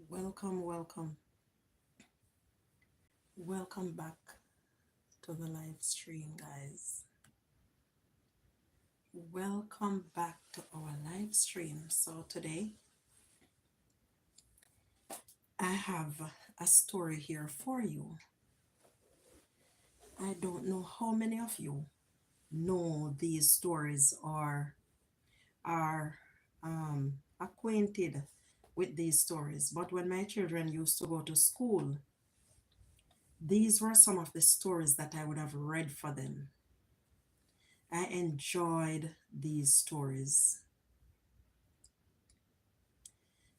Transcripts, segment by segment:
Welcome, welcome, welcome back to the live stream, guys. Welcome back to our live stream. So, today I have a story here for you. I don't know how many of you know these stories or are acquainted with these stories, but when my children used to go to school, these were some of the stories that I would have read for them. I enjoyed these stories.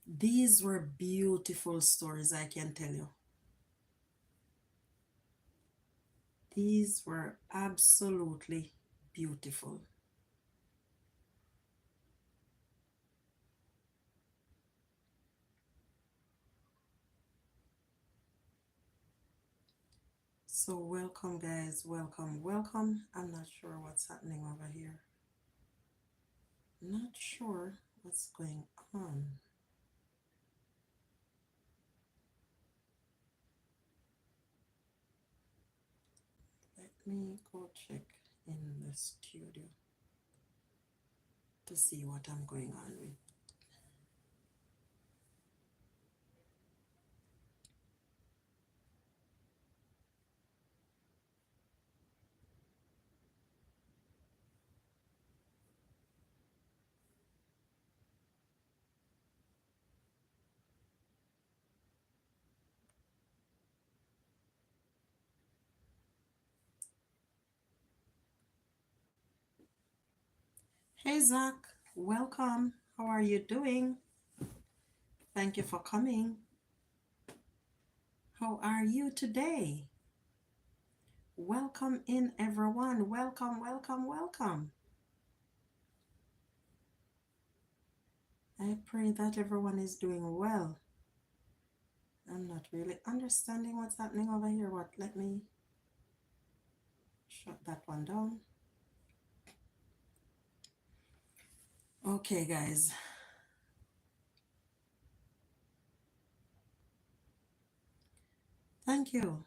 These were beautiful stories, I can tell you. These were absolutely beautiful. So, welcome, guys. Welcome, welcome. I'm not sure what's happening over here. Not sure what's going on. Let me go check in the studio to see what I'm going on with. Hey, Zach. Welcome. How are you doing? Thank you for coming. How are you today? Welcome in, everyone. Welcome, welcome, welcome. I pray that everyone is doing well. I'm not really understanding what's happening over here. What? Let me shut that one down. Okay, guys. Thank you.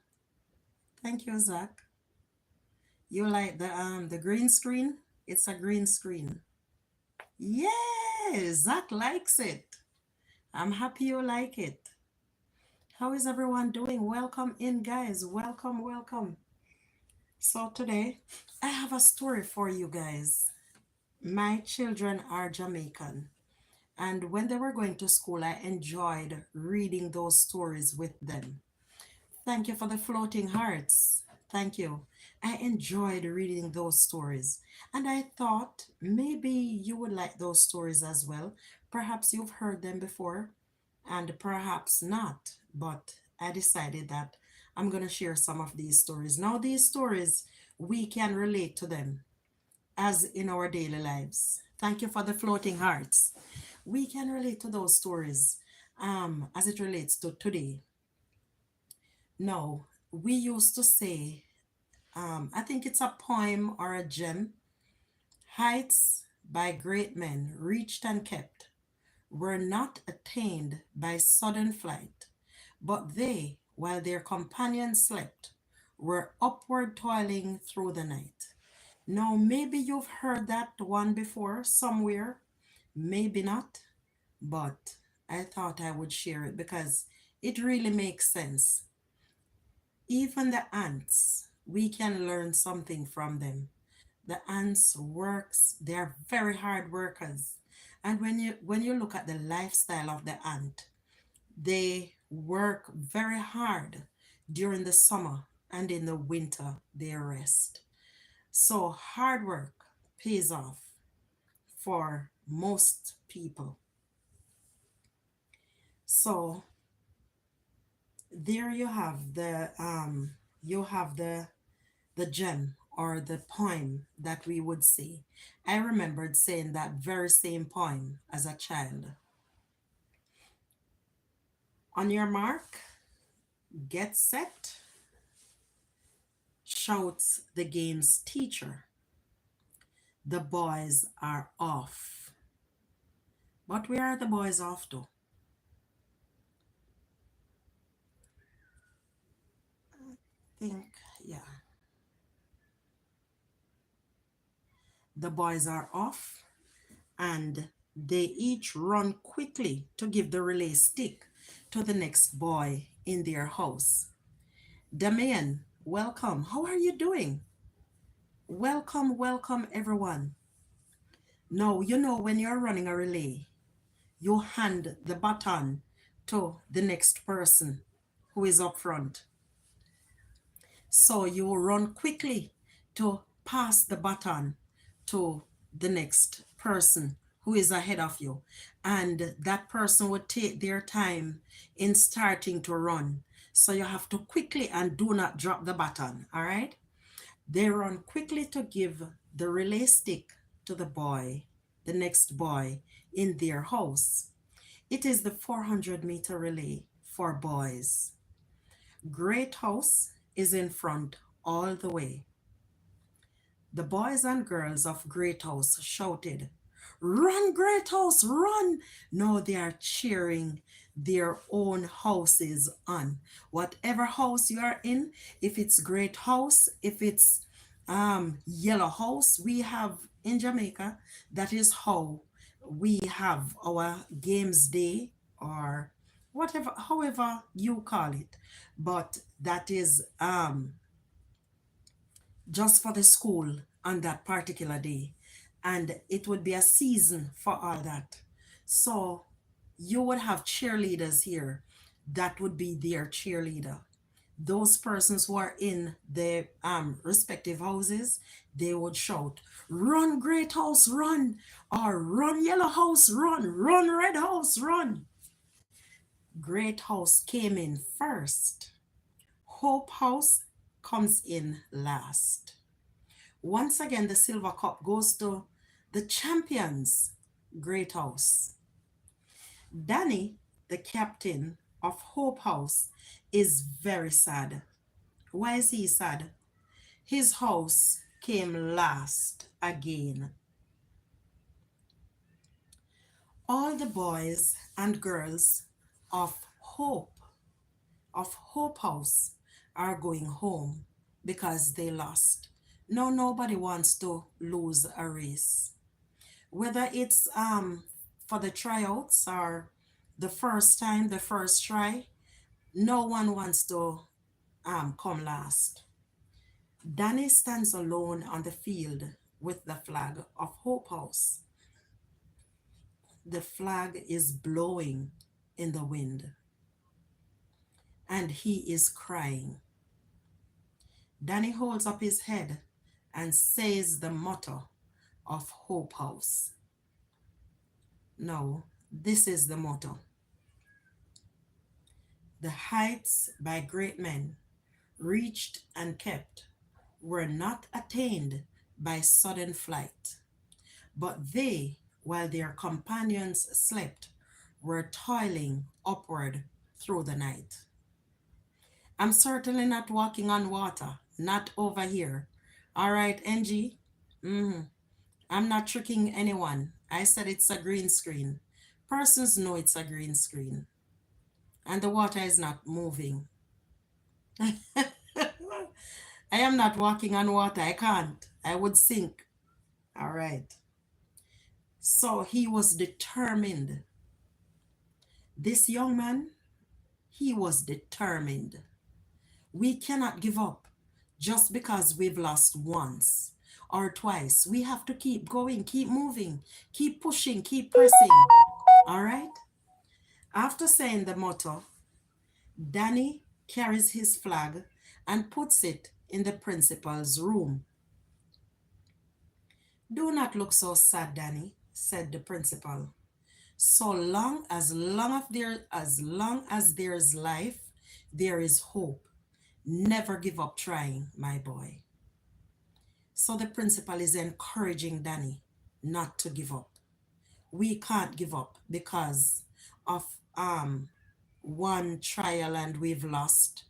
Thank you, Zach. You like the green screen? It's a green screen. Yes, Zach likes it. I'm happy you like it. How is everyone doing? Welcome in, guys. Welcome, welcome. So today, I have a story for you guys. My children are Jamaican, and when they were going to school, I enjoyed reading those stories with them. Thank you for the floating hearts. Thank you. I enjoyed reading those stories, and I thought maybe you would like those stories as well. Perhaps you've heard them before, and perhaps not, but I decided that I'm going to share some of these stories. Now, these stories, we can relate to them as in our daily lives. Thank you for the floating hearts. We can relate to those stories as it relates to today. Now, we used to say, I think it's a poem or a gem, heights by great men reached and kept were not attained by sudden flight, but they, while their companions slept, were upward toiling through the night. Now, maybe you've heard that one before somewhere, maybe not, but I thought I would share it because it really makes sense. Even the ants, we can learn something from them. The ants works, they're very hard workers. And when you look at the lifestyle of the ant, they work very hard during the summer, and in the winter they rest. So hard work pays off for most people. So there you have the gem or the poem that we would say. I remembered saying that very same poem as a child. On your mark, get set, shouts the game's teacher. The boys are off. But where are the boys off to? think, yeah, the boys are off and they each run quickly to give the relay stick to the next boy in their house. Damian, welcome. How are you doing? Welcome, welcome everyone. Now, you know when you're running a relay, you hand the baton to the next person who is up front. So you run quickly to pass the baton to the next person who is ahead of you. And that person would take their time in starting to run. So you have to quickly and do not drop the baton. All right. They run quickly to give the relay stick to the boy, the next boy in their house. It is the 400-meter relay for boys. Great House is in front all the way. The boys and girls of Great House shouted, "Run, Great House, run!" Now they are cheering their own houses on. Whatever house you are in, if it's Great House, if it's Yellow House, we have in Jamaica, that is how we have our games day or whatever, however you call it. But that is just for the school on that particular day. And it would be a season for all that. So you would have cheerleaders here. That would be their cheerleader. Those persons who are in the respective houses, they would shout, "Run, Great House, run!" or "Run, Yellow House, run! Run, Red House, run!" Great House came in first. Hope House comes in last. Once again, the silver cup goes to the champions, Great House. Danny, the captain of Hope House, is very sad. Why is he sad? His house came last again. All the boys and girls of Hope, of Hope House, are going home because they lost. No, nobody wants to lose a race. Whether it's for the tryouts or the first time, the first try, no one wants to come last. Danny stands alone on the field with the flag of Hope House. The flag is blowing in the wind and he is crying. Danny holds up his head and says the motto of Hope House. No, this is the motto. The heights by great men, reached and kept, were not attained by sudden flight, but they, while their companions slept, were toiling upward through the night. I'm certainly not walking on water, not over here. All right, NG? I'm not tricking anyone. I said it's a green screen. Persons know it's a green screen. And the water is not moving. I am not walking on water. I can't. I would sink. All right. So he was determined. This young man, he was determined. We cannot give up just because we've lost once or twice. We have to keep going, keep moving, keep pushing, keep pressing. All right? After saying the motto, Danny carries his flag and puts it in the principal's room. "Do not look so sad, Danny," said the principal. "So long as there is life, there is hope. Never give up trying, my boy." So the principal is encouraging Danny not to give up. We can't give up because of one trial and we've lost.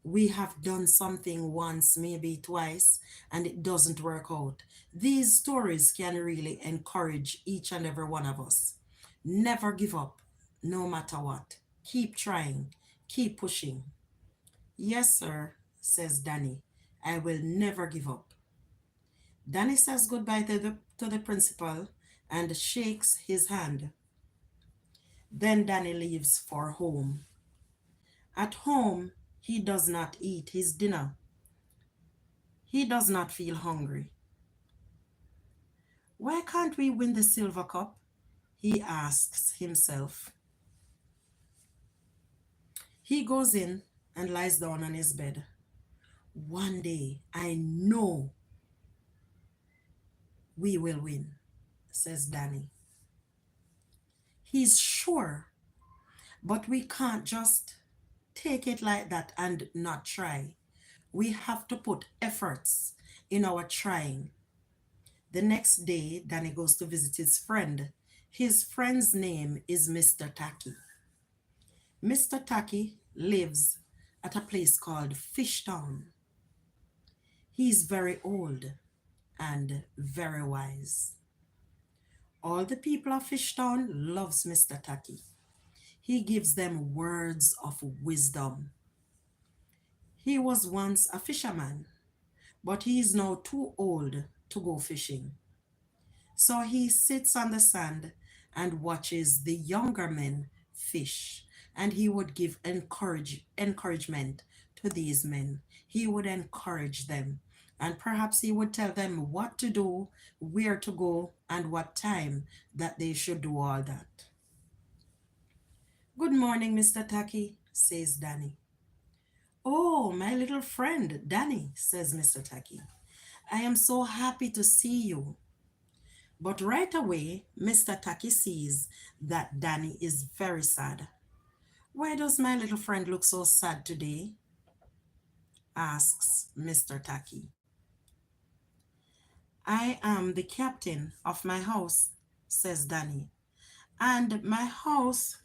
We have done something once, maybe twice, and it doesn't work out. These stories can really encourage each and every one of us. Never give up, no matter what. Keep trying, keep pushing. Yes, sir, says Danny. I will never give up. Danny says goodbye to the principal and shakes his hand. Then Danny leaves for home. At home, he does not eat his dinner. He does not feel hungry. Why can't we win the silver cup? He asks himself. He goes in and lies down on his bed. One day, I know we will win, says Danny. He's sure, but we can't just take it like that and not try. We have to put efforts in our trying. The next day, Danny goes to visit his friend. His friend's name is Mr. Tacky. Mr. Tacky lives at a place called Fishtown. He's very old and very wise. All the people of Fishtown loves Mr. Tacky. He gives them words of wisdom. He was once a fisherman, but he is now too old to go fishing. So he sits on the sand and watches the younger men fish, and he would give encouragement to these men. He would encourage them, and perhaps he would tell them what to do, where to go, and what time that they should do all that. Good morning, Mr. Tacky, says Danny. Oh, my little friend, Danny, says Mr. Tacky. I am so happy to see you. But right away, Mr. Tacky sees that Danny is very sad. Why does my little friend look so sad today? Asks Mr. Tacky. I am the captain of my house, says Danny. And my house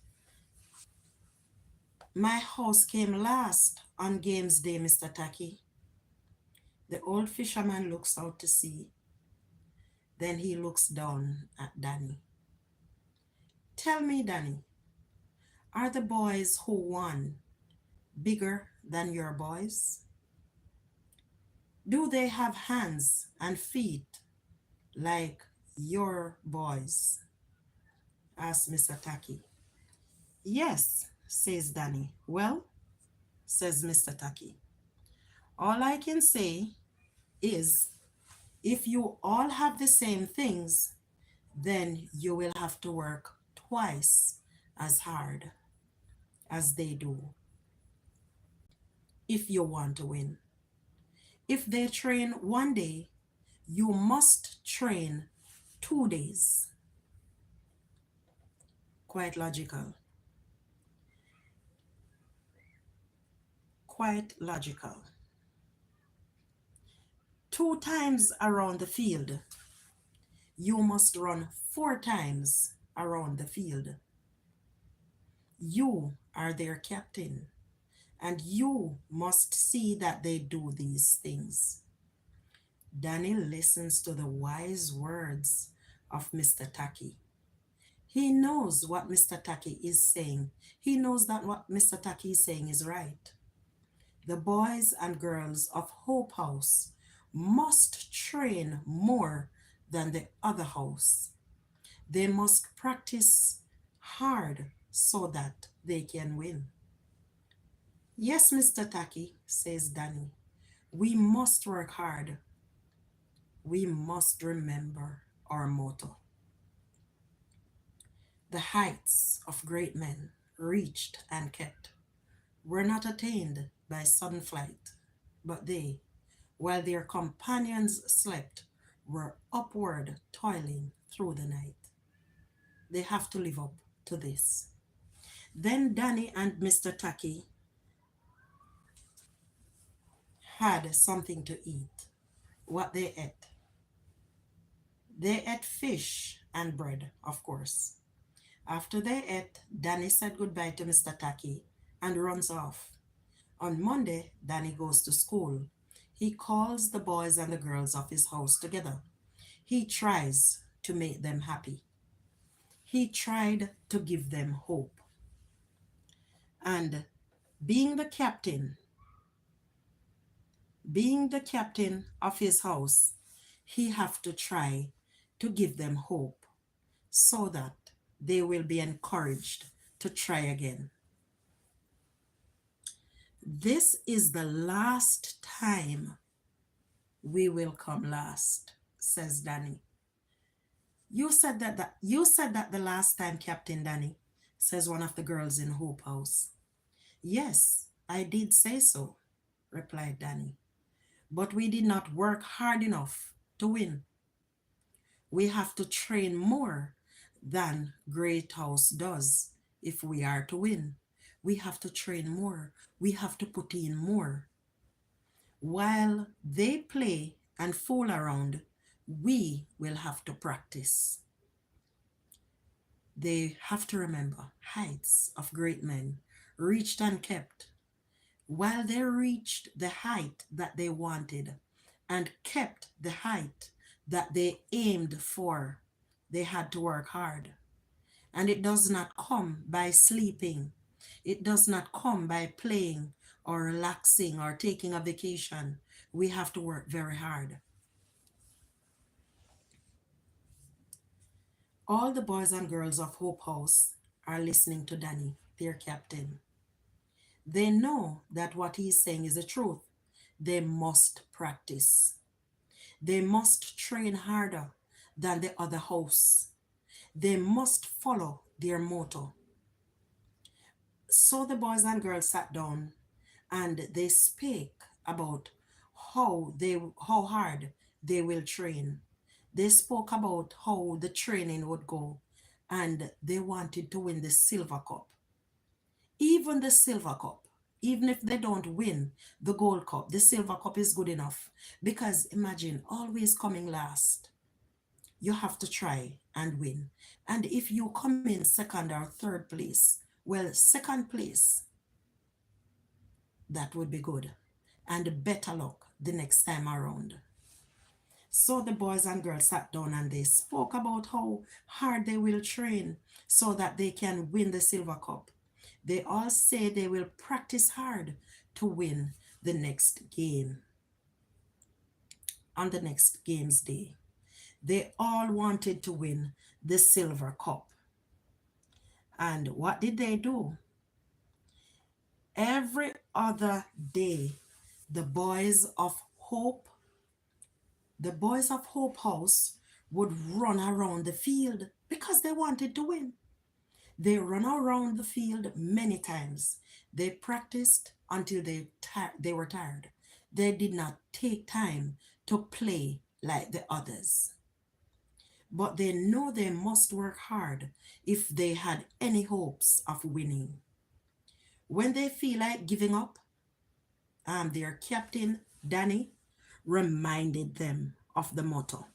came last on games day, Mr. Tacky. The old fisherman looks out to sea. Then he looks down at Danny. Tell me, Danny, are the boys who won bigger than your boys? Do they have hands and feet like your boys? Asked Mr. Tacky. Yes, says Danny. Well, says Mr. Tacky, all I can say is if you all have the same things, then you will have to work twice as hard as they do if you want to win. If they train one day, you must train 2 days. Quite logical. Quite logical. 2 times around the field, you must run 4 times around the field. You are their captain, and you must see that they do these things. Danny listens to the wise words of Mr. Tacky. He knows what Mr. Tacky is saying. He knows that what Mr. Tacky is saying is right. The boys and girls of Hope House must train more than the other house. They must practice hard so that they can win. Yes, Mr. Tacky, says Danny. We must work hard. We must remember our motto. The heights of great men reached and kept were not attained by sudden flight, but they, while their companions slept, were upward toiling through the night. They have to live up to this. Then Danny and Mr. Tacky had something to eat. What they ate? They ate fish and bread, of course. After they ate, Danny said goodbye to Mr. Tacky and runs off. On Monday, Danny goes to school. He calls the boys and the girls of his house together. He tries to make them happy. He tried to give them hope. And being the captain, Being the captain of his house, he have to try to give them hope so that they will be encouraged to try again. This is the last time we will come last, says Danny. You said that the last time, Captain Danny, says one of the girls in Hope House. Yes, I did say so, replied Danny. But we did not work hard enough to win. We have to train more than Great House does if we are to win. We have to train more. We have to put in more. While they play and fool around, we will have to practice. They have to remember heights of great men reached and kept. While they reached the height that they wanted and kept the height that they aimed for, they had to work hard. And it does not come by sleeping. It does not come by playing or relaxing or taking a vacation. We have to work very hard. All the boys and girls of Hope House are listening to Danny, their captain. They know that what he is saying is the truth. They must practice. They must train harder than the other hosts. They must follow their motto. So the boys and girls sat down and they spake about how hard they will train. They spoke about how the training would go and they wanted to win the silver cup. Even the silver cup, even if they don't win the gold cup, the silver cup is good enough. Because imagine always coming last. You have to try and win. And if you come in second or third place, well, second place, that would be good. And better luck the next time around. So the boys and girls sat down and they spoke about how hard they will train so that they can win the silver cup. They all say they will practice hard to win the next game on the next game's day. They all wanted to win the silver cup. And what did they do? Every other day, the boys of Hope, the boys of Hope House would run around the field because they wanted to win. They run around the field many times. They practiced until they were tired. They did not take time to play like the others. But they know they must work hard if they had any hopes of winning. When they feel like giving up, their captain, Danny, reminded them of the motto.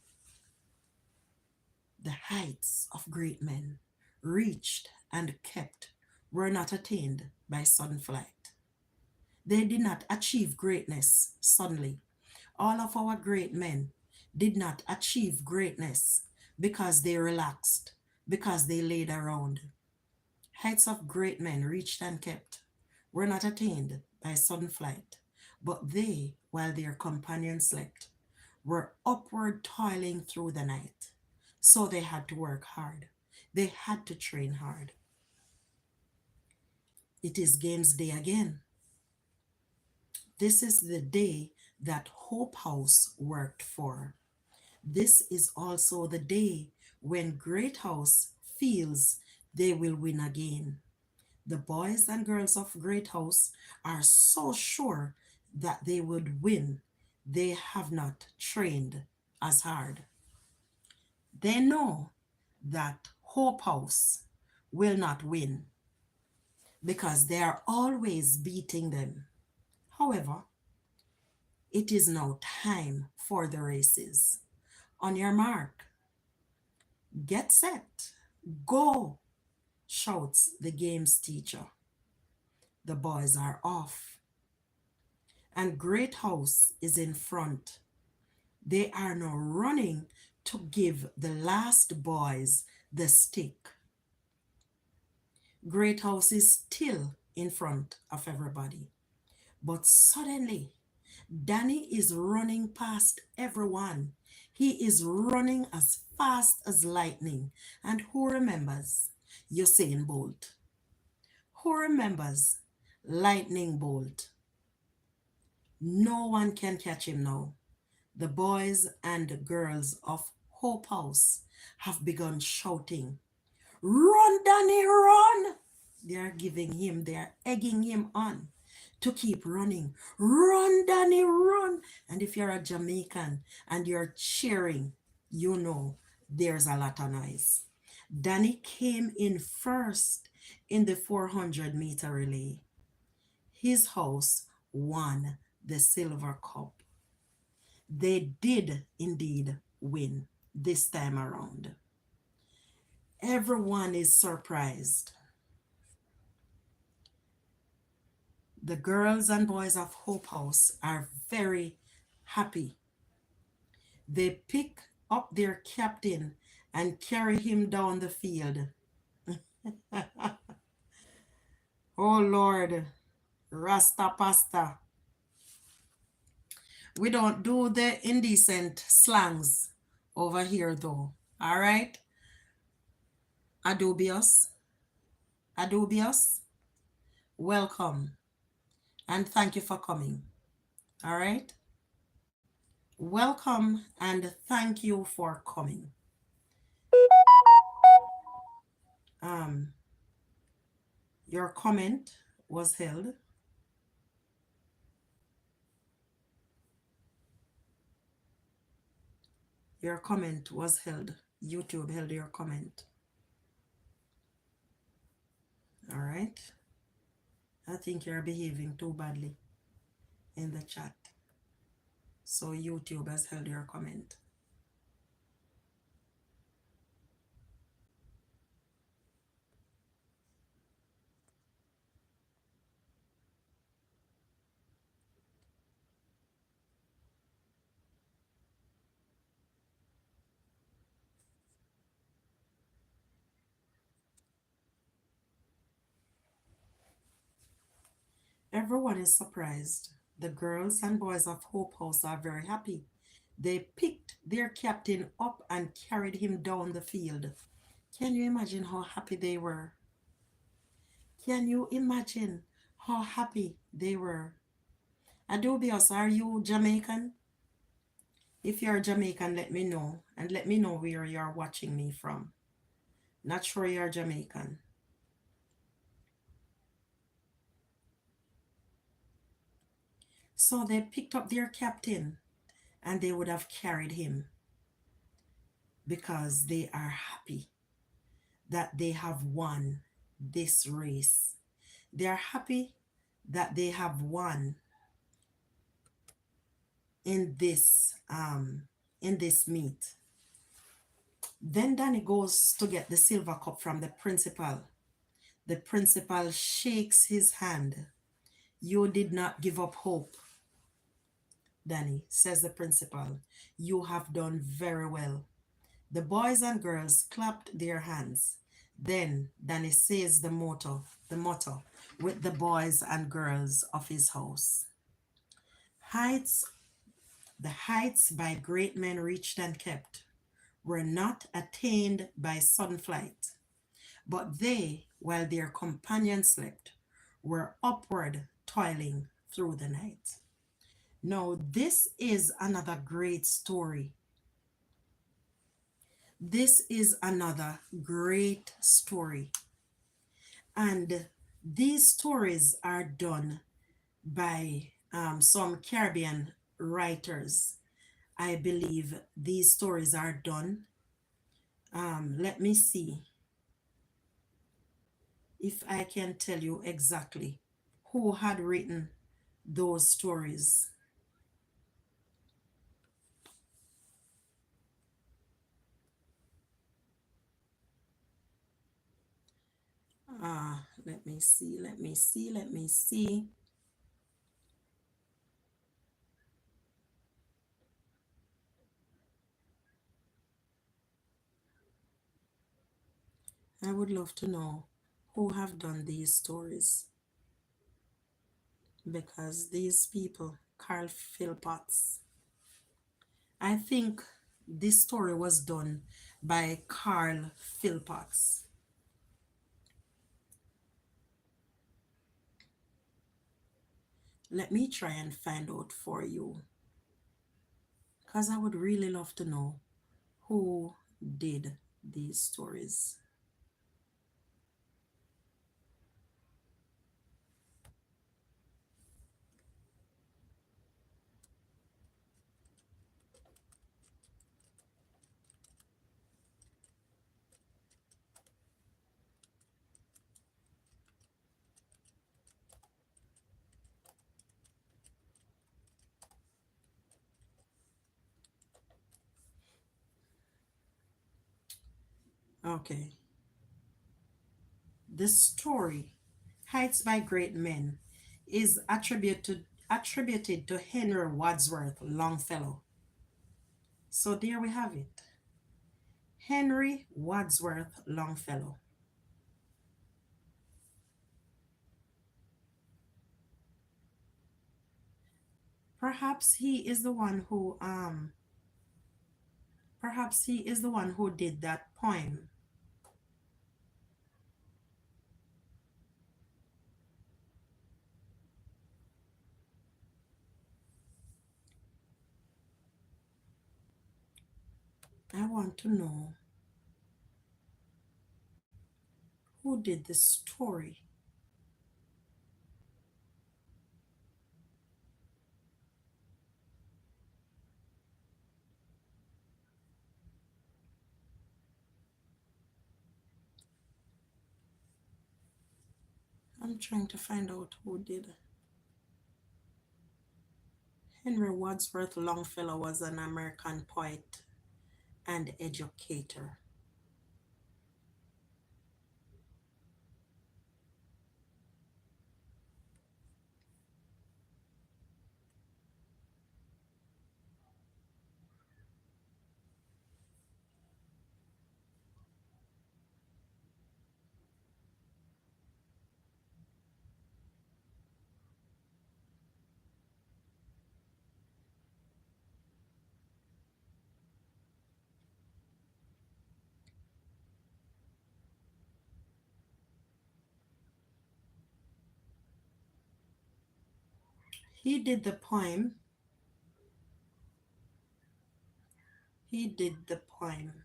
The heights of great men, reached and kept, were not attained by sudden flight. They did not achieve greatness suddenly. All of our great men did not achieve greatness because they relaxed, because they laid around. Heights of great men reached and kept were not attained by sudden flight, but they, while their companions slept, were upward toiling through the night. So they had to work hard. They had to train hard. It is games day again. This is the day that Hope House worked for. This is also the day when Great House feels they will win again. The boys and girls of Great House are so sure that they would win. They have not trained as hard. They know that Hope House will not win because they are always beating them. However, it is now time for the races. On your mark, get set, go, shouts the game's teacher. The boys are off, and Great House is in front. They are now running to give the last boys the stick. Great House is still in front of everybody. But suddenly, Danny is running past everyone. He is running as fast as lightning. And who remembers Usain Bolt? Who remembers Lightning Bolt? No one can catch him now. The boys and girls of Hope House have begun shouting, "Run, Danny, run!" They are egging him on to keep running. Run, Danny, run! And if you're a Jamaican and you're cheering, you know there's a lot of noise. Danny came in first in the 400-meter relay. His house won the silver cup. They did indeed win this time around. Everyone is surprised. The girls and boys of Hope House are very happy. They pick up their captain and carry him down the field. Oh Lord, Rasta Pasta. We don't do the indecent slangs over here though. All right? Adobius, Adobius, welcome and thank you for coming. All right? Welcome and thank you for coming. Um, your comment was held. Your comment was held. YouTube held your comment. All right? I think you're behaving too badly in the chat. So YouTube has held your comment. Everyone is surprised. The girls and boys of Hope House are very happy. They picked their captain up and carried him down the field. Can you imagine how happy they were? Can you imagine how happy they were? Adobius, are you Jamaican? If you're Jamaican, let me know. And let me know where you're watching me from. Not sure you're Jamaican. So they picked up their captain and they would have carried him because they are happy that they have won this race. They are happy that they have won in this meet. Then Danny goes to get the silver cup from the principal. The principal shakes his hand. "You did not give up hope, Danny," says the principal. "You have done very well." The boys and girls clapped their hands. Then Danny says the motto with the boys and girls of his house. Heights, the heights by great men reached and kept were not attained by sudden flight, but they, while their companions slept, were upward toiling through the night. Now, this is another great story. This is another great story. And these stories are done by some Caribbean writers. I believe these stories are done. Let me see if I can tell you exactly who had written those stories. Let me see, let me see, let me see. I would love to know who have done these stories because these people Carl Philpotts. I think this story was done by Carl Philpotts. Let me try and find out for you because I would really love to know who did these stories. Okay, the story Heights by Great Men is attributed to Henry Wadsworth Longfellow. So there we have it. Henry Wadsworth Longfellow. Perhaps he is the one who did that poem. I want to know who did the story. I'm trying to find out who did. Henry Wadsworth Longfellow was an American poet and educator. He did the poem. He did the poem.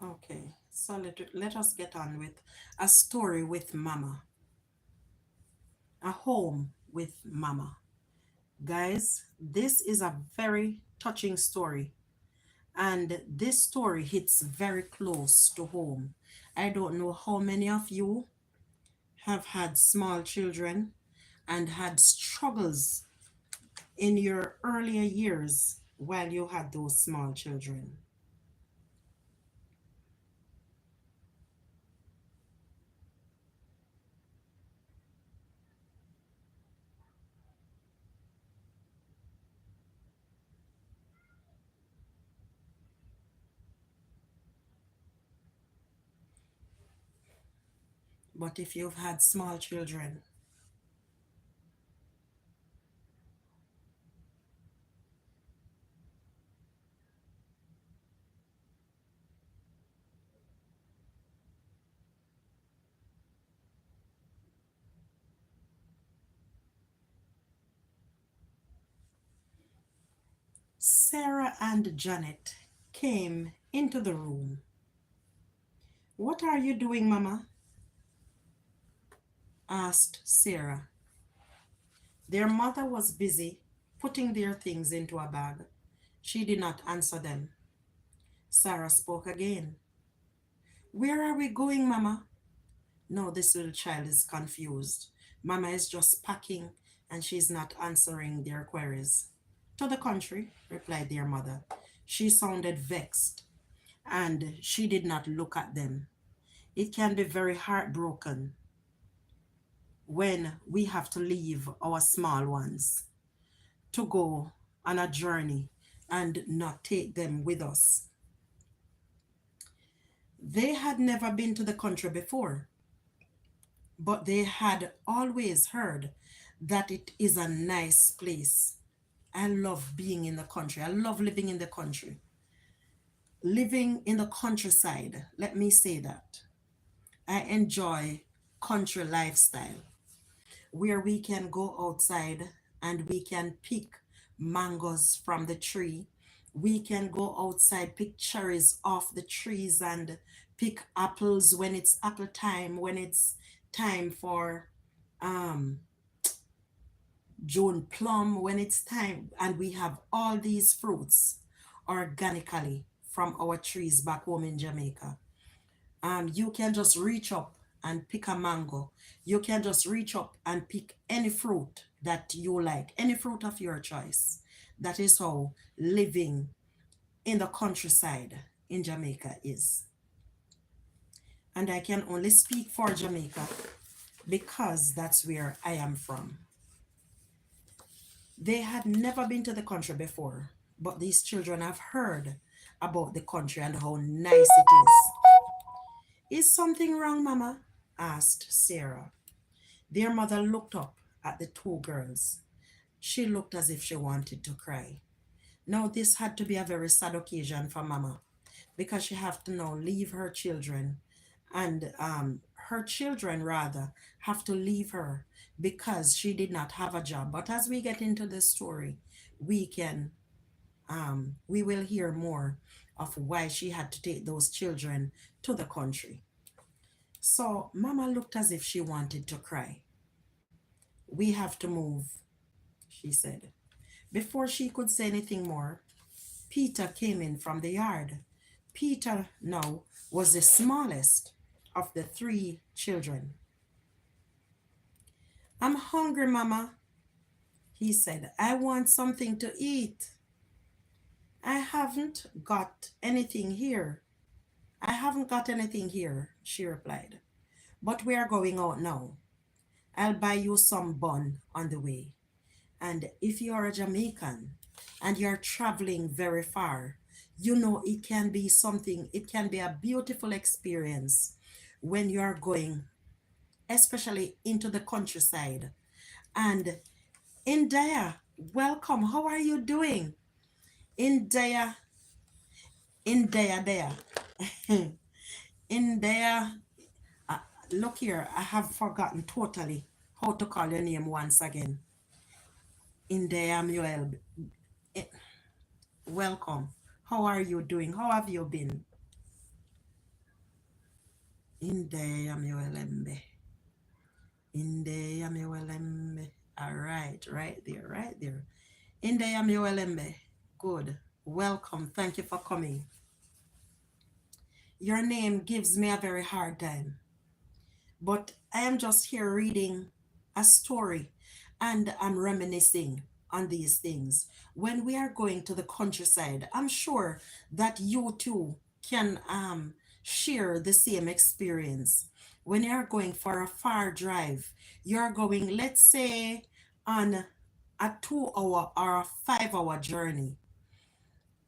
Okay, so let us get on with a story with Mama. A home with Mama. Guys, this is a very touching story, and this story hits very close to home. I don't know how many of you have had small children and had struggles in your earlier years while you had those small children. But if you've had small children, Sarah and Janet came into the room. "What are you doing, Mama?" asked Sarah. Their mother was busy putting their things into a bag. She did not answer them. Sarah spoke again. "Where are we going, Mama?" No, this little child is confused. Mama is just packing and she's not answering their queries. "To the country," replied their mother. She sounded vexed and she did not look at them. It can be very heartbroken when we have to leave our small ones to go on a journey and not take them with us. They had never been to the country before, but they had always heard that it is a nice place. I love being in the country. I love living in the country. Living in the countryside, let me say that. I enjoy country lifestyle where we can go outside and we can pick mangoes from the tree. We can go outside, pick cherries off the trees and pick apples when it's apple time, when it's time for um June plum, when it's time, and we have all these fruits organically from our trees back home in Jamaica. You can just reach up and pick a mango. You can just reach up and pick any fruit that you like, any fruit of your choice. That is how living in the countryside in Jamaica is. And I can only speak for Jamaica because that's where I am from. They had never been to the country before, but these children have heard about the country and how nice it is. Is something wrong, Mama? Asked Sarah. Their mother looked up at the two girls. She looked as if she wanted to cry. Now, this had to be a very sad occasion for Mama because she have to now leave her children and her children rather have to leave her because she did not have a job. But as we get into the story, we can we will hear more of why she had to take those children to the country. So Mama looked as if she wanted to cry. We have to move, she said. Before she could say anything more, Peter came in from the yard. Peter now was the smallest of the three children. I'm hungry, Mama, he said. I want something to eat. I haven't got anything here. I haven't got anything here, she replied. But we are going out now. I'll buy you some bun on the way. And if you are a Jamaican and you're traveling very far, you know it can be something, it can be a beautiful experience when you are going, especially into the countryside. And Indaya, welcome. How are you doing? Indaya, Indaya. Indaya, uh, look here, I have forgotten totally how to call your name once again. Indaya Muel. Welcome. How are you doing? How have you been? Inde yamewelembe. Inde yamewelembe. All right there, right there. Inde yamewelembe. Good. Welcome. Thank you for coming. Your name gives me a very hard time, but I am just here reading a story and I'm reminiscing on these things. When we are going to the countryside, I'm sure that you too can share the same experience. When you're going for a far drive, you're going, let's say, on a 2 hour or a 5 hour journey,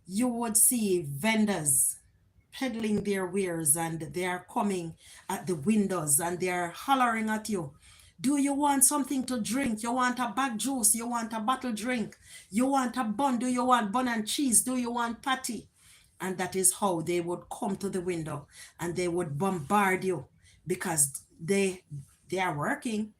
you would see vendors peddling their wares and they are coming at the windows and they are hollering at you. Do you want something to drink? You want a bag juice? You want a bottle drink? You want a bun? Do you want bun and cheese? Do you want patty? And that is how they would come to the window and they would bombard you because they are working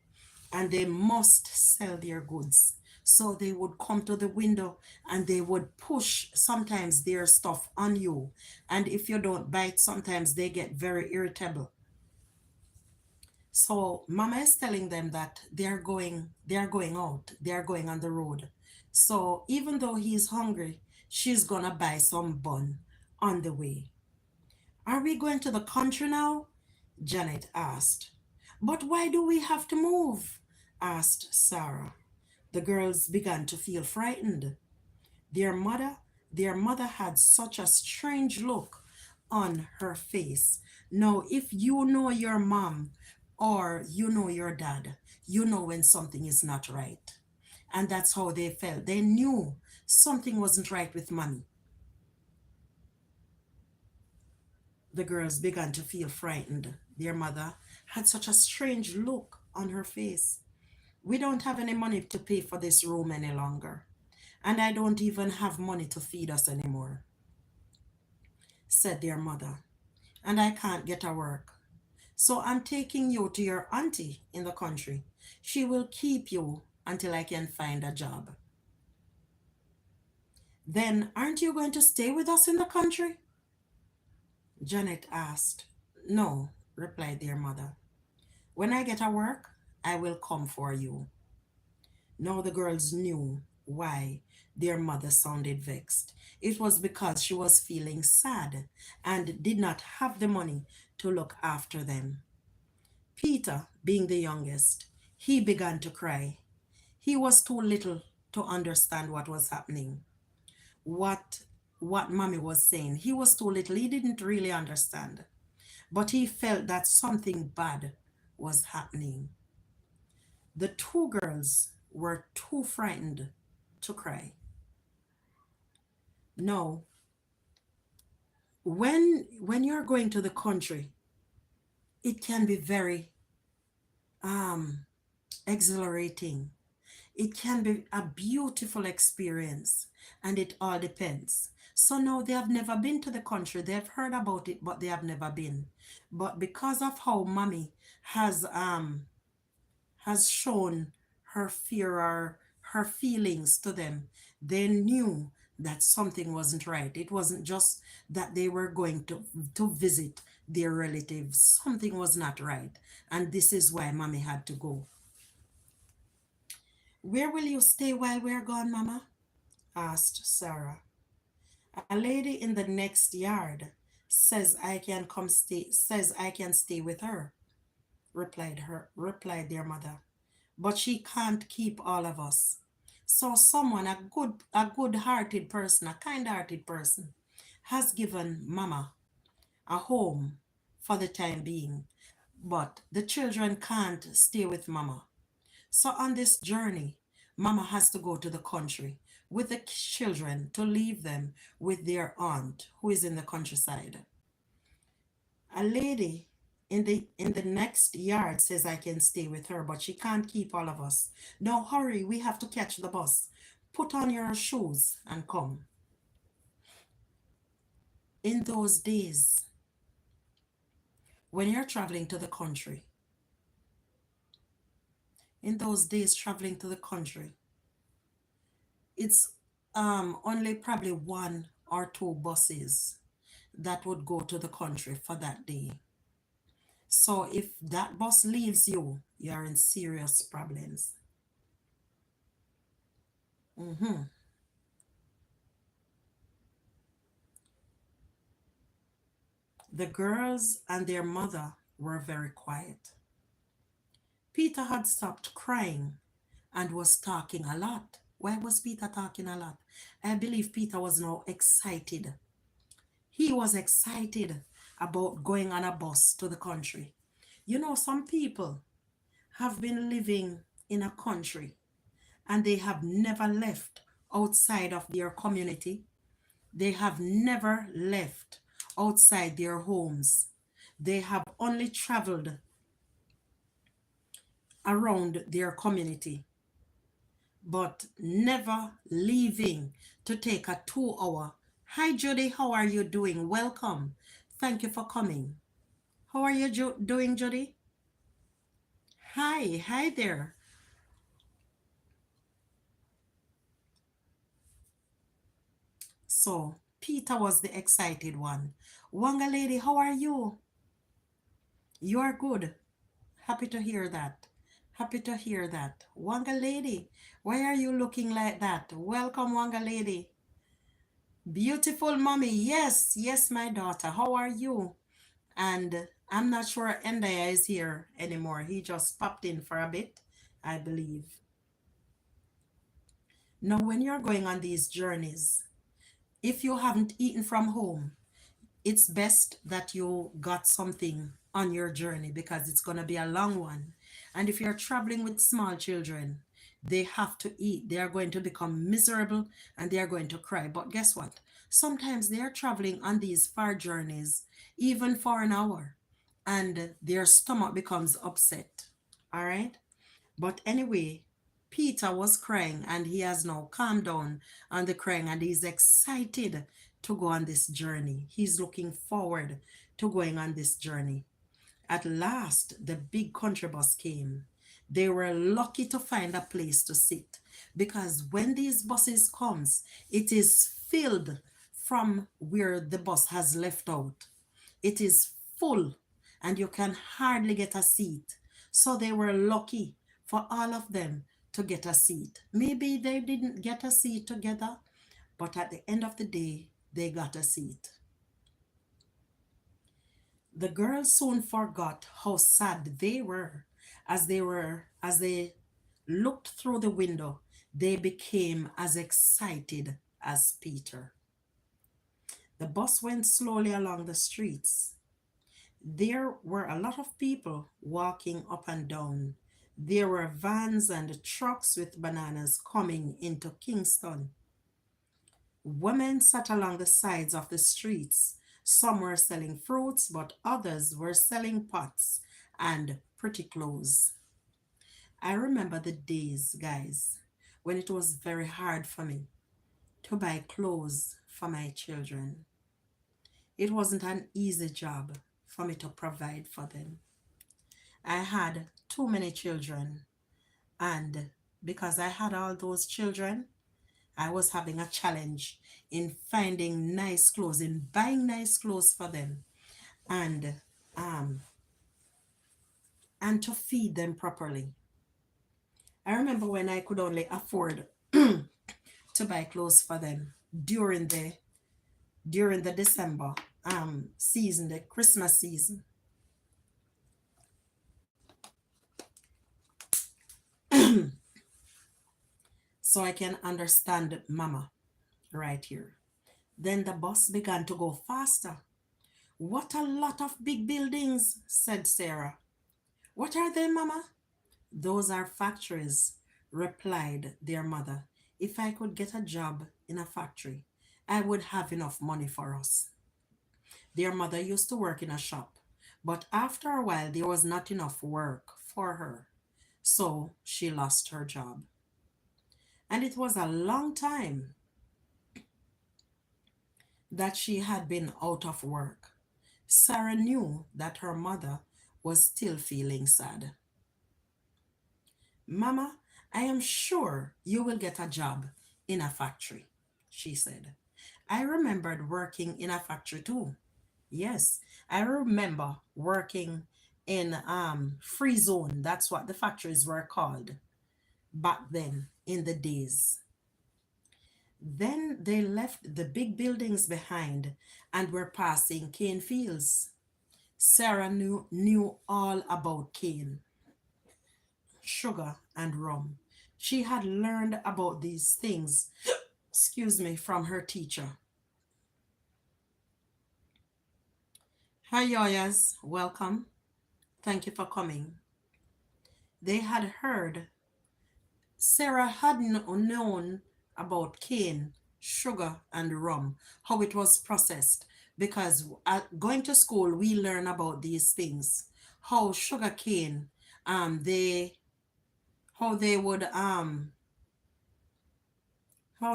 and they must sell their goods. So they would come to the window and they would push sometimes their stuff on you. And if you don't bite, sometimes they get very irritable. So Mama is telling them that they're going out, they're going on the road. So even though he's hungry, she's gonna buy some bun on the way. Are we going to the country now? Janet asked. But why do we have to move? Asked Sarah. The girls began to feel frightened. Their mother, their mother had such a strange look on her face. Now, if you know your mom or you know your dad, you know when something is not right. And that's how they felt. They knew something wasn't right with mommy. The girls began to feel frightened. Their mother had such a strange look on her face. We don't have any money to pay for this room any longer. And I don't even have money to feed us anymore, said their mother. And I can't get a work. So I'm taking you to your auntie in the country. She will keep you until I can find a job. Then aren't you going to stay with us in the country? Janet asked. No, replied their mother. When I get a work, I will come for you. Now the girls knew why their mother sounded vexed. It was because she was feeling sad and did not have the money to look after them. Peter, being the youngest, he began to cry. He was too little to understand what was happening. What what mommy was saying. He was too little. He didn't really understand. But he felt that something bad was happening. The two girls were too frightened to cry. No, when you're going to the country, it can be very um exhilarating. It can be a beautiful experience, and it all depends. So no, they have never been to the country. They've heard about it, but they have never been. But because of how mommy has has shown her fear or her feelings to them, they knew that something wasn't right. It wasn't just that they were going to visit their relatives. Something was not right. And this is why mommy had to go. Where will you stay while we're gone, mama? Asked Sarah. A lady in the next yard says I can stay with her, replied their mother. But she can't keep all of us. So someone, a good-hearted person, a kind-hearted person, has given Mama a home for the time being. But the children can't stay with Mama. So on this journey, Mama has to go to the country with the children to leave them with their aunt who is in the countryside. A lady in the next yard says I can stay with her, but she can't keep all of us. Now hurry, we have to catch the bus. Put on your shoes and come. In those days, when you're traveling to the country, in those days traveling to the country, it's only probably one or two buses that would go to the country for that day. So if that bus leaves you, you're in serious problems. Mhm. The girls and their mother were very quiet. Peter had stopped crying and was talking a lot. Why was Peter talking a lot? I believe Peter was now excited. He was excited about going on a bus to the country. You know, some people have been living in a country and they have never left outside of their community. They have never left outside their homes. They have only traveled around their community, but never leaving to take a 2 hour. Hi, Judy. How are you doing? Welcome. Thank you for coming. How are you doing, Judy? Hi. Hi there. So, Peter was the excited one. Wanga lady, how are you? You are good. Happy to hear that. Happy to hear that. Wanga lady, why are you looking like that? Welcome, Wanga lady. Beautiful mommy. Yes, yes, my daughter. How are you? And I'm not sure Endaya is here anymore. He just popped in for a bit, I believe. Now, when you're going on these journeys, if you haven't eaten from home, it's best that you got something on your journey because it's going to be a long one. And if you're traveling with small children, they have to eat. They are going to become miserable and they are going to cry. But guess what? Sometimes they are traveling on these far journeys, even for an hour, and their stomach becomes upset. All right. But anyway, Peter was crying and he has now calmed down on the crying and he's excited to go on this journey. He's looking forward to going on this journey. At last, the big country bus came. They were lucky to find a place to sit because when these buses comes, it is filled from where the bus has left out. It is full and you can hardly get a seat. So they were lucky for all of them to get a seat. Maybe they didn't get a seat together, but at the end of the day, they got a seat. The girls soon forgot how sad they were as they looked through the window. They became as excited as Peter. The bus went slowly along the streets. There were a lot of people walking up and down. There were vans and trucks with bananas coming into Kingston. Women sat along the sides of the streets. Some were selling fruits, but others were selling pots and pretty clothes. I remember the days, guys, when it was very hard for me to buy clothes for my children. It wasn't an easy job for me to provide for them. I had too many children, and because I had all those children, I was having a challenge in finding nice clothes, in buying nice clothes for them, and um, and to feed them properly. I remember when I could only afford to buy clothes for them during the December season, the Christmas season. So I can understand Mama right here. Then the bus began to go faster. What a lot of big buildings, said Sarah. What are they, Mama? Those are factories, replied their mother. If I could get a job in a factory, I would have enough money for us. Their mother used to work in a shop, but after a while there was not enough work for her, so she lost her job. And it was a long time that she had been out of work. Sarah knew that her mother was still feeling sad. Mama, I am sure you will get a job in a factory, she said. I remembered working in a factory too. Yes, I remember working in free zone. That's what the factories were called back then in the days. Then they left the big buildings behind and were passing cane fields. Sarah knew all about cane, sugar, and rum. She had learned about these things, excuse me, from her teacher. Hi, Yoyas. Welcome. Thank you for coming. They had heard, Sarah had known about cane, sugar, and rum, how it was processed. Because going to school, we learn about these things. How sugar cane, they, how they would, how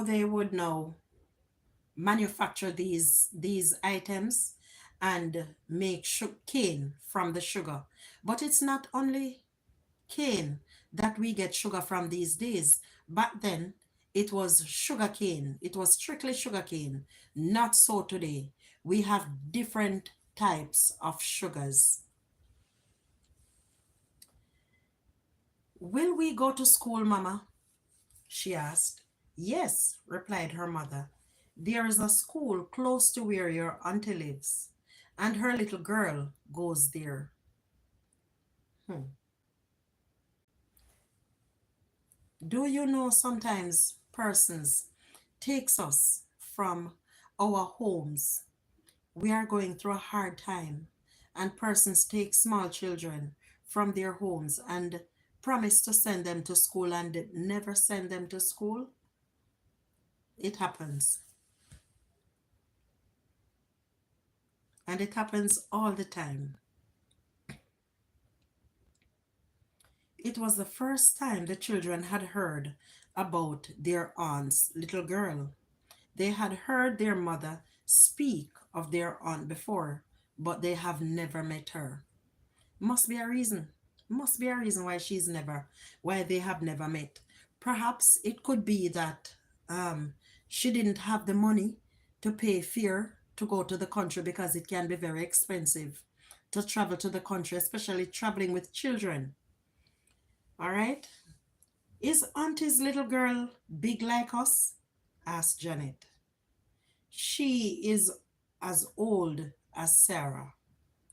they would now manufacture these items and make cane from the sugar. But it's not only cane that we get sugar from these days. Back then, it was sugar cane. It was strictly sugar cane. Not so today. We have different types of sugars. Will we go to school, Mama? She asked. Yes, replied her mother. There is a school close to where your auntie lives, and her little girl goes there. Hmm. Do you know sometimes persons takes us from our homes? We are going through a hard time, and persons take small children from their homes and promise to send them to school and never send them to school. It happens. And it happens all the time. It was the first time the children had heard about their aunt's little girl. They had heard their mother speak of their aunt before, but they have never met her. Must be a reason. Must be a reason why they have never met. Perhaps it could be that she didn't have the money to pay fare to go to the country because it can be very expensive to travel to the country, especially traveling with children. All right. Is Auntie's little girl big like us? Asked Janet. She is as old as Sarah,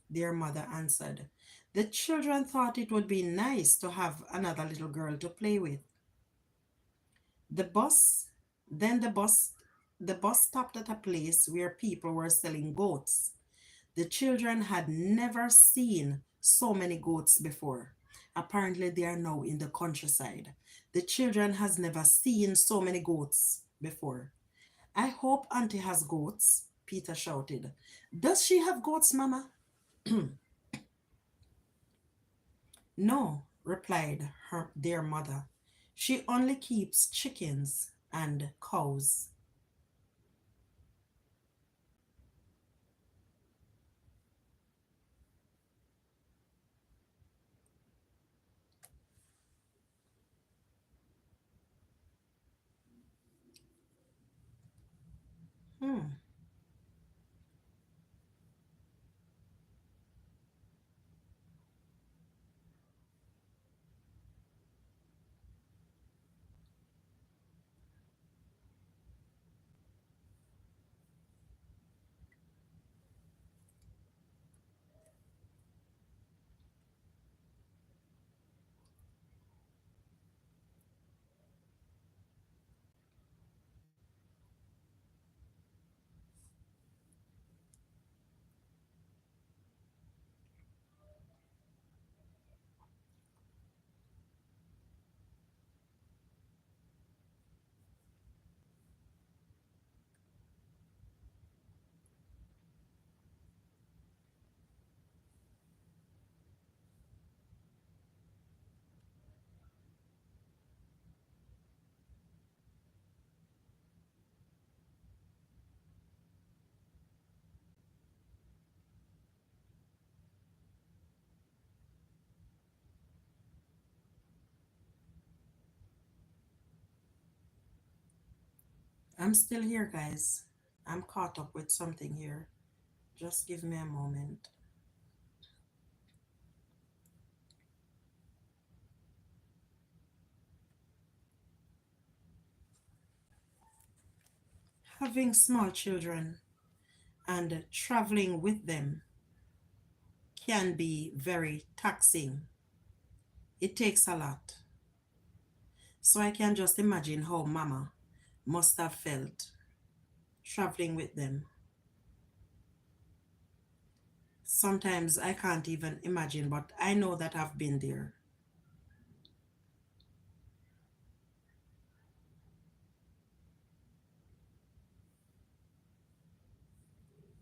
their mother answered. The children thought it would be nice to have another little girl to play with. The bus, then the bus stopped at a place where people were selling goats. The children had never seen so many goats before. Apparently they are now in the countryside. The children has never seen so many goats before. I hope Auntie has goats, Peter shouted. Does she have goats, Mama? No, replied their mother. She only keeps chickens and cows. Hmm. I'm still here, guys. I'm caught up with something here. Just give me a moment. Having small children and traveling with them can be very taxing. It takes a lot. So I can just imagine how Mama must have felt traveling with them. Sometimes I can't even imagine, but I know that I've been there.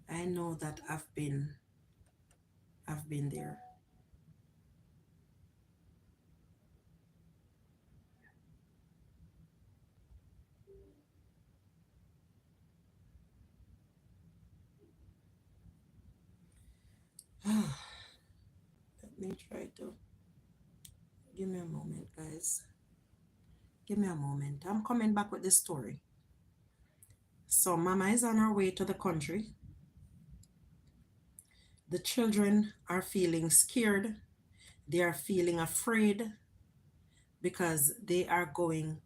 I know that I've been there. Let me try to give me a moment, guys. Give me a moment. I'm coming back with the story. So Mama is on her way to the country. The children are feeling scared. They are feeling afraid because they are going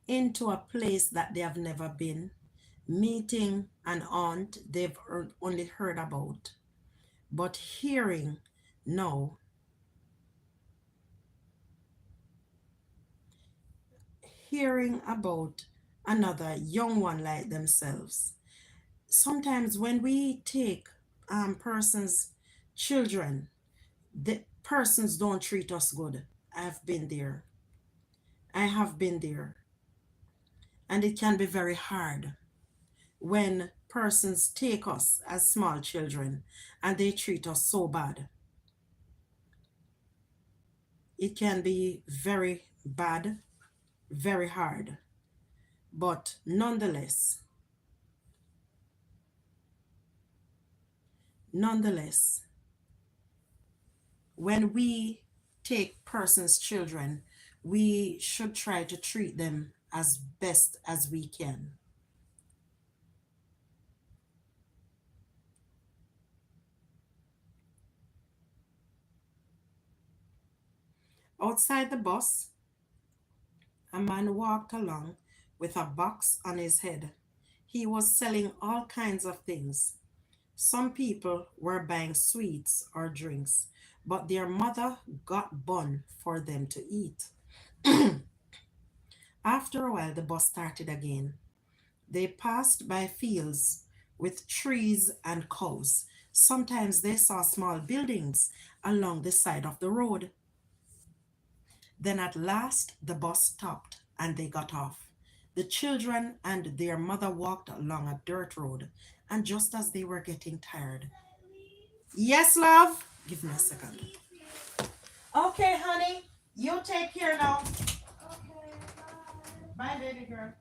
into a place that they have never been, meeting an aunt they've only heard about, but now, hearing about another young one like themselves. Sometimes when we take persons' children, the persons don't treat us good. I've been there. I have been there. And it can be very hard when persons take us as small children and they treat us so bad. It can be very bad, very hard, but nonetheless, when we take persons' children, we should try to treat them as best as we can. Outside the bus, a man walked along with a box on his head. He was selling all kinds of things. Some people were buying sweets or drinks, but their mother got bun for them to eat. After a while, the bus started again. They passed by fields with trees and cows. Sometimes they saw small buildings along the side of the road. Then at last the bus stopped and they got off. The children and their mother walked along a dirt road, and just as they were getting tired. Yes, love? Give me a second. Okay, honey. You take care now. Bye, baby girl.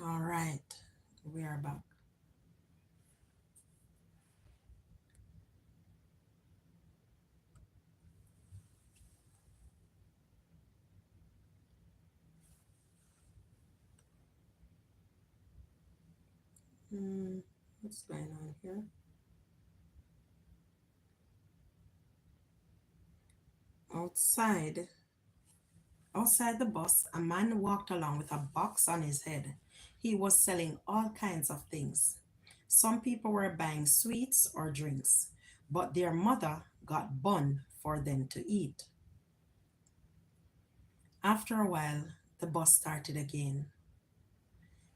All right. We are back. Hmm, what's going on here? Outside, outside the bus, a man walked along with a box on his head. He was selling all kinds of things. Some people were buying sweets or drinks, but their mother got bun for them to eat. After a while, the bus started again.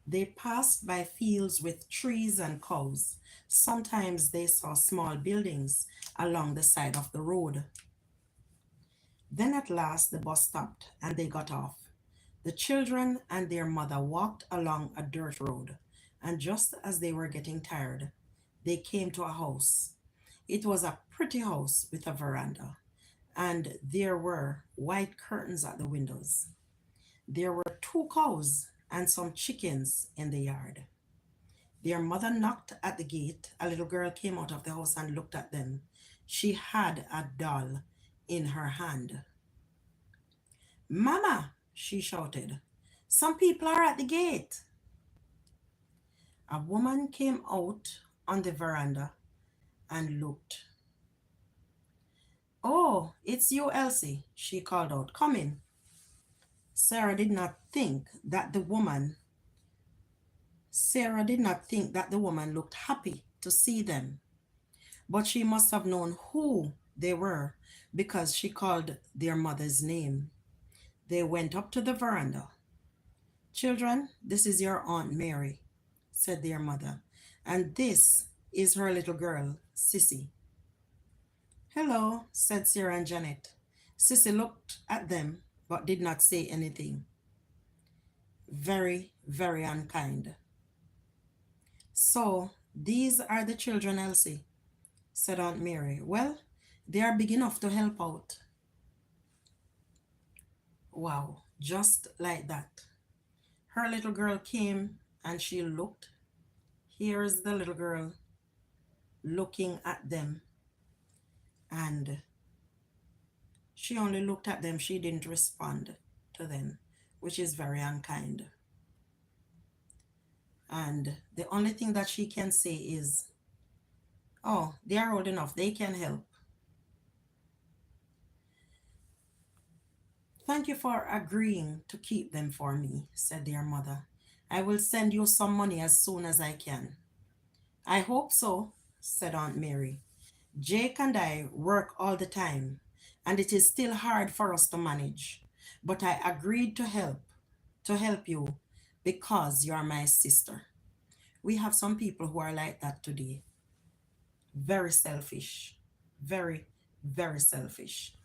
They passed by fields with trees and cows. Sometimes they saw small buildings along the side of the road. Then at last the bus stopped and they got off. The children and their mother walked along a dirt road, and just as they were getting tired, they came to a house. It was a pretty house with a veranda, and there were white curtains at the windows. There were two cows and some chickens in the yard. Their mother knocked at the gate. A little girl came out of the house and looked at them. She had a doll in her hand. Mama, she shouted, some people are at the gate. A woman came out on the veranda and looked. "Oh, it's you, Elsie," she called out. "Come in." Sarah did not think that the woman Sarah did not think that the woman looked happy to see them, but she must have known who they were because she called their mother's name. They went up to the veranda. "Children, this is your Aunt Mary," said their mother, "and this is her little girl, Sissy." "Hello," said Sarah and Janet. Sissy looked at them but did not say anything. Very, very unkind. "So, these are the children, Elsie," said Aunt Mary. "Well, they are big enough to help out." Wow, just like that. Her little girl came and she looked. Here's the little girl looking at them, and she only looked at them. She didn't respond to them, which is very unkind. And the only thing that she can say is, "Oh, they are old enough. They can help." "Thank you for agreeing to keep them for me," said their mother. "I will send you some money as soon as I can." "I hope so," said Aunt Mary. "Jake and I work all the time, and it is still hard for us to manage. But I agreed to help you because you are my sister." We have some people who are like that today. Very selfish. Very, very selfish.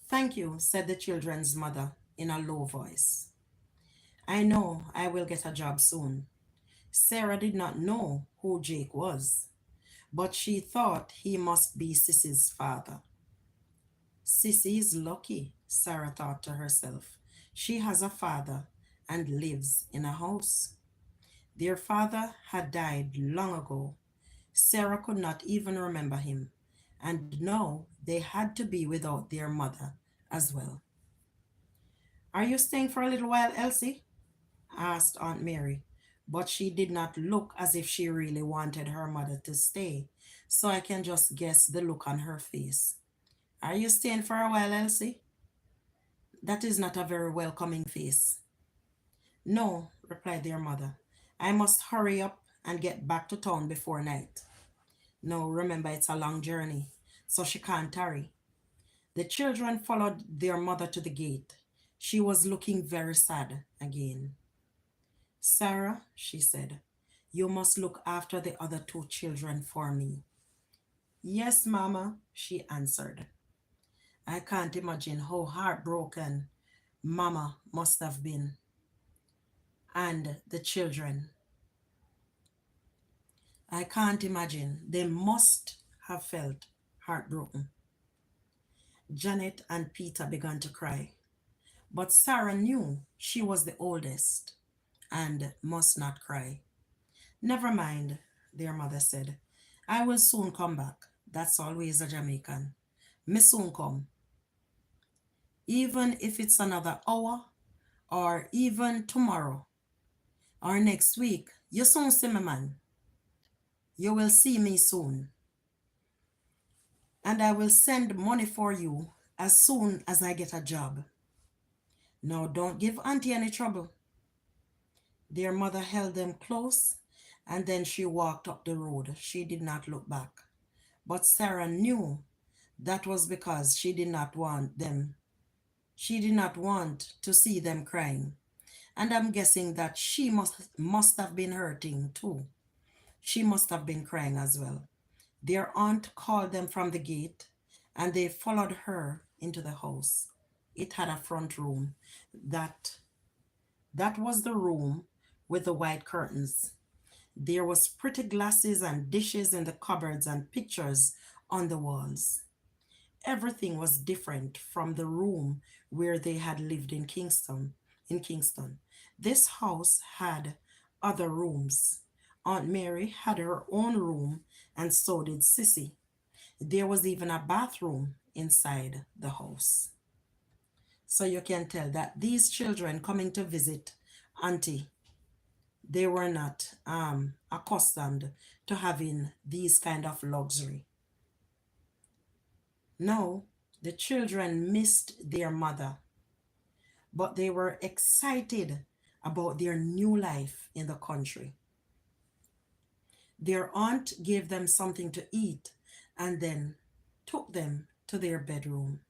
"Thank you," said the children's mother in a low voice. "I know I will get a job soon." Sarah did not know who Jake was, but she thought he must be Sissy's father. "Sissy is lucky," Sarah thought to herself. "She has a father and lives in a house." Their father had died long ago. Sarah could not even remember him, and now they had to be without their mother as well. "Are you staying for a little while, Elsie?" asked Aunt Mary, but she did not look as if she really wanted her mother to stay, so I can just guess the look on her face. "Are you staying for a while, Elsie?" That is not a very welcoming face. "No," replied their mother. "I must hurry up and get back to town before night." No, remember it's a long journey, so she can't tarry. The children followed their mother to the gate. She was looking very sad again. "Sarah," she said, "you must look after the other two children for me." "Yes, Mama," she answered. I can't imagine how heartbroken Mama must have been, and the children. I can't imagine. They must have felt heartbroken. Janet and Peter began to cry, but Sarah knew she was the oldest and must not cry. "Never mind," their mother said. "I will soon come back. That's always a Jamaican. Me soon come. Even if it's another hour or even tomorrow or next week, you soon see me, man. You will see me soon. And I will send money for you as soon as I get a job. Now don't give Auntie any trouble." Their mother held them close and then she walked up the road. She did not look back. But Sarah knew that was because she did not want them. She did not want to see them crying. And I'm guessing that she must have been hurting too. She must have been crying as well. Their aunt called them from the gate and they followed her into the house. It had a front room. That that was the room with the white curtains. There was pretty glasses and dishes in the cupboards and pictures on the walls. Everything was different from the room where they had lived in Kingston. This house had other rooms. Aunt Mary had her own room and so did Sissy. There was even a bathroom inside the house. So you can tell that these children coming to visit Auntie, they were not accustomed to having these kind of luxury. No, the children missed their mother, but they were excited about their new life in the country. Their aunt gave them something to eat and then took them to their bedroom.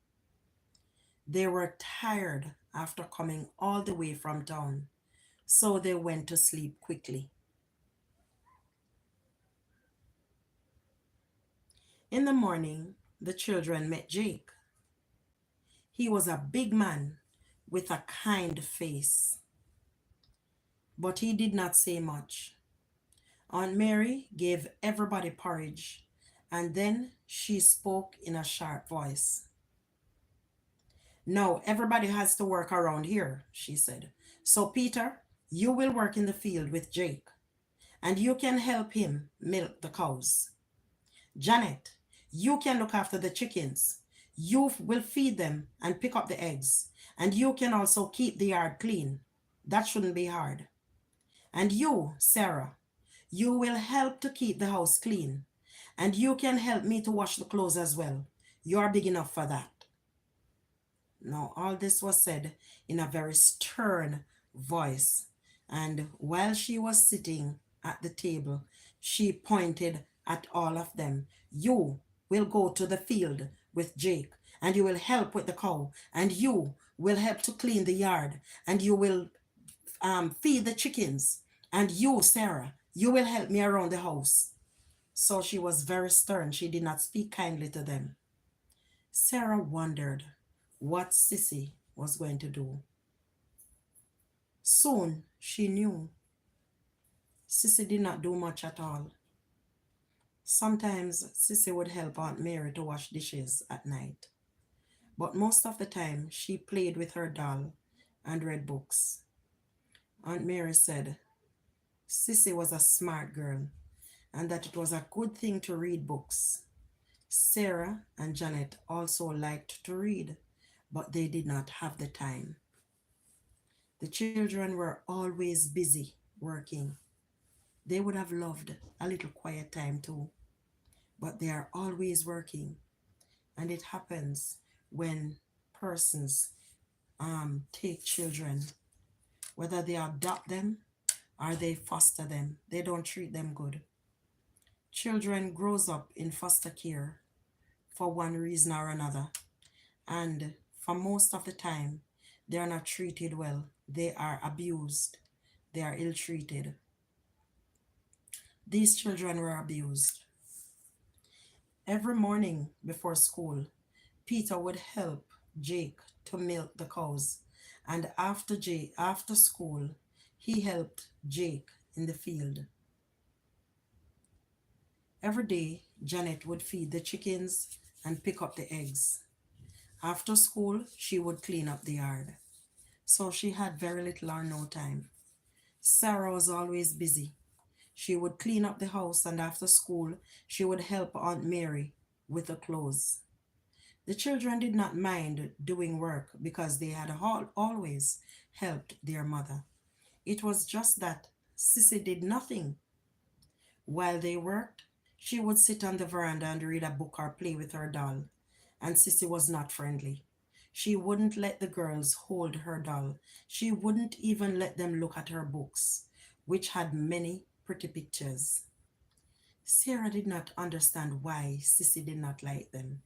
They were tired after coming all the way from town, so they went to sleep quickly. In the morning, the children met Jake. He was a big man with a kind face, but he did not say much. Aunt Mary gave everybody porridge, and then she spoke in a sharp voice. "Now everybody has to work around here," she said. "So Peter, you will work in the field with Jake, and you can help him milk the cows. Janet, you can look after the chickens. You will feed them and pick up the eggs, and you can also keep the yard clean. That shouldn't be hard. And you, Sarah, you will help to keep the house clean, and you can help me to wash the clothes as well. You are big enough for that." Now, all this was said in a very stern voice, and while she was sitting at the table, she pointed at all of them. "You will go to the field with Jake, and you will help with the cow, and you will help to clean the yard, and you will feed the chickens, and you, Sarah, you will help me around the house." So she was very stern. She did not speak kindly to them. Sarah wondered what Sissy was going to do. Soon she knew Sissy did not do much at all. Sometimes Sissy would help Aunt Mary to wash dishes at night, but most of the time she played with her doll and read books. Aunt Mary said Sissy was a smart girl and that it was a good thing to read books. Sarah and Janet also liked to read, but they did not have the time. The children were always busy working. They would have loved a little quiet time too, but they are always working. And it happens when persons take children, whether they adopt them or they foster them, they don't treat them good. Children grows up in foster care for one reason or another, and for most of the time they are not treated well. They are abused, they are ill-treated. These children were abused. Every morning before school, Peter would help Jake to milk the cows, and after school, he helped Jake in the field. Every day, Janet would feed the chickens and pick up the eggs. After school, she would clean up the yard. So she had very little or no time. Sarah was always busy. She would clean up the house, and after school, she would help Aunt Mary with the clothes. The children did not mind doing work because they had always helped their mother. It was just that Sissy did nothing. While they worked, she would sit on the veranda and read a book or play with her doll, and Sissy was not friendly. She wouldn't let the girls hold her doll. She wouldn't even let them look at her books, which had many pretty pictures. Sarah did not understand why Sissy did not like them.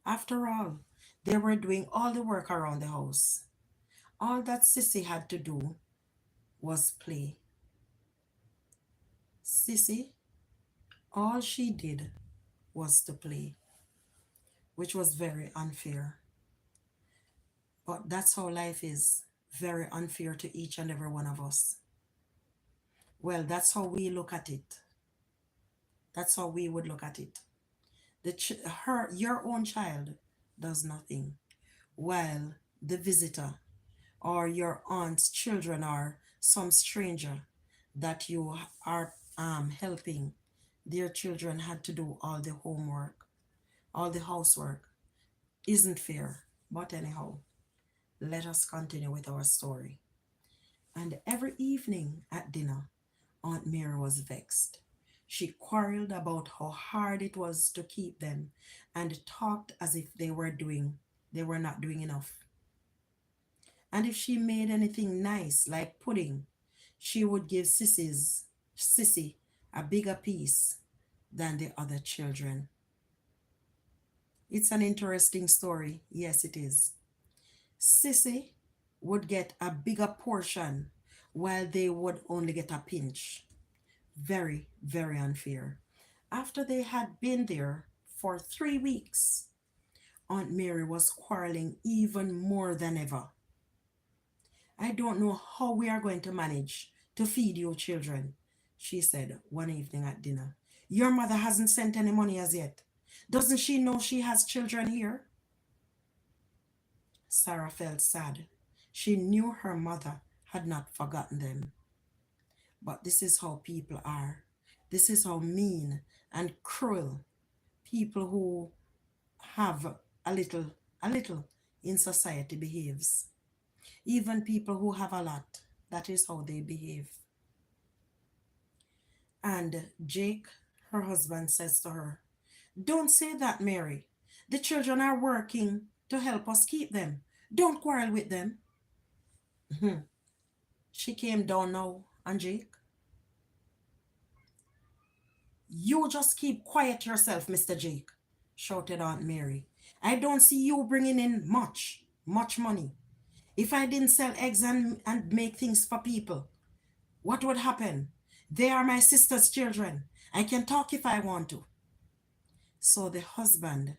After all, they were doing all the work around the house. All that Sissy had to do was play. Sissy, all she did was to play, which was very unfair. But that's how life is, very unfair to each and every one of us. Well, that's how we look at it. That's how we would look at it. Your own child does nothing, while the visitor or your aunt's children or some stranger that you are helping, their children had to do all the homework, all the housework. Isn't fair. But anyhow, let us continue with our story. And every evening at dinner, Aunt Mary was vexed. She quarreled about how hard it was to keep them and talked as if they were not doing enough. And if she made anything nice like pudding, she would give Sissy a bigger piece than the other children. It's an interesting story. Yes, it is. Sissy would get a bigger portion while they would only get a pinch. Very, very unfair. After they had been there for 3 weeks, Aunt Mary was quarreling even more than ever. I don't know how we are going to manage to feed you children, she said one evening at dinner. Your mother hasn't sent any money as yet. Doesn't she know she has children here? Sarah felt sad. She knew her mother had not forgotten them. But this is how people are. This is how mean and cruel people who have a little in society behaves. Even people who have a lot, that is how they behave. And Jake, her husband, says to her, don't say that, Mary. The children are working to help us keep them. Don't quarrel with them. She came down now, and Jake, you just keep quiet yourself, Mr. Jake, shouted Aunt Mary. I don't see you bringing in much money. If I didn't sell eggs and make things for people, what would happen? They are my sister's children. I can talk if I want to. So the husband,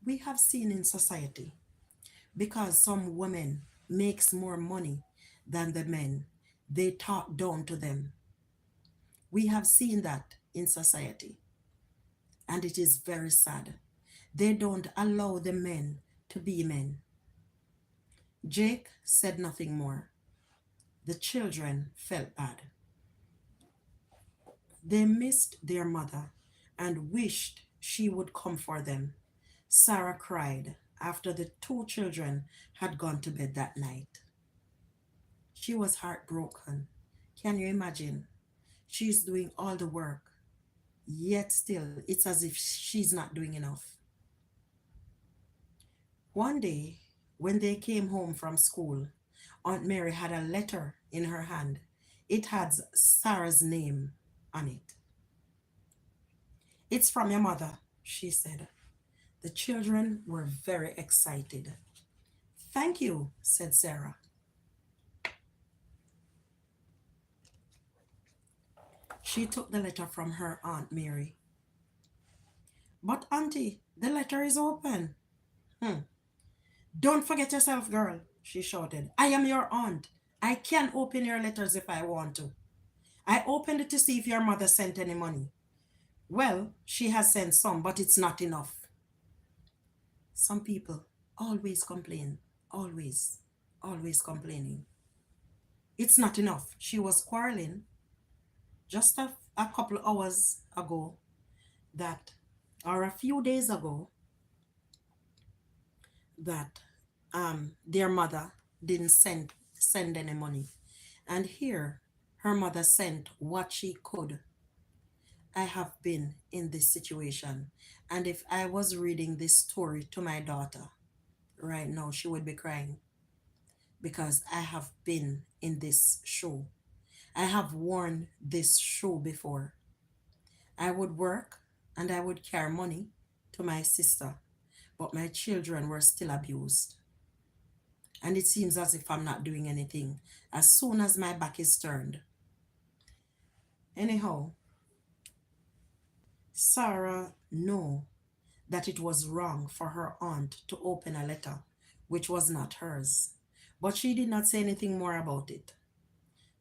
we have seen in society, because some women makes more money than the men, they talk down to them. We have seen that in society, and it is very sad. They don't allow the men to be men. Jake said nothing more. The children felt bad. They missed their mother and wished she would come for them. Sarah cried after the two children had gone to bed that night. She was heartbroken. Can you imagine? She's doing all the work, yet still it's as if she's not doing enough. One day, when they came home from school, Aunt Mary had a letter in her hand. It had Sarah's name on it. It's from your mother, she said. The children were very excited. Thank you, said Sarah. She took the letter from her Aunt Mary. But Auntie, the letter is open. Don't forget yourself, girl, she shouted. I am your aunt. I can open your letters if I want to. I opened it to see if your mother sent any money. Well, she has sent some, but it's not enough. Some people always complain, always complaining. It's not enough. She was quarreling just a couple hours ago that, or a few days ago, that their mother didn't send any money. And here, her mother sent what she could. I have been in this situation. And if I was reading this story to my daughter right now, she would be crying because I have been in this show. I have worn this show before. I would work and I would carry money to my sister, but my children were still abused. And it seems as if I'm not doing anything as soon as my back is turned. Anyhow, Sarah knew that it was wrong for her aunt to open a letter which was not hers, but she did not say anything more about it.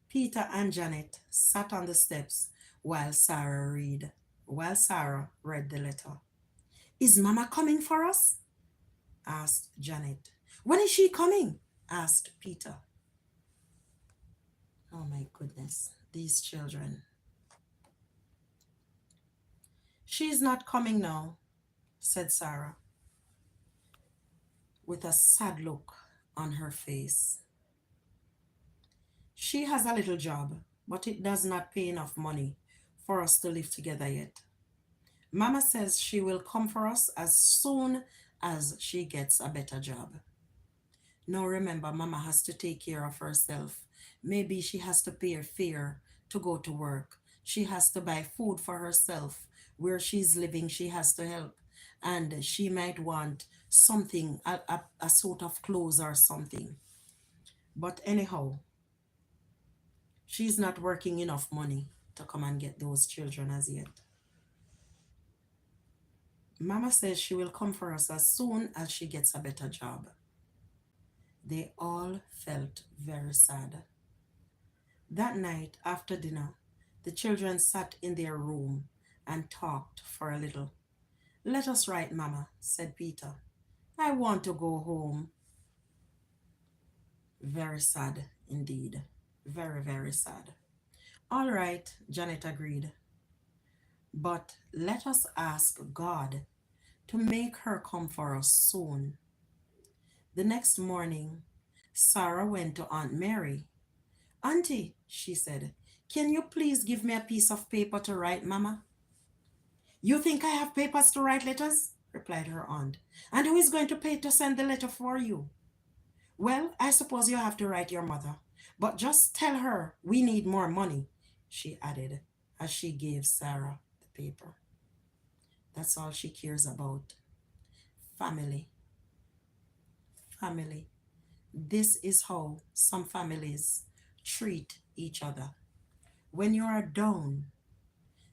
Peter and Janet sat on the steps while Sarah read the letter. Is Mama coming for us? Asked Janet. When is she coming? Asked Peter. Oh my goodness, these children. She's not coming now, said Sarah, with a sad look on her face. She has a little job, but it does not pay enough money for us to live together yet. Mama says she will come for us as soon as she gets a better job. Now remember, Mama has to take care of herself. Maybe she has to pay her fare to go to work. She has to buy food for herself. Where she's living, she has to help. And she might want something, a suit of clothes or something. But anyhow, she's not working enough money to come and get those children as yet. Mama says she will come for us as soon as she gets a better job. They all felt very sad. That night after dinner, the children sat in their room and talked for a little. Let us write, Mama, said Peter. I want to go home. Very sad indeed. Very, very sad. All right, Janet agreed. But let us ask God to make her come for us soon. The next morning, Sarah went to Aunt Mary. Auntie, she said, can you please give me a piece of paper to write, Mama? You think I have papers to write letters? Replied her aunt. And who is going to pay to send the letter for you? Well, I suppose you have to write your mother. But just tell her we need more money, she added as she gave Sarah the paper. That's all she cares about. Family. Family. This is how some families treat each other. When you are down,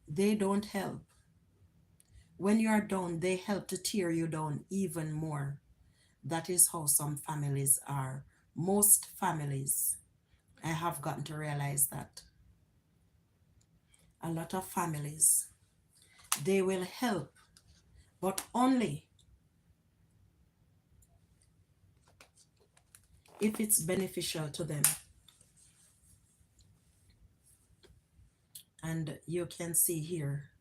they don't help. When you are down, they help to tear you down even more. That is how some families are. Most families, I have gotten to realize that. A lot of families, they will help, but only if it's beneficial to them. And you can see here,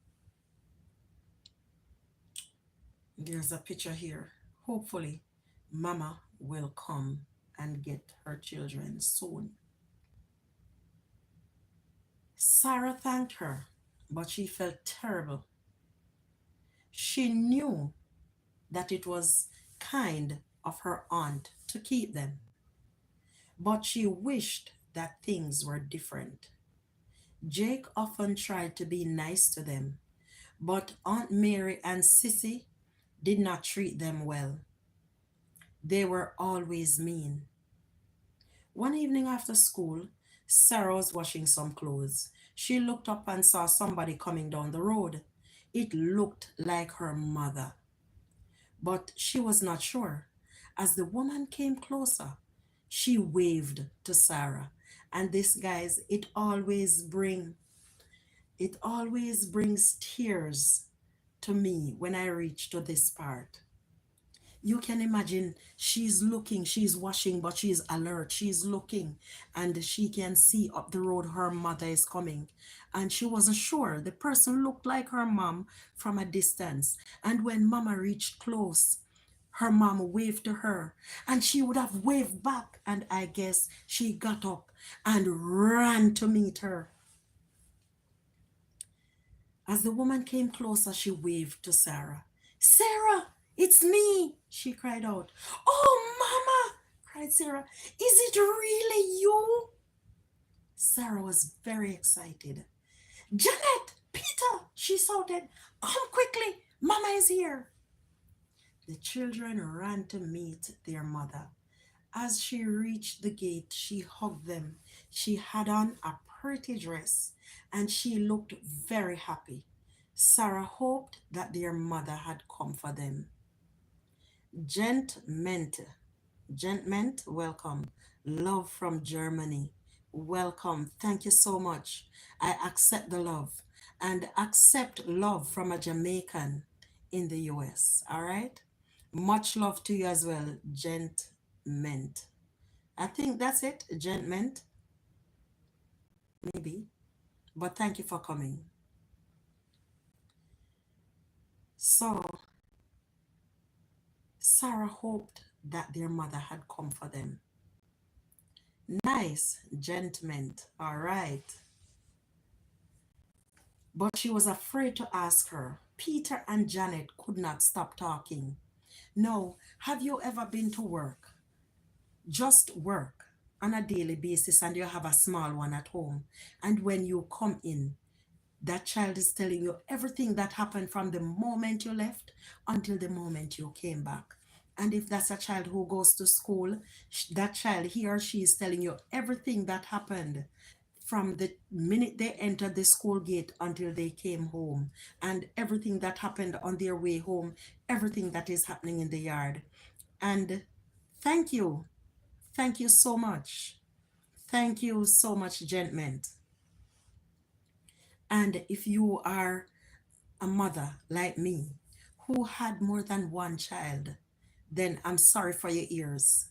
there's a picture here. Hopefully, Mama will come and get her children soon. Sarah thanked her, but she felt terrible. She knew that it was kind of her aunt to keep them, but she wished that things were different. Jake often tried to be nice to them, but Aunt Mary and Sissy did not treat them well. They were always mean. One evening after school, Sarah was washing some clothes. She looked up and saw somebody coming down the road. It looked like her mother, but she was not sure. As the woman came closer, she waved to Sarah. And this, guys, it always brings tears to me when I reach to this part. You can imagine she's looking, she's washing, but she's alert. She's looking and she can see up the road her mother is coming. And she wasn't sure. The person looked like her mom from a distance. And when Mama reached close, her mom waved to her and she would have waved back. And I guess she got up and ran to meet her. As the woman came closer, she waved to Sarah. Sarah, it's me, she cried out. Oh, Mama, cried Sarah. Is it really you? Sarah was very excited. Janet, Peter, she shouted. Come quickly, Mama is here. The children ran to meet their mother. As she reached the gate, she hugged them. She had on a pretty dress and she looked very happy. Sarah hoped that their mother had come for them. Gent meant, welcome. Love from Germany. Welcome. Thank you so much. I accept the love and accept love from a Jamaican in the US. All right. Much love to you as well, Gent meant. I think that's it, Gent meant. Maybe. But thank you for coming. So, Sarah hoped that their mother had come for them. Nice, Gent meant. All right. but she was afraid to ask her. Peter and Janet could not stop talking. Now, have you ever been to work? Just work on a daily basis, and you have a small one at home. And when you come in, that child is telling you everything that happened from the moment you left until the moment you came back. And if that's a child who goes to school, that child, he or she is telling you everything that happened from the minute they entered the school gate until they came home, and everything that happened on their way home, everything that is happening in the yard. And thank you. Thank you so much. Thank you so much, gentlemen. And if you are a mother like me who had more than one child, then I'm sorry for your ears,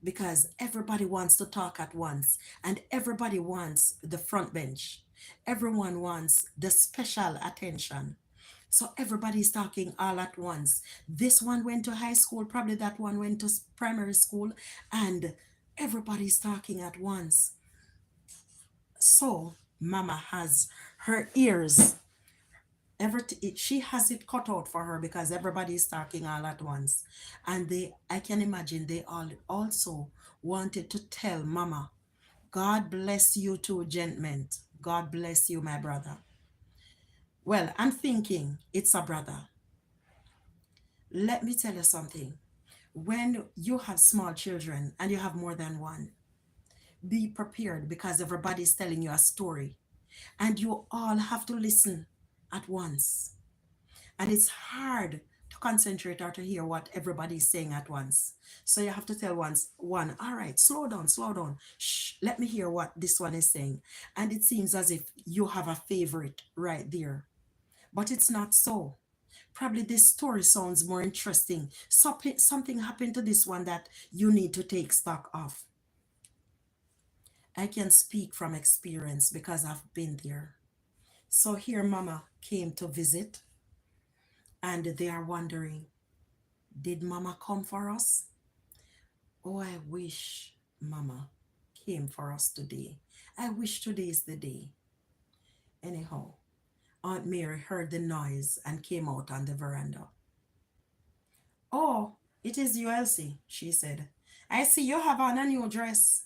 because everybody wants to talk at once and everybody wants the front bench. Everyone wants the special attention. So everybody's talking all at once. This one went to high school, probably that one went to primary school, and everybody's talking at once. So mama has her ears, she has it cut out for her because everybody is talking all at once. And I can imagine they all also wanted to tell mama, God bless you too, gentlemen. God bless you, my brother. Well, I'm thinking it's a brother. Let me tell you something. When you have small children and you have more than one, be prepared, because everybody's telling you a story and you all have to listen at once. And it's hard to concentrate or to hear what everybody's saying at once. So you have to tell one, all right, slow down, slow down. Shh, let me hear what this one is saying. And it seems as if you have a favorite right there. But it's not so. Probably this story sounds more interesting. Something happened to this one that you need to take stock of. I can speak from experience because I've been there. So here mama came to visit, and they are wondering, did mama come for us? Oh, I wish mama came for us today. I wish today is the day. Anyhow, Aunt Mary heard the noise and came out on the veranda. Oh, it is you, Elsie, she said. I see you have on a new dress.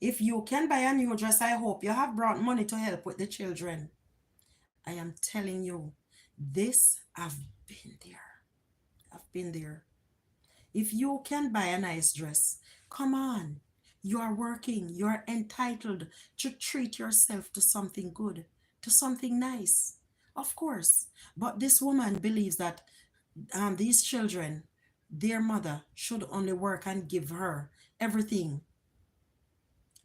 If you can buy a new dress, I hope you have brought money to help with the children. I am telling you, this, I've been there. I've been there. If you can buy a nice dress, come on. You are working. You are entitled to treat yourself to something good, to something nice. Of course. But this woman believes that these children, their mother should only work and give her everything.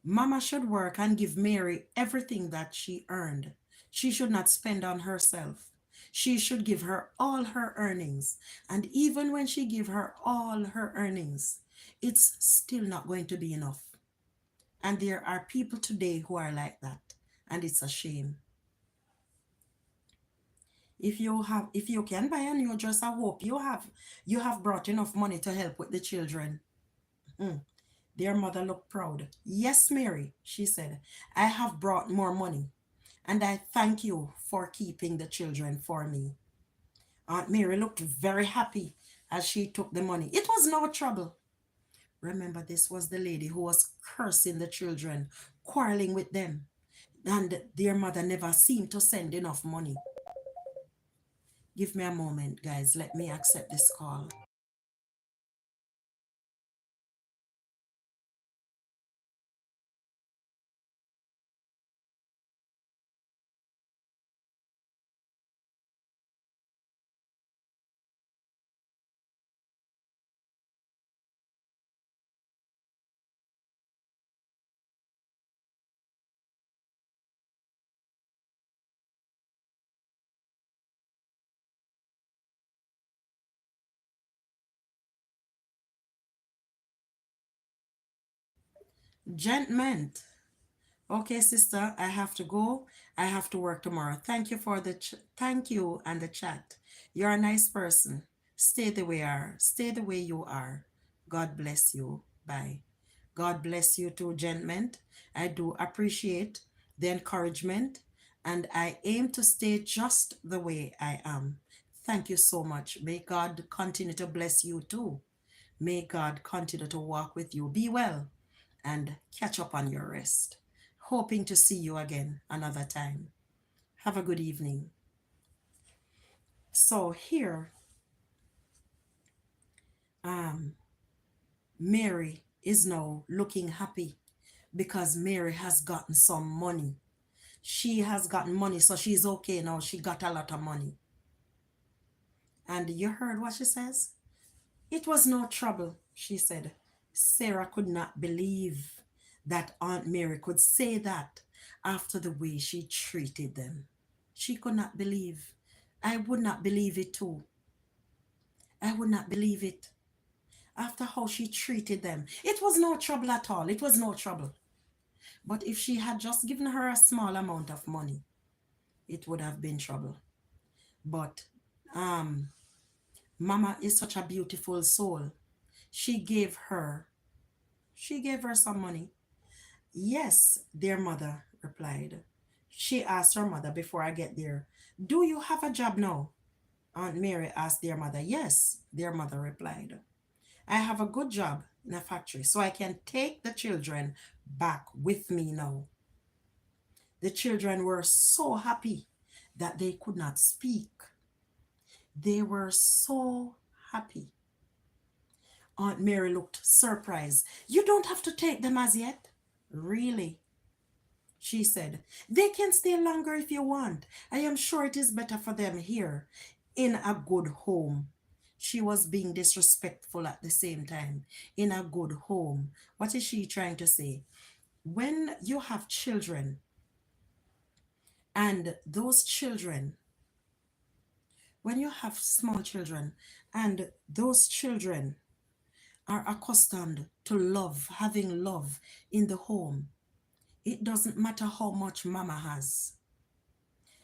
Mama should work and give Mary everything that she earned. She should not spend on herself. She should give her all her earnings. And even when she give her all her earnings, it's still not going to be enough. And there are people today who are like that. And it's a shame. If you can buy a new dress, I hope you have brought enough money to help with the children. Their mother looked proud. Yes, Mary, she said, I have brought more money, and I thank you for keeping the children for me. Aunt Mary looked very happy as she took the money. It was no trouble. Remember, this was the lady who was cursing the children, quarreling with them, and their mother never seemed to send enough money. Give me a moment, guys. Let me accept this call. Gentlemen, okay, sister, I have to go. I have to work tomorrow. Thank you for the thank you and the chat. You're a nice person. Stay the way you are. Stay the way you are. God bless you. Bye. God bless you too, gentlemen. I do appreciate the encouragement and I aim to stay just the way I am. Thank you so much. May God continue to bless you too. May God continue to walk with you. Be well and catch up on your rest. Hoping to see you again another time. Have a good evening. So here, um, Mary is now looking happy because Mary has gotten some money. She has gotten money, so she's okay now. She got a lot of money. And you heard what she says? It was no trouble, she said. Sarah could not believe that Aunt Mary could say that after the way she treated them. She could not believe. I would not believe it too. I would not believe it. After how she treated them. It was no trouble at all. It was no trouble. But if she had just given her a small amount of money, it would have been trouble. But Mama is such a beautiful soul. She gave her, she gave her some money. Yes, dear mother replied. She asked her mother before I get there, do you have a job now? Aunt Mary asked their mother. Yes, their mother replied. I have a good job in a factory, so I can take the children back with me now. The children were so happy that they could not speak. They were so happy. Aunt Mary looked surprised. You don't have to take them as yet. Really? She said. They can stay longer if you want. I am sure it is better for them here in a good home. She was being disrespectful at the same time. In a good home. What is she trying to say? When you have children and those children, when you have small children and those children are accustomed to love, having love in the home, it doesn't matter how much mama has.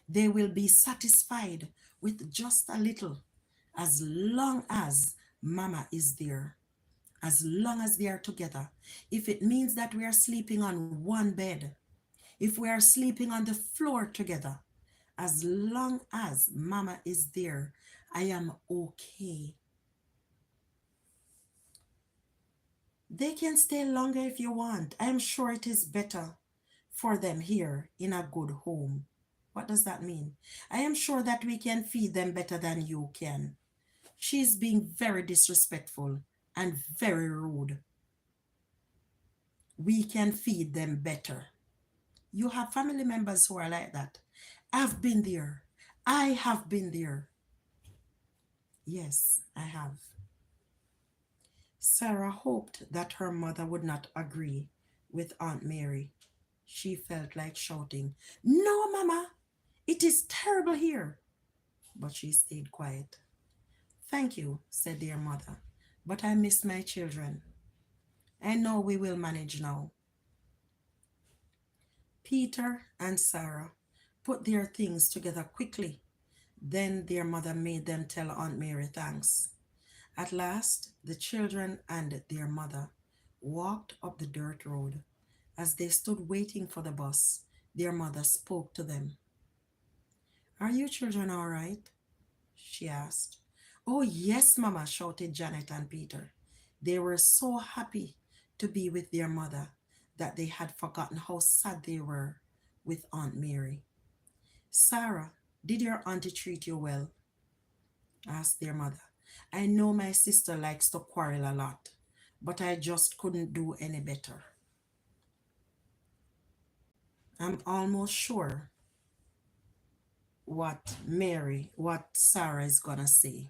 They will be satisfied with just a little as long as mama is there, as long as they are together. If it means that we are sleeping on one bed, if we are sleeping on the floor together, as long as mama is there, I am okay. They can stay longer if you want. I am sure it is better for them here in a good home. What does that mean? I am sure that we can feed them better than you can. She's being very disrespectful and very rude. We can feed them better. You have family members who are like that. I've been there. I have been there. Yes, I have. Sarah hoped that her mother would not agree with Aunt Mary. She felt like shouting, No, Mama, it is terrible here. But she stayed quiet. Thank you, said their mother, but I miss my children. I know we will manage now. Peter and Sarah put their things together quickly. Then their mother made them tell Aunt Mary thanks. At last, the children and their mother walked up the dirt road. As they stood waiting for the bus, their mother spoke to them. Are you children all right? She asked. Oh, yes, Mama, shouted Janet and Peter. They were so happy to be with their mother that they had forgotten how sad they were with Aunt Mary. Sarah, did your auntie treat you well? Asked their mother. I know my sister likes to quarrel a lot, but I just couldn't do any better. I'm almost sure what Sarah is gonna say.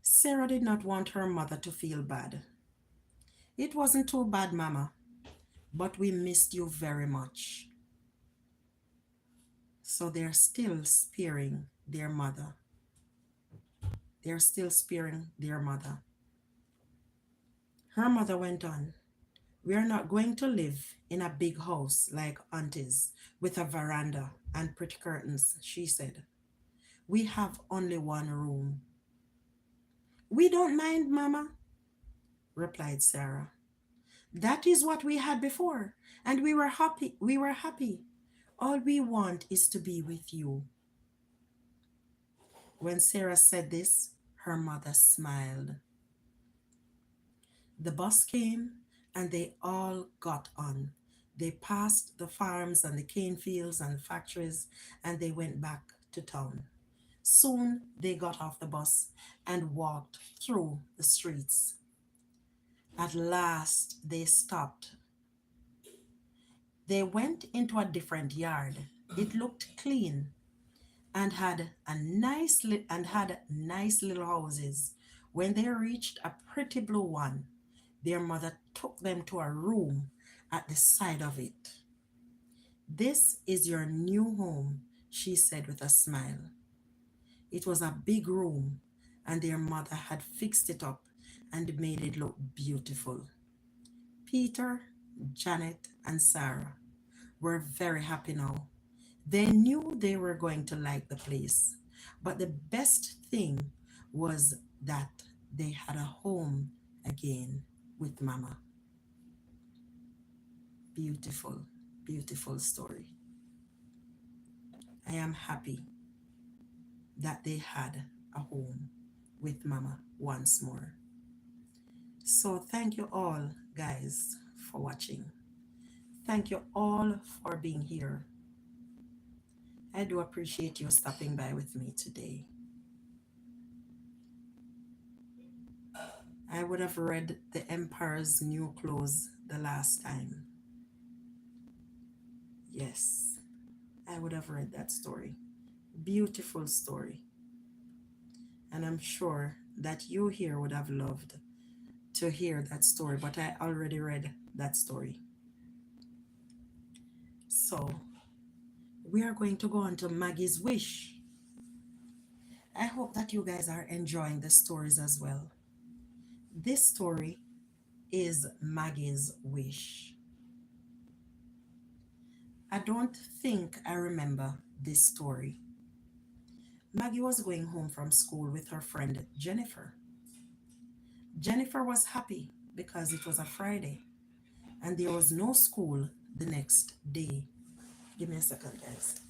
Sarah did not want her mother to feel bad. It wasn't too bad, Mama, but we missed you very much. So they're still sparing their mother. They're still sparing their mother. Her mother went on. We are not going to live in a big house like aunties with a veranda and pretty curtains, she said. We have only one room. We don't mind, Mama, replied Sarah. That is what we had before, and we were happy. All we want is to be with you. When Sarah said this, her mother smiled. The bus came and they all got on. They passed the farms and the cane fields and factories and they went back to town. Soon they got off the bus and walked through the streets. At last they stopped. They went into a different yard. It looked clean and had nice little houses. When they reached a pretty blue one, their mother took them to a room at the side of it. "This is your new home," she said with a smile. It was a big room, and their mother had fixed it up and made it look beautiful. Peter, Janet, and Sarah were very happy now. They knew they were going to like the place, but the best thing was that they had a home again with Mama. Beautiful, beautiful story. I am happy that they had a home with Mama once more. So, thank you all, guys, for watching. Thank you all for being here. I do appreciate you stopping by with me today. I would have read The Emperor's New Clothes the last time. Yes, I would have read that story. Beautiful story. And I'm sure that you here would have loved to hear that story, but I already read that story. So we are going to go on to Maggie's Wish. I hope that you guys are enjoying the stories as well. This story is Maggie's Wish. I don't think I remember this story. Maggie was going home from school with her friend Jennifer. Jennifer was happy because it was a Friday and there was no school the next day. Give me a second, guys.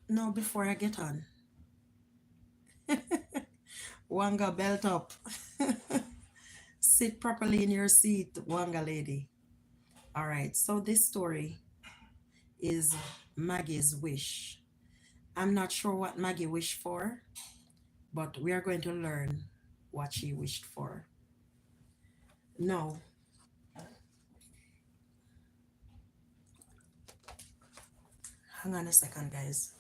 Now, before I get on, Wanga belt up. Sit properly in your seat, Wanga lady. All right, so this story is Maggie's Wish. I'm not sure what Maggie wished for, but we are going to learn what she wished for. Now, hang on a second, guys.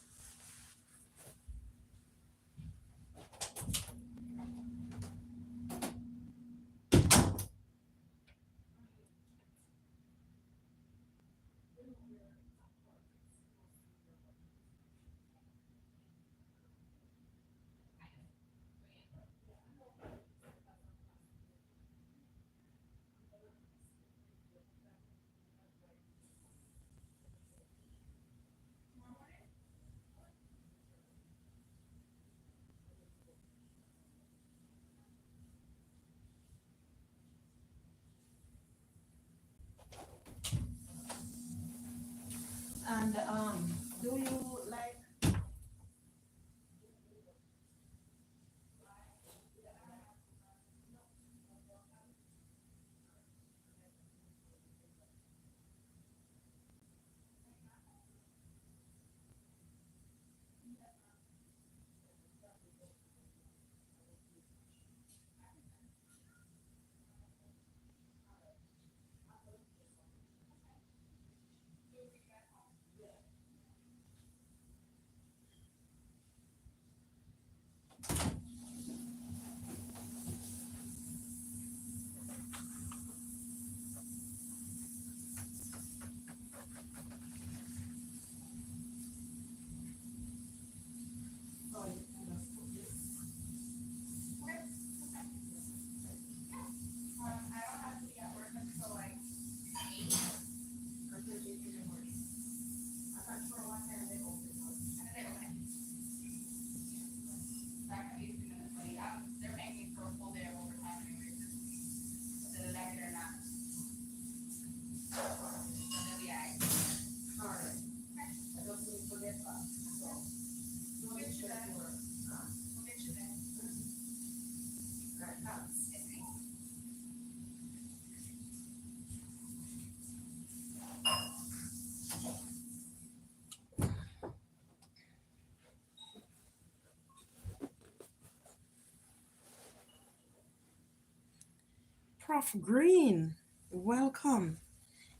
Prof Green, welcome.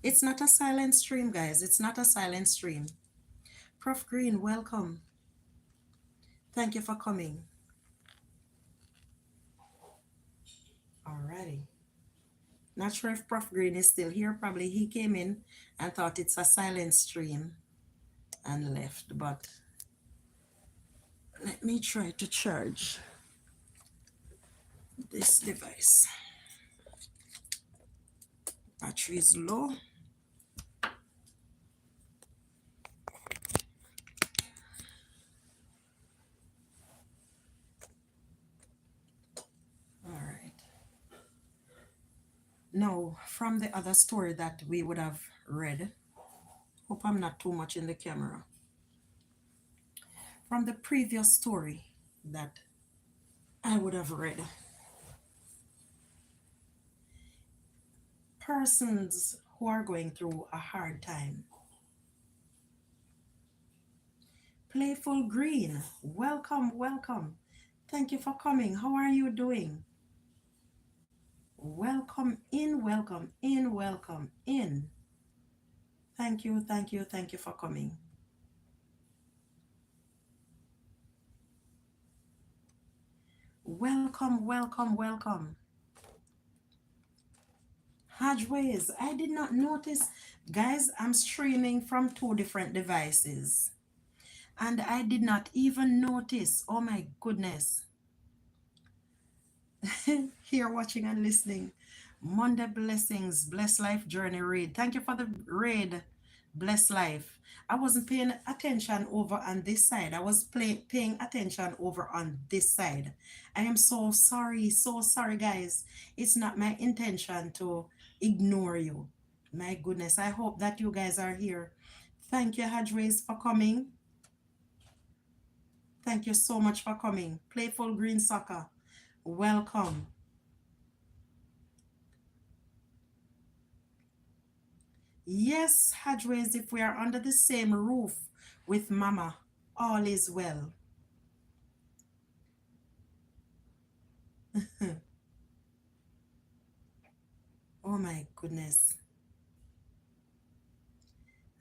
It's not a silent stream, guys. It's not a silent stream. Prof Green, welcome. Thank you for coming. Alrighty. Not sure if Prof Green is still here. Probably he came in and thought it's a silent stream and left. But let me try to charge this device. Battery is low. All right. Now, from the other story that we would have read, hope I'm not too much in the camera. From the previous story that I would have read, persons who are going through a hard time. Playful Green, welcome, welcome. Thank you for coming. How are you doing? Welcome in, welcome in, welcome in. Thank you, thank you, thank you for coming. Welcome, welcome, welcome. Hadgeways, I did not notice. Guys, I'm streaming from 2 different devices. And I did not even notice. Oh my goodness. Here watching and listening. Monday blessings, bless life journey raid. Thank you for the raid, bless life. I wasn't paying attention over on this side. I was paying attention over on this side. I am so sorry, guys. It's not my intention to ignore you. My goodness, I hope that you guys are here. Thank you, Hadrays, for coming. Thank you so much for coming. Playful Green Soccer, welcome. Yes, Hadways, if we are under the same roof with Mama, all is well. Oh my goodness.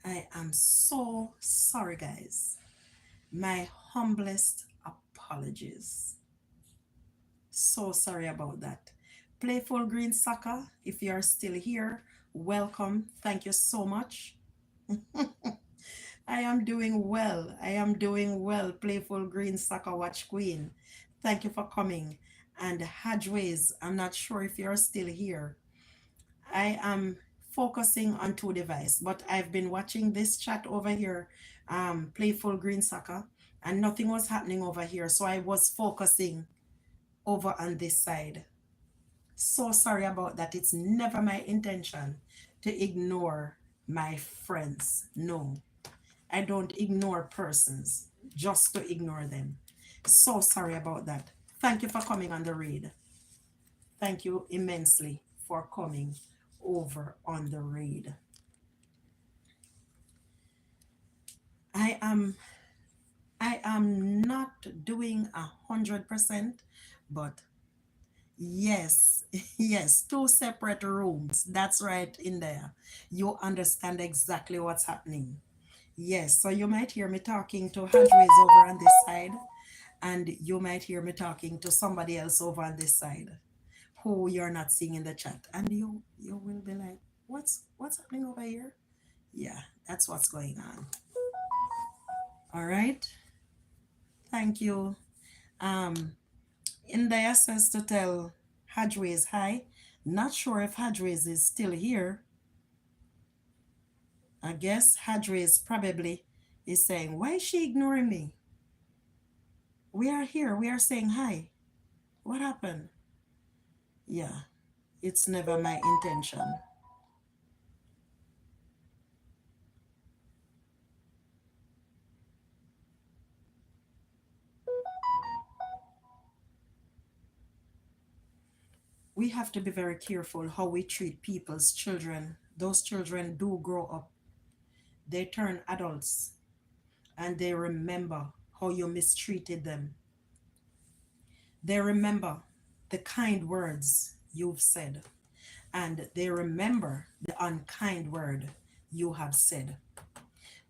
I am so sorry, guys. My humblest apologies. So sorry about that. Playful Green Soccer, if you are still here, welcome. Thank you so much. I am doing well. I am doing well. Playful Green Soccer Watch Queen. Thank you for coming. And Hadgeways, I'm not sure if you're still here. I am focusing on 2 devices, but I've been watching this chat over here, Playful Green Soccer, and nothing was happening over here. So I was focusing over on this side. So sorry about that. It's never my intention to ignore my friends. No, I don't ignore persons just to ignore them. So sorry about that. Thank you for coming on the raid. Thank you immensely for coming over on the raid. I am not doing 100%, but yes, yes, 2 separate rooms. That's right in there. You understand exactly what's happening. Yes, so you might hear me talking to Hadways over on this side, and you might hear me talking to somebody else over on this side who you're not seeing in the chat. And you will be like, what's happening over here? Yeah, that's what's going on. All right. Thank you. In there says to tell Hadways hi. Not sure if Hadways is still here. I guess Hadways probably is saying, why is she ignoring me? We are here. We are saying hi. What happened? Yeah, it's never my intention. We have to be very careful how we treat people's children. Those children do grow up. They turn adults and they remember how you mistreated them. They remember the kind words you've said. and they remember the unkind word you have said.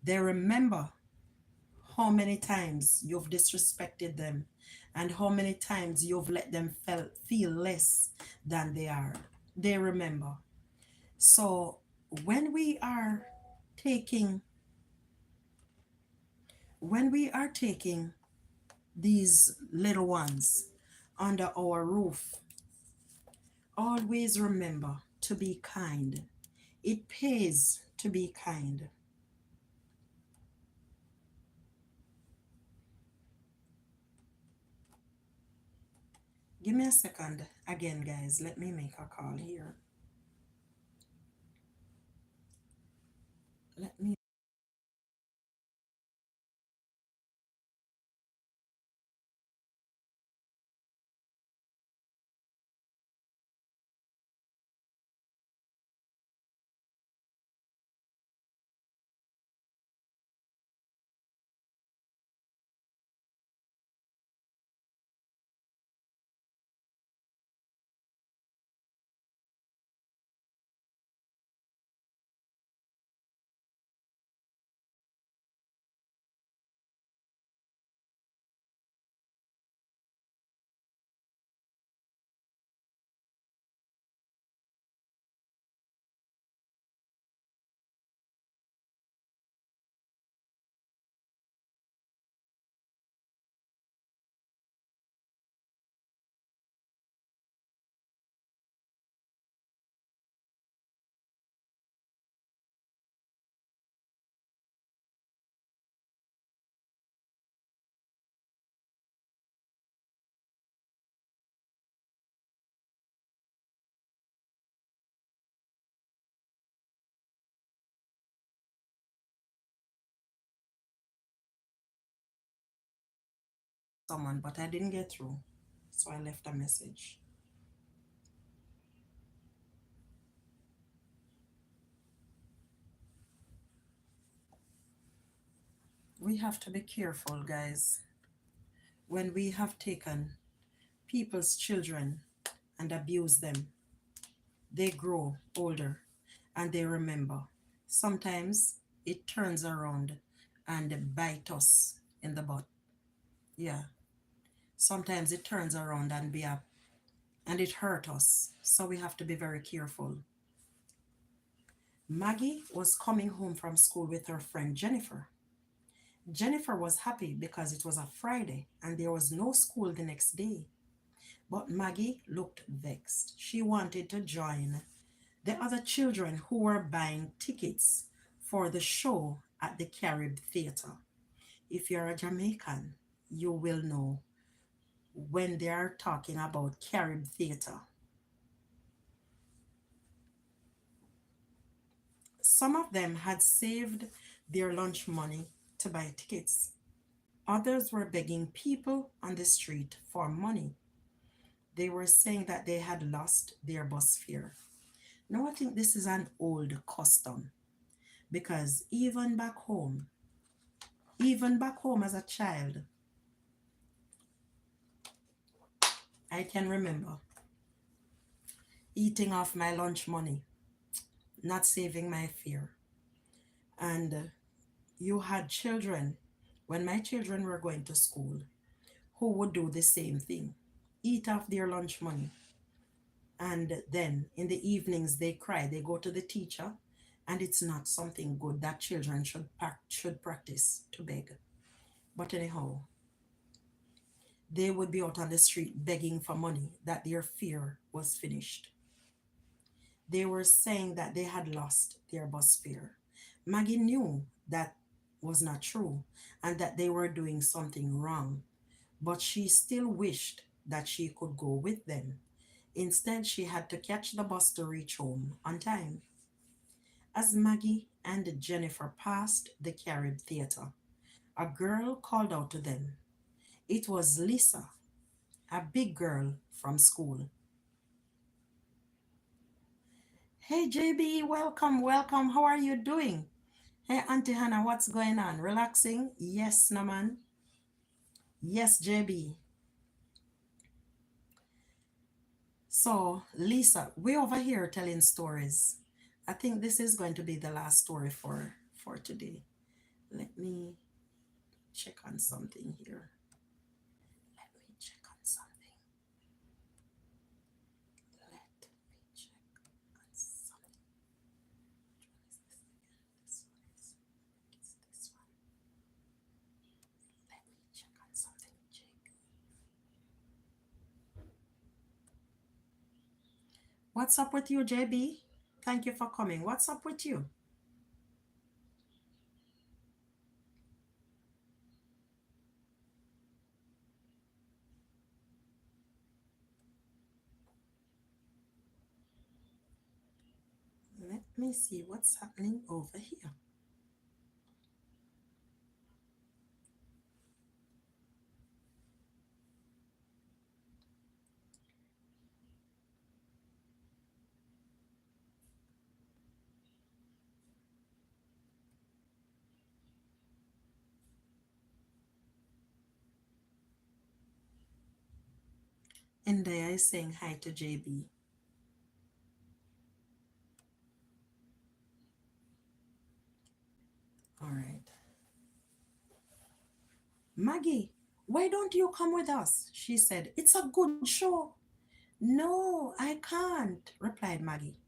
They remember how many times you've disrespected them and how many times you've let them feel less than they are. They remember. So when we are taking when we are taking these little ones under our roof, always remember to be kind. It pays to be kind. Give me a second again, guys. Let me make a call here. Let me someone, but I didn't get through. So I left a message. We have to be careful, guys, when we have taken people's children and abused them. They grow older and they remember. Sometimes it turns around and bite us in the butt. Yeah. Sometimes it turns around and and it hurt us. So we have to be very careful. Maggie was coming home from school with her friend Jennifer. Jennifer was happy because it was a Friday and there was no school the next day. But Maggie looked vexed. She wanted to join the other children who were buying tickets for the show at the Carib Theatre. If you're a Jamaican, you will know when they are talking about Carib Theatre. Some of them had saved their lunch money to buy tickets. Others were begging people on the street for money. They were saying that they had lost their bus fare. Now, I think this is an old custom because even back home as a child, I can remember eating off my lunch money, not saving my fare. And you had children, when my children were going to school, who would do the same thing, eat off their lunch money. And then in the evenings, they cry, they go to the teacher, and it's not something good that children should practice to beg. But anyhow, they would be out on the street begging for money that their fare was finished. They were saying that they had lost their bus fare. Maggie knew that was not true and that they were doing something wrong, but she still wished that she could go with them. Instead, she had to catch the bus to reach home on time. As Maggie and Jennifer passed the Carib Theatre, a girl called out to them. It was Lisa, a big girl from school. Hey JB, welcome, welcome. How are you doing? Hey Auntie Hannah, what's going on? Relaxing? Yes, Naman. Yes, JB. So, Lisa, we over here telling stories. I think this is going to be the last story for today. Let me check on something here. Let me check on something. Let me check on something. Which one is this again? This one is. It's this one. Let me check on something, Jake. What's up with you, JB? Thank you for coming. What's up with you? Let me see what's happening over here. India is saying hi to JB. All right. Maggie, why don't you come with us? She said, it's a good show. No, I can't, replied Maggie.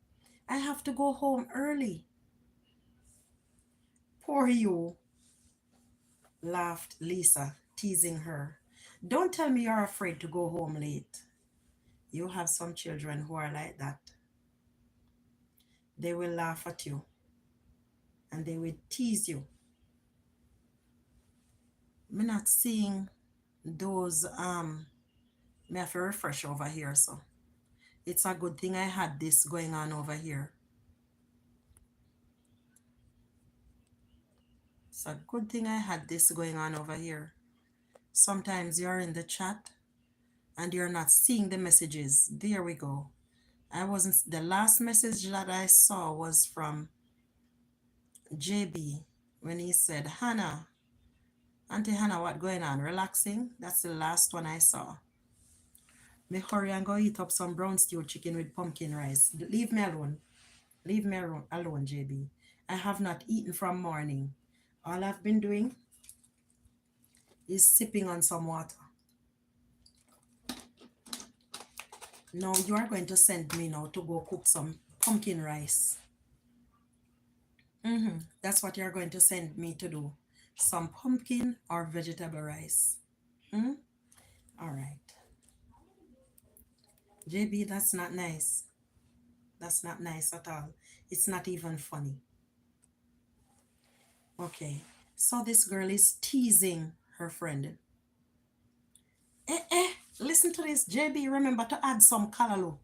I have to go home early. Poor you, laughed Lisa, teasing her. Don't tell me you're afraid to go home late. You have some children who are like that. They will laugh at you and they will tease you. I'm not seeing those me have to refresh over here, so it's a good thing I had this going on over here. It's a good thing I had this going on over here. Sometimes you're in the chat and you're not seeing the messages. There we go. I wasn't, the last message that I saw was from JB when he said, Hannah, Auntie Hannah, what going on? Relaxing? That's the last one I saw. Me hurry and go eat up some brown stew chicken with pumpkin rice. Leave me alone. Leave me alone, JB. I have not eaten from morning. All I've been doing is sipping on some water. Now you are going to send me now to go cook some pumpkin rice. That's what you're going to send me to do. Some pumpkin or vegetable rice. All right. JB, that's not nice. That's not nice at all. It's not even funny. Okay. So this girl is teasing her friend. Listen to this. JB, remember to add some callaloo.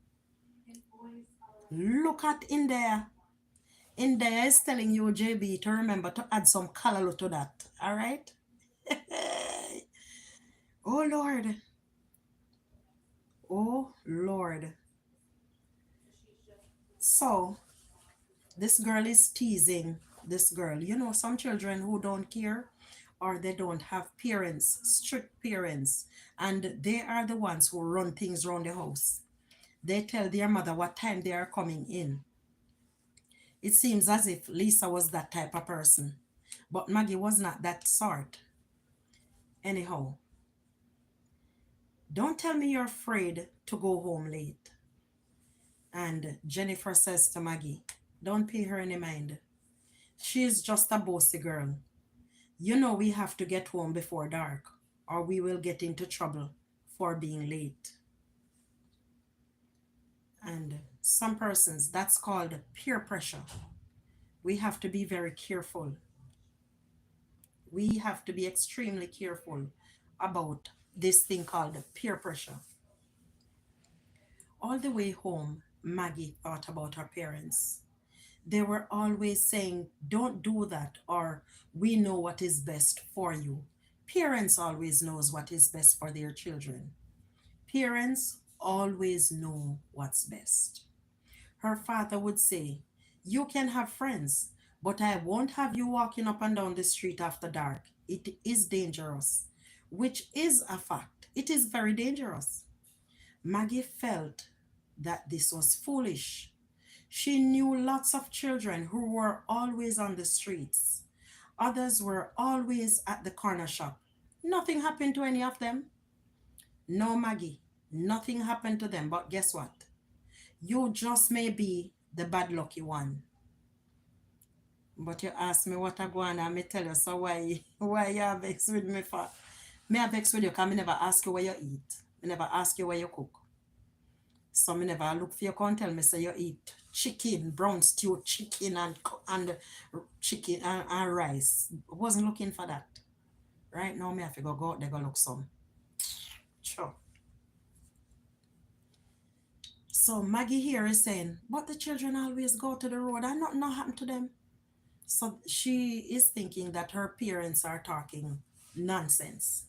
Look at in there. In there is telling you, JB, to remember to add some callaloo to that. All right? Oh, Lord. Oh, Lord. So, this girl is teasing this girl. You know, some children who don't care or they don't have parents, strict parents, and they are the ones who run things around the house. They tell their mother what time they are coming in. It seems as if Lisa was that type of person, but Maggie was not that sort. Anyhow, don't tell me you're afraid to go home late. And Jennifer says to Maggie, don't pay her any mind. She's just a bossy girl. You know we have to get home before dark or we will get into trouble for being late. And some persons, that's called peer pressure. We have to be very careful. We have to be extremely careful about this thing called peer pressure. All the way home, Maggie thought about her parents. They were always saying, don't do that, or we know what is best for you. Parents always knows what is best for their children. Parents always know what's best. Her father would say, you can have friends, but I won't have you walking up and down the street after dark. It is dangerous, which is a fact. It is very dangerous. Maggie felt that this was foolish. She knew lots of children who were always on the streets. Others were always at the corner shop. Nothing happened to any of them. No, Maggie, nothing happened to them. But guess what? You just may be the bad lucky one. But you ask me what I go on and me tell you, so why you are vexed with me for? Me are vexed with you because I never ask you where you eat. I never ask you where you cook. So me never look for you come tell me say you eat chicken, brown stew chicken and chicken and rice. Wasn't looking for that. Right now me have to go out there go look some. Sure. So Maggie here is saying, but the children always go to the road and nothing happened to them. So she is thinking that her parents are talking nonsense.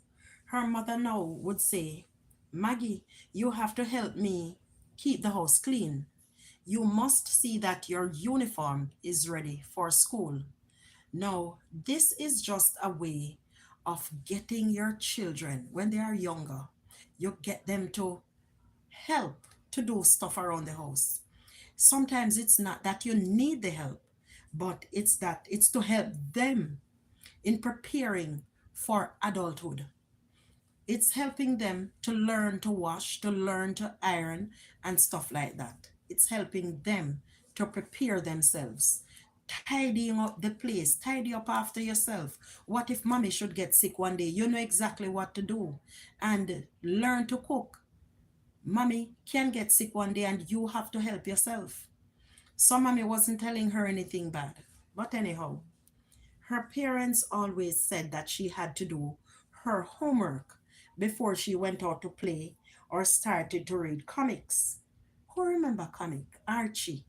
Her mother now would say, Maggie, you have to help me keep the house clean. You must see that your uniform is ready for school. Now, this is just a way of getting your children, when they are younger, you get them to help to do stuff around the house. Sometimes it's not that you need the help, but it's to help them in preparing for adulthood. It's helping them to learn to wash, to learn to iron, and stuff like that. It's helping them to prepare themselves. Tidying up the place, tidy up after yourself. What if mommy should get sick one day? You know exactly what to do. And learn to cook. Mommy can get sick one day and you have to help yourself. So mommy wasn't telling her anything bad. But anyhow, her parents always said that she had to do her homework before she went out to play or started to read comics. Who remember comic? Archie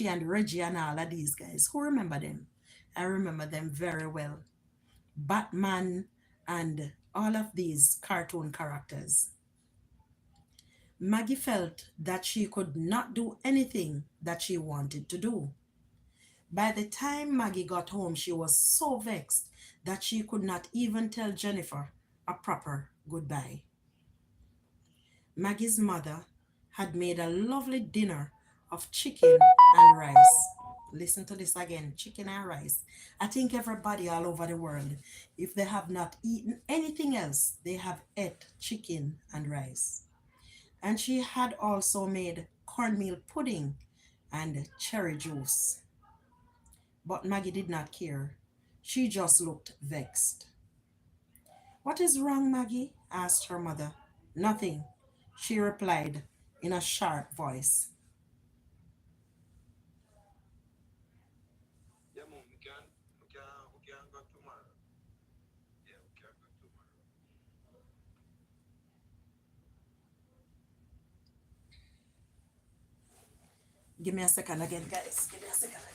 and Reggie and all of these guys. Who remember them? I remember them very well. Batman and all of these cartoon characters. Maggie felt that she could not do anything that she wanted to do. By the time Maggie got home, she was so vexed that she could not even tell Jennifer a proper goodbye. Maggie's mother had made a lovely dinner of chicken and rice. Listen to this again, chicken and rice. I think everybody all over the world, if they have not eaten anything else, they have ate chicken and rice. And she had also made cornmeal pudding and cherry juice. But Maggie did not care. She just looked vexed. What is wrong, Maggie? Asked her mother. Nothing, she replied in a sharp voice. Yeah, mom, we can go tomorrow. Yeah, we can go tomorrow. Give me a second again, guys. Give me a second again.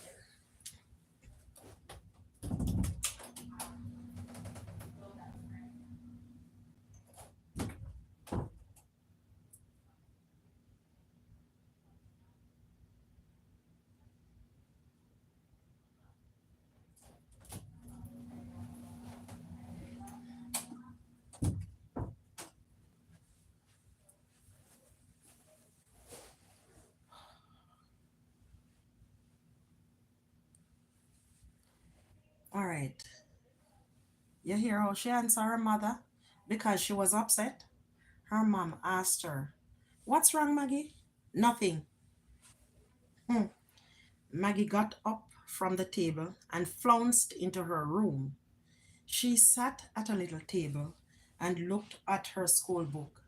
All right. You hear how she answered her mother? Because she was upset. Her mom asked her, what's wrong, Maggie? Nothing. Hmm. Maggie got up from the table and flounced into her room. She sat at a little table and looked at her school book.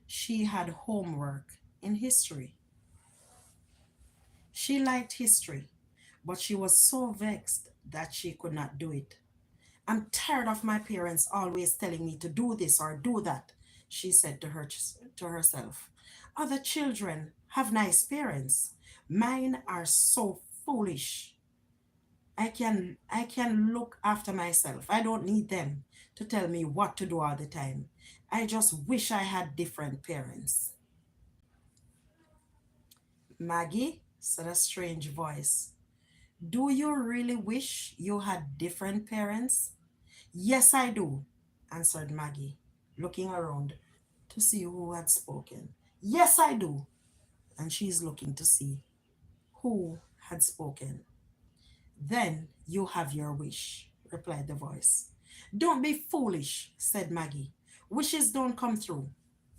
She had homework in history. She liked history, but she was so vexed that she could not do it. I'm tired of my parents always telling me to do this or do that, she said to herself. Other children have nice parents. Mine are so foolish. I can look after myself. I don't need them to tell me what to do all the time. I just wish I had different parents. Maggie, said a strange voice. Do you really wish you had different parents? Yes, I do, answered Maggie, looking around to see who had spoken. Yes, I do. and she's looking to see who had spoken. Then you have your wish, replied the voice. Don't be foolish, said Maggie. Wishes don't come through.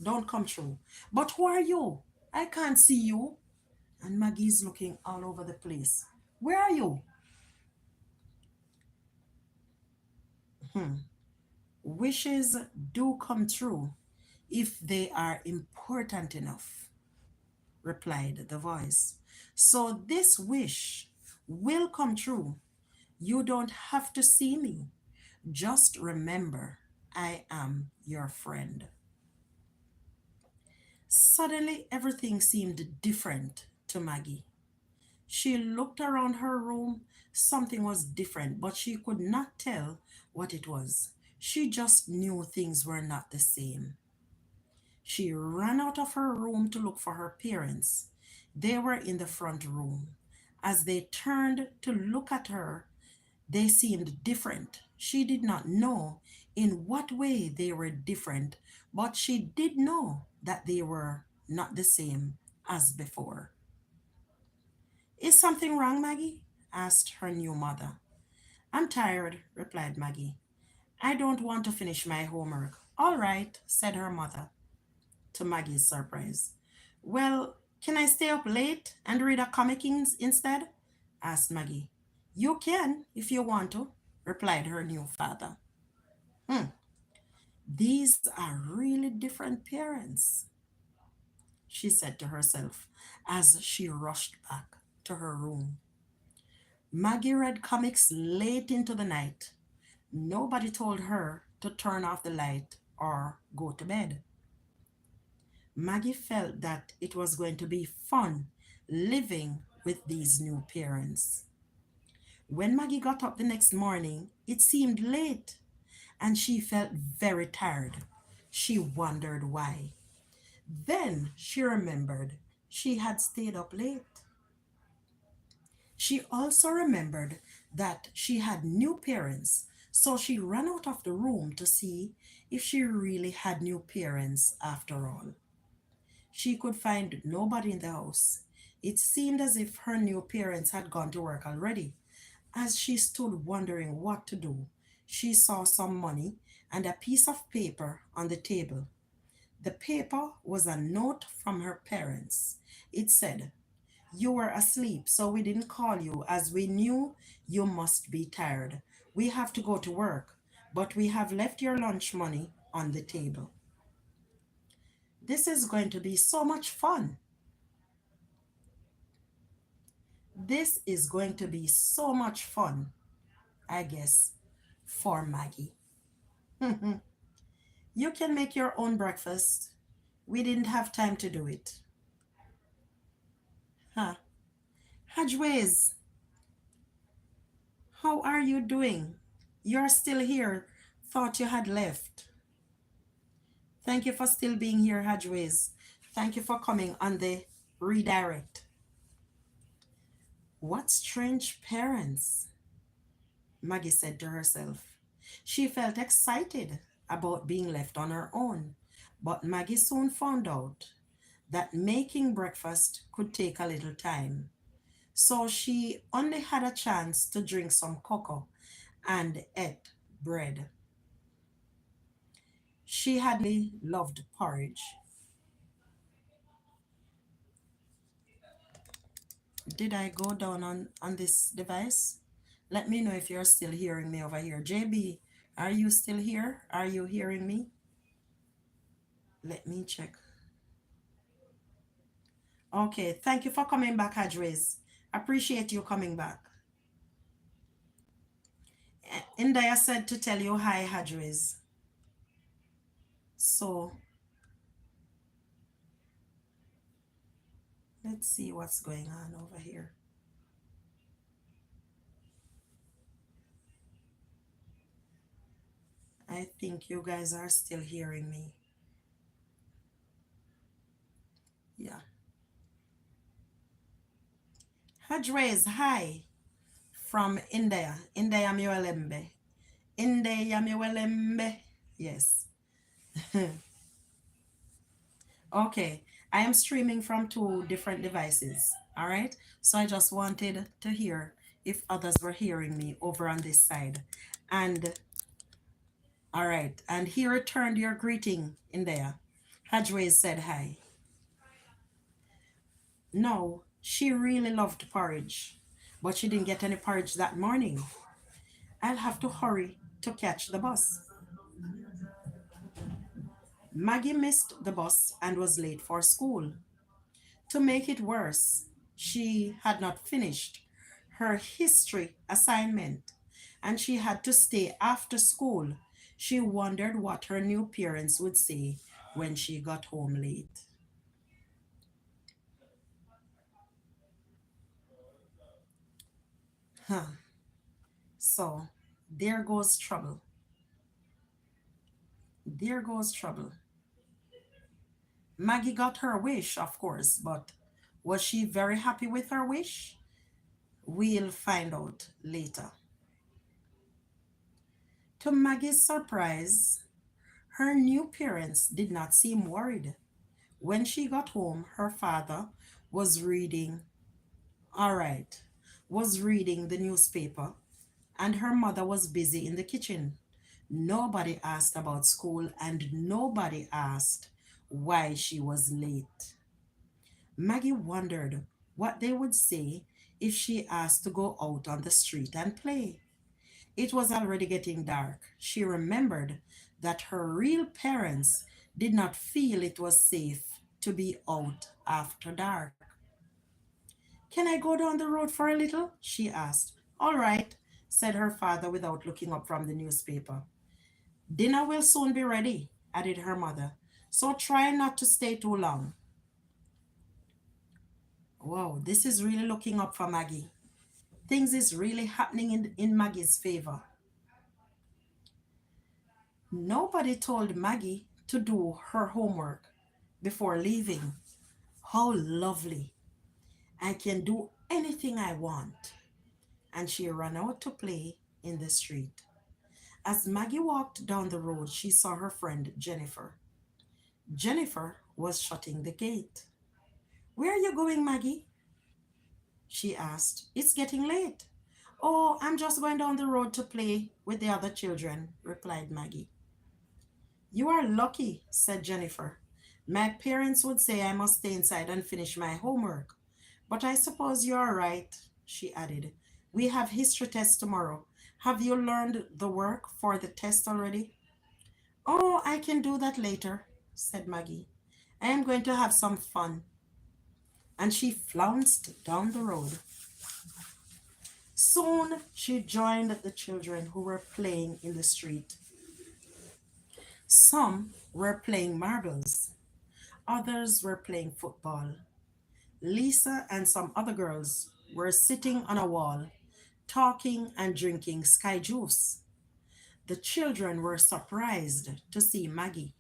Don't come true. But who are you? I can't see you. And Maggie's looking all over the place. Where are you? Hmm. Wishes do come true if they are important enough, replied the voice. So this wish will come true. You don't have to see me. Just remember, I am your friend. Suddenly, everything seemed different to Maggie. She looked around her room. Something was different, but she could not tell what it was. She just knew things were not the same. She ran out of her room to look for her parents. They were in the front room. As they turned to look at her, they seemed different. She did not know in what way they were different, but she did know that they were not the same as before. Is something wrong, Maggie? Asked her new mother. I'm tired, replied Maggie. I don't want to finish my homework. All right, said her mother, to Maggie's surprise. Well, can I stay up late and read a comic instead? Asked Maggie. You can if you want to, replied her new father. Hmm, these are really different parents, she said to herself as she rushed back to her room. Maggie read comics late into the night. Nobody told her to turn off the light or go to bed. Maggie felt that it was going to be fun living with these new parents. When Maggie got up the next morning, it seemed late and she felt very tired. She wondered why. Then she remembered she had stayed up late. She also remembered that she had new parents, so she ran out of the room to see if she really had new parents after all. She could find nobody in the house. It seemed as if her new parents had gone to work already. As she stood wondering what to do, she saw some money and a piece of paper on the table. The paper was a note from her parents. It said, You were asleep, so we didn't call you as we knew you must be tired. We have to go to work, but we have left your lunch money on the table. This is going to be so much fun. This is going to be so much fun, I guess, for Maggie. You can make your own breakfast. We didn't have time to do it. Huh. Hajways, how are you doing? You're still here. Thought you had left. Thank you for still being here, Hajways. Thank you for coming on the redirect. What strange parents, Maggie said to herself. She felt excited about being left on her own, but Maggie soon found out that making breakfast could take a little time. So she only had a chance to drink some cocoa and ate bread. She had loved porridge. Did I go down on this device? Let me know if you're still hearing me over here. JB, are you still here? Are you hearing me? Let me check. Okay, thank you for coming back, Hadriz. Appreciate you coming back. India said to tell you hi, Hadriz. So let's see what's going on over here. I think you guys are still hearing me. Yeah. Hadriz, hi from India. India miwelembe. India miwelembe. Yes. Okay. I am streaming from two different devices. All right. So I just wanted to hear if others were hearing me over on this side. And all right. And he returned your greeting in there. Hadjways said hi. No, she really loved porridge, but she didn't get any porridge that morning. I'll have to hurry to catch the bus. Maggie missed the bus and was late for school. To make it worse, she had not finished her history assignment and she had to stay after school. She wondered what her new parents would say when she got home late. Huh. So, there goes trouble. There goes trouble. Maggie got her wish, of course, but was she very happy with her wish? We'll find out later. To Maggie's surprise, her new parents did not seem worried. When she got home, her father was reading, all right, was reading the newspaper, and her mother was busy in the kitchen. Nobody asked about school, and nobody asked why she was late. Maggie wondered what they would say if she asked to go out on the street and play. It was already getting dark. She remembered that her real parents did not feel it was safe to be out after dark. Can I go down the road for a little? She asked. All right, said her father without looking up from the newspaper. Dinner will soon be ready, added her mother, so try not to stay too long. Wow, this is really looking up for Maggie. Things is really happening in Maggie's favor. Nobody told Maggie to do her homework before leaving. How lovely. I can do anything I want. And she ran out to play in the street. As Maggie walked down the road, she saw her friend Jennifer. Jennifer was shutting the gate. Where are you going, Maggie? She asked. It's getting late. Oh, I'm just going down the road to play with the other children, replied Maggie. You are lucky, said Jennifer. My parents would say I must stay inside and finish my homework. But I suppose you are right, she added. We have history test tomorrow. Have you learned the work for the test already? Oh, I can do that later, said Maggie. I am going to have some fun. And she flounced down the road. Soon she joined the children who were playing in the street. Some were playing marbles, others were playing football. Lisa and some other girls were sitting on a wall, talking and drinking sky juice. The children were surprised to see Maggie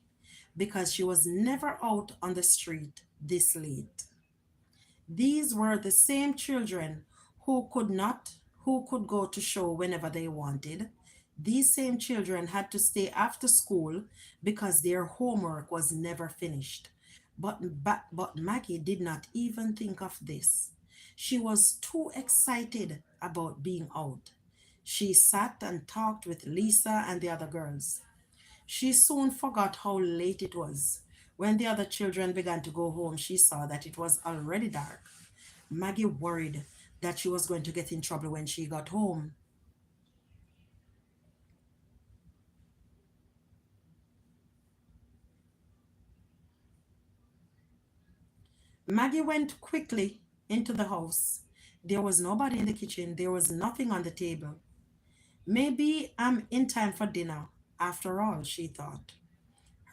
because she was never out on the street this late. These were the same children who could not, who could go to show whenever they wanted. These same children had to stay after school because their homework was never finished. But Maggie did not even think of this. She was too excited about being out. She sat and talked with Lisa and the other girls. She soon forgot how late it was. When the other children began to go home, she saw that it was already dark. Maggie worried that she was going to get in trouble when she got home. Maggie went quickly into the house. There was nobody in the kitchen, there was nothing on the table. Maybe I'm in time for dinner, after all, she thought.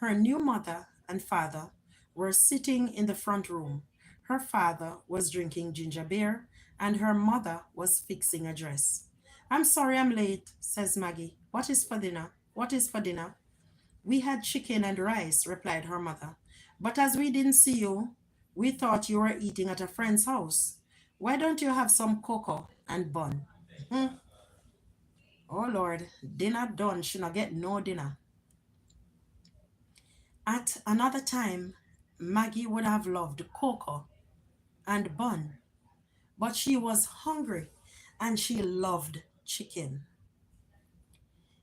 Her new mother and father were sitting in the front room. Her father was drinking ginger beer, and her mother was fixing a dress. I'm sorry I'm late, says Maggie. What is for dinner? What is for dinner? We had chicken and rice, replied her mother. But as we didn't see you, we thought you were eating at a friend's house. Why don't you have some cocoa and bun? Hmm. Oh Lord, dinner done. She not get no dinner. At another time, Maggie would have loved cocoa and bun, but she was hungry and she loved chicken.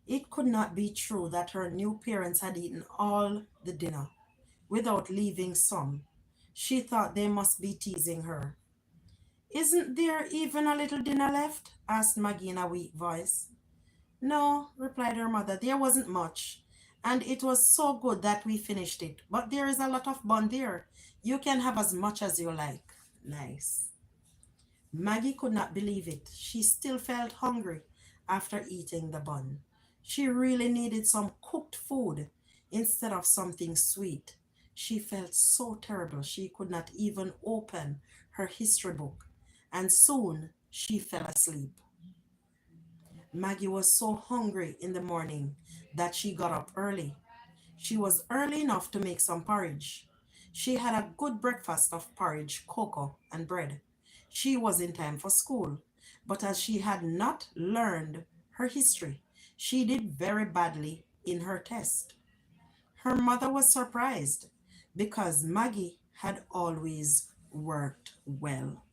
It could not be true that her new parents had eaten all the dinner without leaving some. She thought they must be teasing her. Isn't there even a little dinner left? Asked Maggie in a weak voice. No, replied her mother, there wasn't much. And it was so good that we finished it. But there is a lot of bun there. You can have as much as you like. Nice. Maggie could not believe it. She still felt hungry after eating the bun. She really needed some cooked food instead of something sweet. She felt so terrible she could not even open her history book, and soon she fell asleep. Maggie was so hungry in the morning that she got up early. She was early enough to make some porridge. She had a good breakfast of porridge, cocoa, and bread. She was in time for school, but as she had not learned her history, she did very badly in her test. Her mother was surprised because Maggie had always worked well.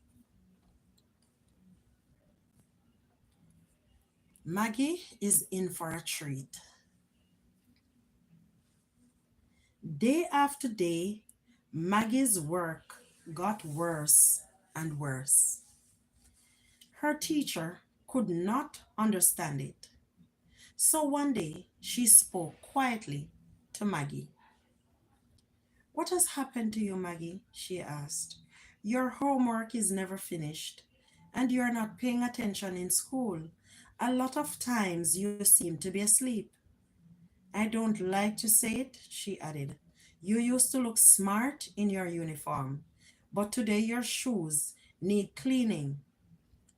Maggie is in for a treat. Day after day, Maggie's work got worse and worse. Her teacher could not understand it. So one day she spoke quietly to Maggie. What has happened to you, Maggie? She asked. Your homework is never finished, and you're not paying attention in school. A lot of times you seem to be asleep. I don't like to say it, she added. You used to look smart in your uniform, but today your shoes need cleaning.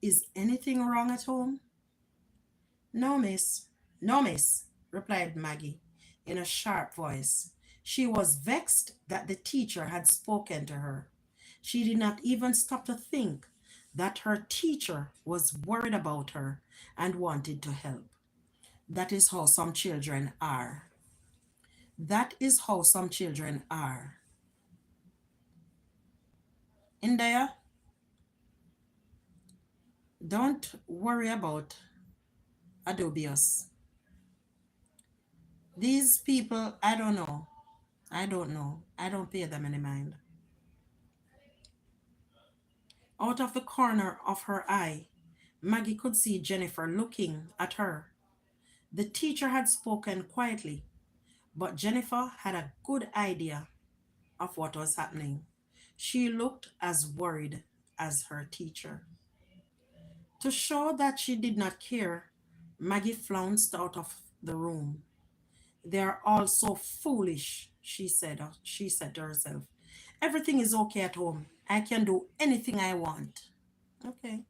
Is anything wrong at home? No, miss. No, miss, replied Maggie in a sharp voice. She was vexed that the teacher had spoken to her. She did not even stop to think that her teacher was worried about her and wanted to help. That is how some children are. That is how some children are. India, don't worry about Adobeus. These people, I don't know. I don't know. I don't pay them any mind. Out of the corner of her eye, Maggie could see Jennifer looking at her. The teacher had spoken quietly, but Jennifer had a good idea of what was happening. She looked as worried as her teacher. To show that she did not care, Maggie flounced out of the room. They are all so foolish, she said to herself. Everything is okay at home. I can do anything I want. Okay.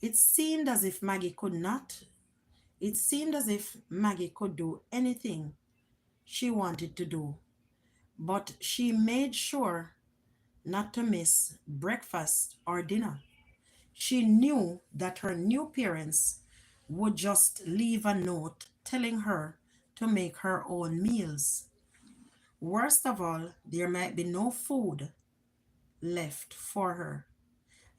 It seemed as if Maggie could not. It seemed as if Maggie could do anything she wanted to do, but she made sure not to miss breakfast or dinner. She knew that her new parents would just leave a note telling her to make her own meals. Worst of all, there might be no food left for her.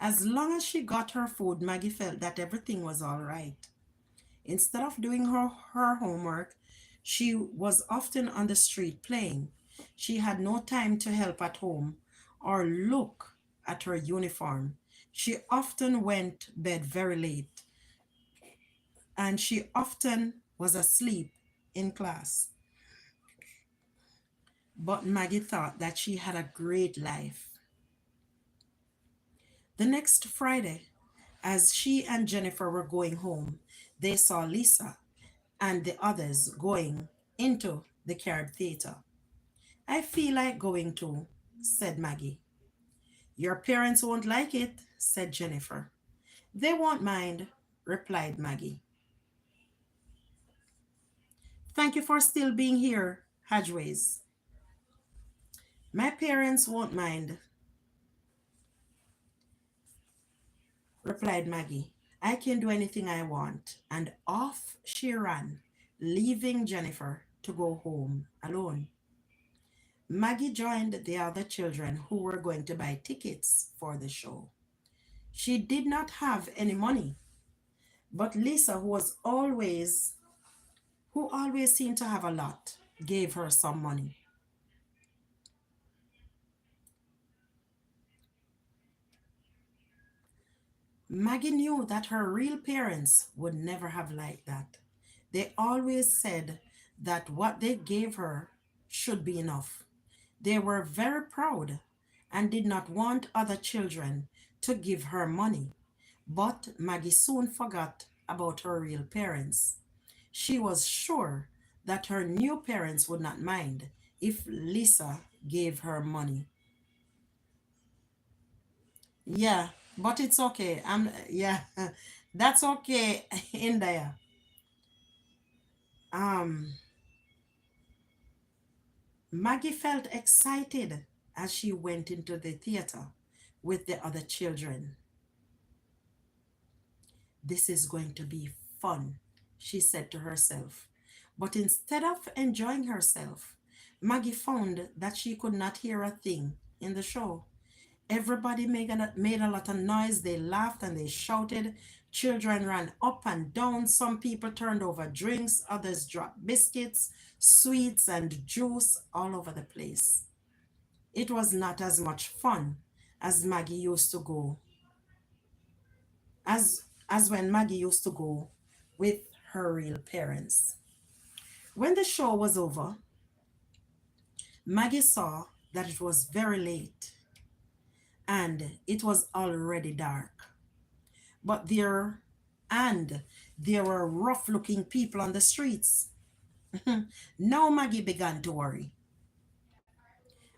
As long as she got her food, Maggie felt that everything was all right. Instead of doing her homework, she was often on the street playing. She had no time to help at home or look at her uniform. She often went bed very late and she often was asleep in class. But Maggie thought that she had a great life. The next Friday, as she and Jennifer were going home, they saw Lisa and the others going into the Carib Theater. I feel like going too, said Maggie. Your parents won't like it, said Jennifer. They won't mind, replied Maggie. Thank you for still being here, Hadgeways. My parents won't mind, replied Maggie. I can do anything I want. And off she ran, leaving Jennifer to go home alone. Maggie joined the other children who were going to buy tickets for the show. She did not have any money, but Lisa, who always seemed to have a lot, gave her some money. Maggie knew that her real parents would never have liked that. They always said that what they gave her should be enough. They were very proud and did not want other children to give her money. But Maggie soon forgot about her real parents. She was sure that her new parents would not mind if Lisa gave her money. Yeah, but it's okay. Yeah, that's okay in there. Um, Maggie felt excited as she went into the theater with the other children. This is going to be fun, she said to herself. But instead of enjoying herself, Maggie found that she could not hear a thing in the show. Everybody made a lot of noise. They laughed and they shouted. Children ran up and down. Some people turned over drinks. Others dropped biscuits, sweets, and juice all over the place. It was not as much fun as Maggie used to go, as when Maggie used to go with her real parents. When the show was over, Maggie saw that it was very late and it was already dark. But there were rough-looking people on the streets. Now Maggie began to worry.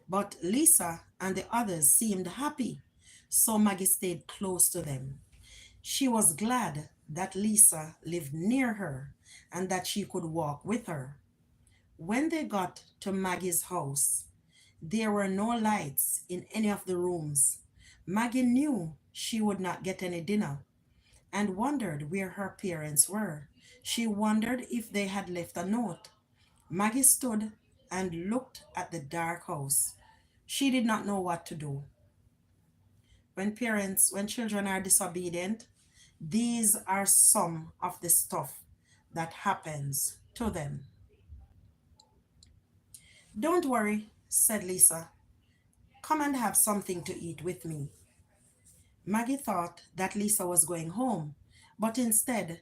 But Lisa and the others seemed happy, so Maggie stayed close to them. She was glad that Lisa lived near her and that she could walk with her. When they got to Maggie's house, there were no lights in any of the rooms. Maggie knew she would not get any dinner and wondered where her parents were. She wondered if they had left a note. Maggie stood and looked at the dark house. She did not know what to do. When children are disobedient, these are some of the stuff that happens to them. Don't worry, said Lisa. Come and have something to eat with me. Maggie thought that Lisa was going home, but instead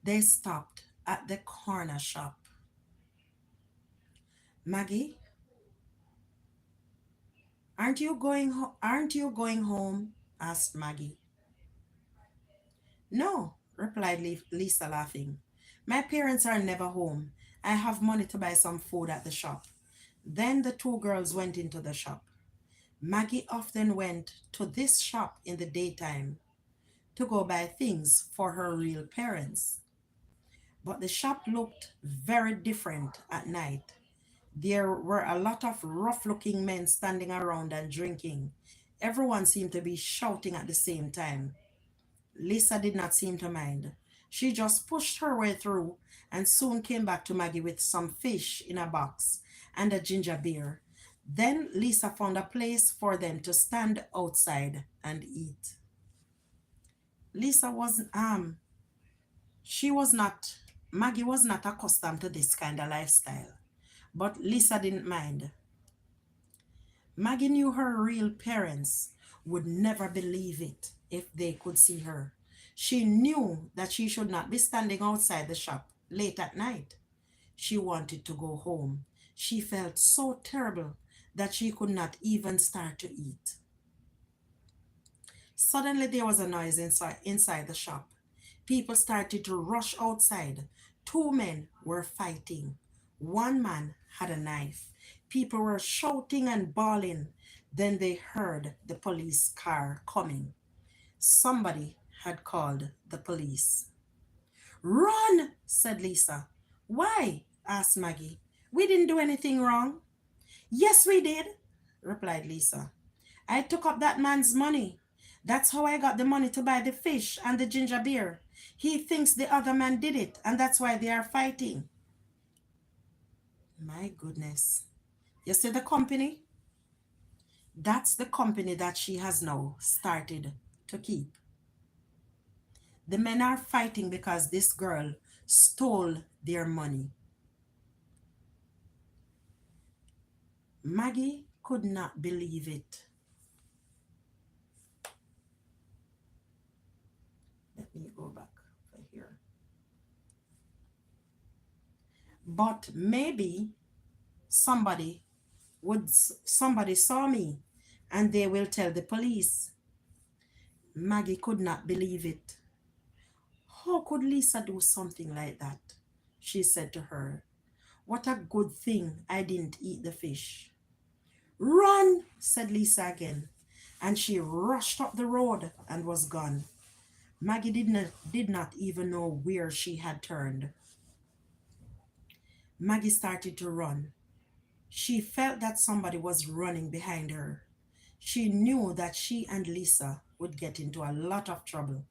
they stopped at the corner shop. Maggie, aren't you going home? Asked Maggie. No, replied Lisa, laughing. My parents are never home. I have money to buy some food at the shop. Then the two girls went into the shop. Maggie often went to this shop in the daytime to go buy things for her real parents. But the shop looked very different at night. There were a lot of rough-looking men standing around and drinking. Everyone seemed to be shouting at the same time. Lisa did not seem to mind. She just pushed her way through and soon came back to Maggie with some fish in a box and a ginger beer. Then Lisa found a place for them to stand outside and eat. Lisa was she was not Maggie was not accustomed to this kind of lifestyle, but Lisa didn't mind. Maggie knew her real parents would never believe it if they could see her. She knew that she should not be standing outside the shop late at night. She wanted to go home. She felt so terrible that she could not even start to eat. Suddenly there was a noise inside the shop. People started to rush outside. Two men were fighting. One man had a knife. People were shouting and bawling. Then they heard the police car coming. Somebody had called the police. Run, said Lisa. Why? Asked Maggie. We didn't do anything wrong. Yes, we did, replied Lisa. I took up that man's money. That's how I got the money to buy the fish and the ginger beer. He thinks the other man did it, and that's why they are fighting. My goodness. You see the company? That's the company that she has now started to keep. The men are fighting because this girl stole their money. Maggie could not believe it. Let me go back over here. But maybe somebody somebody saw me and they will tell the police. Maggie could not believe it. How could Lisa do something like that? She said to her. What a good thing I didn't eat the fish. Run, said Lisa again, and she rushed up the road and was gone. Maggie did not even know where she had turned. Maggie started to run. She felt that somebody was running behind her. She knew that she and Lisa would get into a lot of trouble.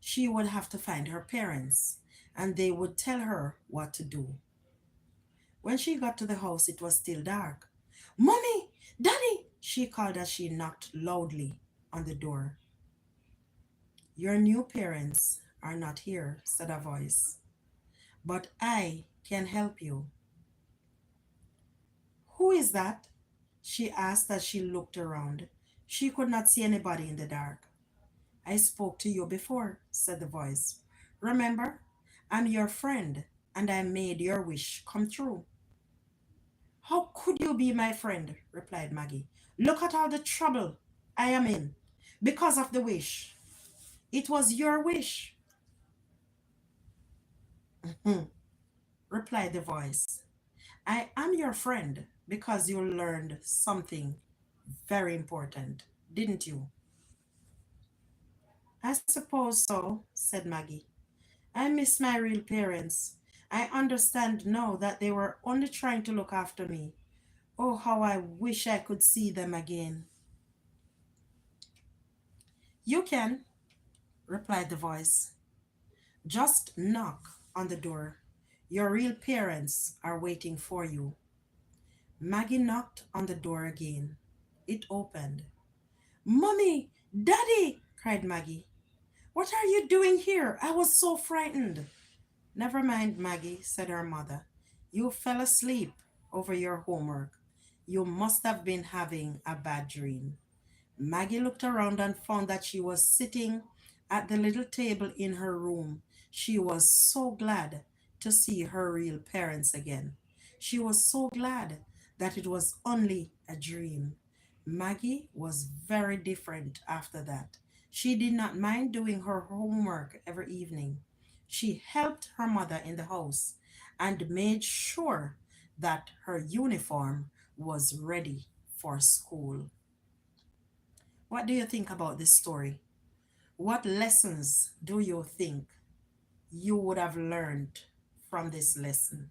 She would have to find her parents, and they would tell her what to do. When she got to the house, it was still dark. Mommy! Daddy! She called as she knocked loudly on the door. Your new parents are not here, said a voice, but I can help you. Who is that? She asked as she looked around. She could not see anybody in the dark. I spoke to you before, said the voice. Remember, I'm your friend, and I made your wish come true. How could you be my friend? Replied Maggie. Look at all the trouble I am in because of the wish. It was your wish, replied the voice. I am your friend because you learned something very important, didn't you? I suppose so, said Maggie. I miss my real parents. I understand now that they were only trying to look after me. Oh, how I wish I could see them again. You can, replied the voice. Just knock on the door. Your real parents are waiting for you. Maggie knocked on the door again. It opened. Mommy! Daddy! Cried Maggie. What are you doing here? I was so frightened. Never mind, Maggie, said her mother. You fell asleep over your homework. You must have been having a bad dream. Maggie looked around and found that she was sitting at the little table in her room. She was so glad to see her real parents again. She was so glad that it was only a dream. Maggie was very different after that. She did not mind doing her homework every evening. She helped her mother in the house and made sure that her uniform was ready for school. What do you think about this story? What lessons do you think you would have learned from this lesson?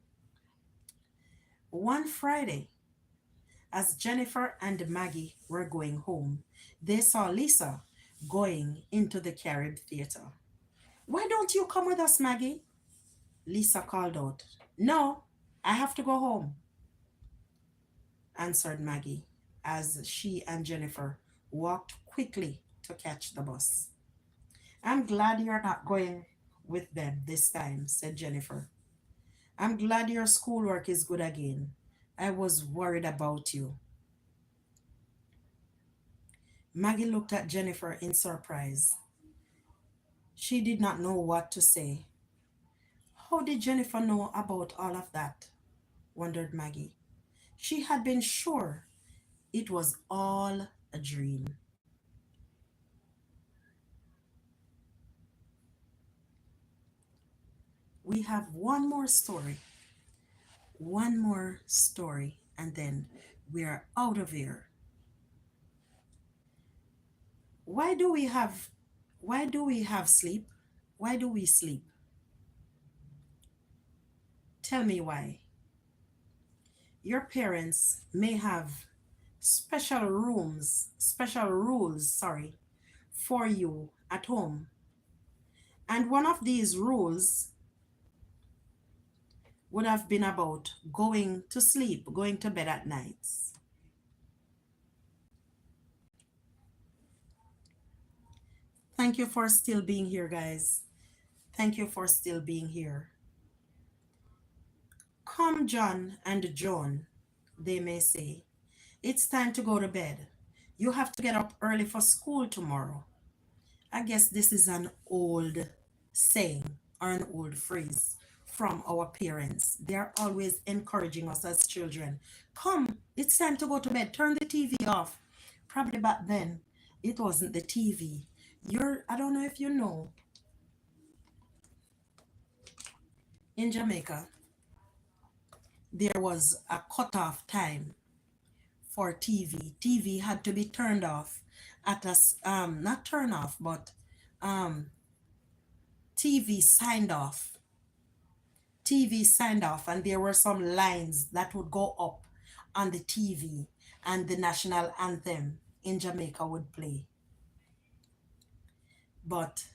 One Friday, as Jennifer and Maggie were going home, they saw Lisa going into the Carib Theater. Why don't you come with us, Maggie? Lisa called out. No, I have to go home, answered Maggie as she and Jennifer walked quickly to catch the bus. I'm glad you're not going with them this time, said Jennifer. I'm glad your schoolwork is good again. I was worried about you. Maggie looked at Jennifer in surprise. She did not know what to say. How did Jennifer know about all of that? Wondered Maggie. She had been sure it was all a dream. We have one more story, and then we are out of here. Why do we have why do we have sleep? Why do we sleep? Tell me why. Your parents may have special rules, for you at home. And one of these rules would have been about going to sleep, going to bed at nights. Thank you for still being here, guys. Thank you for still being here. Come, John and Joan, they may say. It's time to go to bed. You have to get up early for school tomorrow. I guess this is an old saying or an old phrase from our parents. They are always encouraging us as children. Come, it's time to go to bed. Turn the TV off. Probably back then, it wasn't the TV. I don't know if you know, in Jamaica, there was a cutoff time for TV. TV had to be turned off at not turn off, but um, TV signed off. TV signed off, and there were some lines that would go up on the TV, and the national anthem in Jamaica would play. But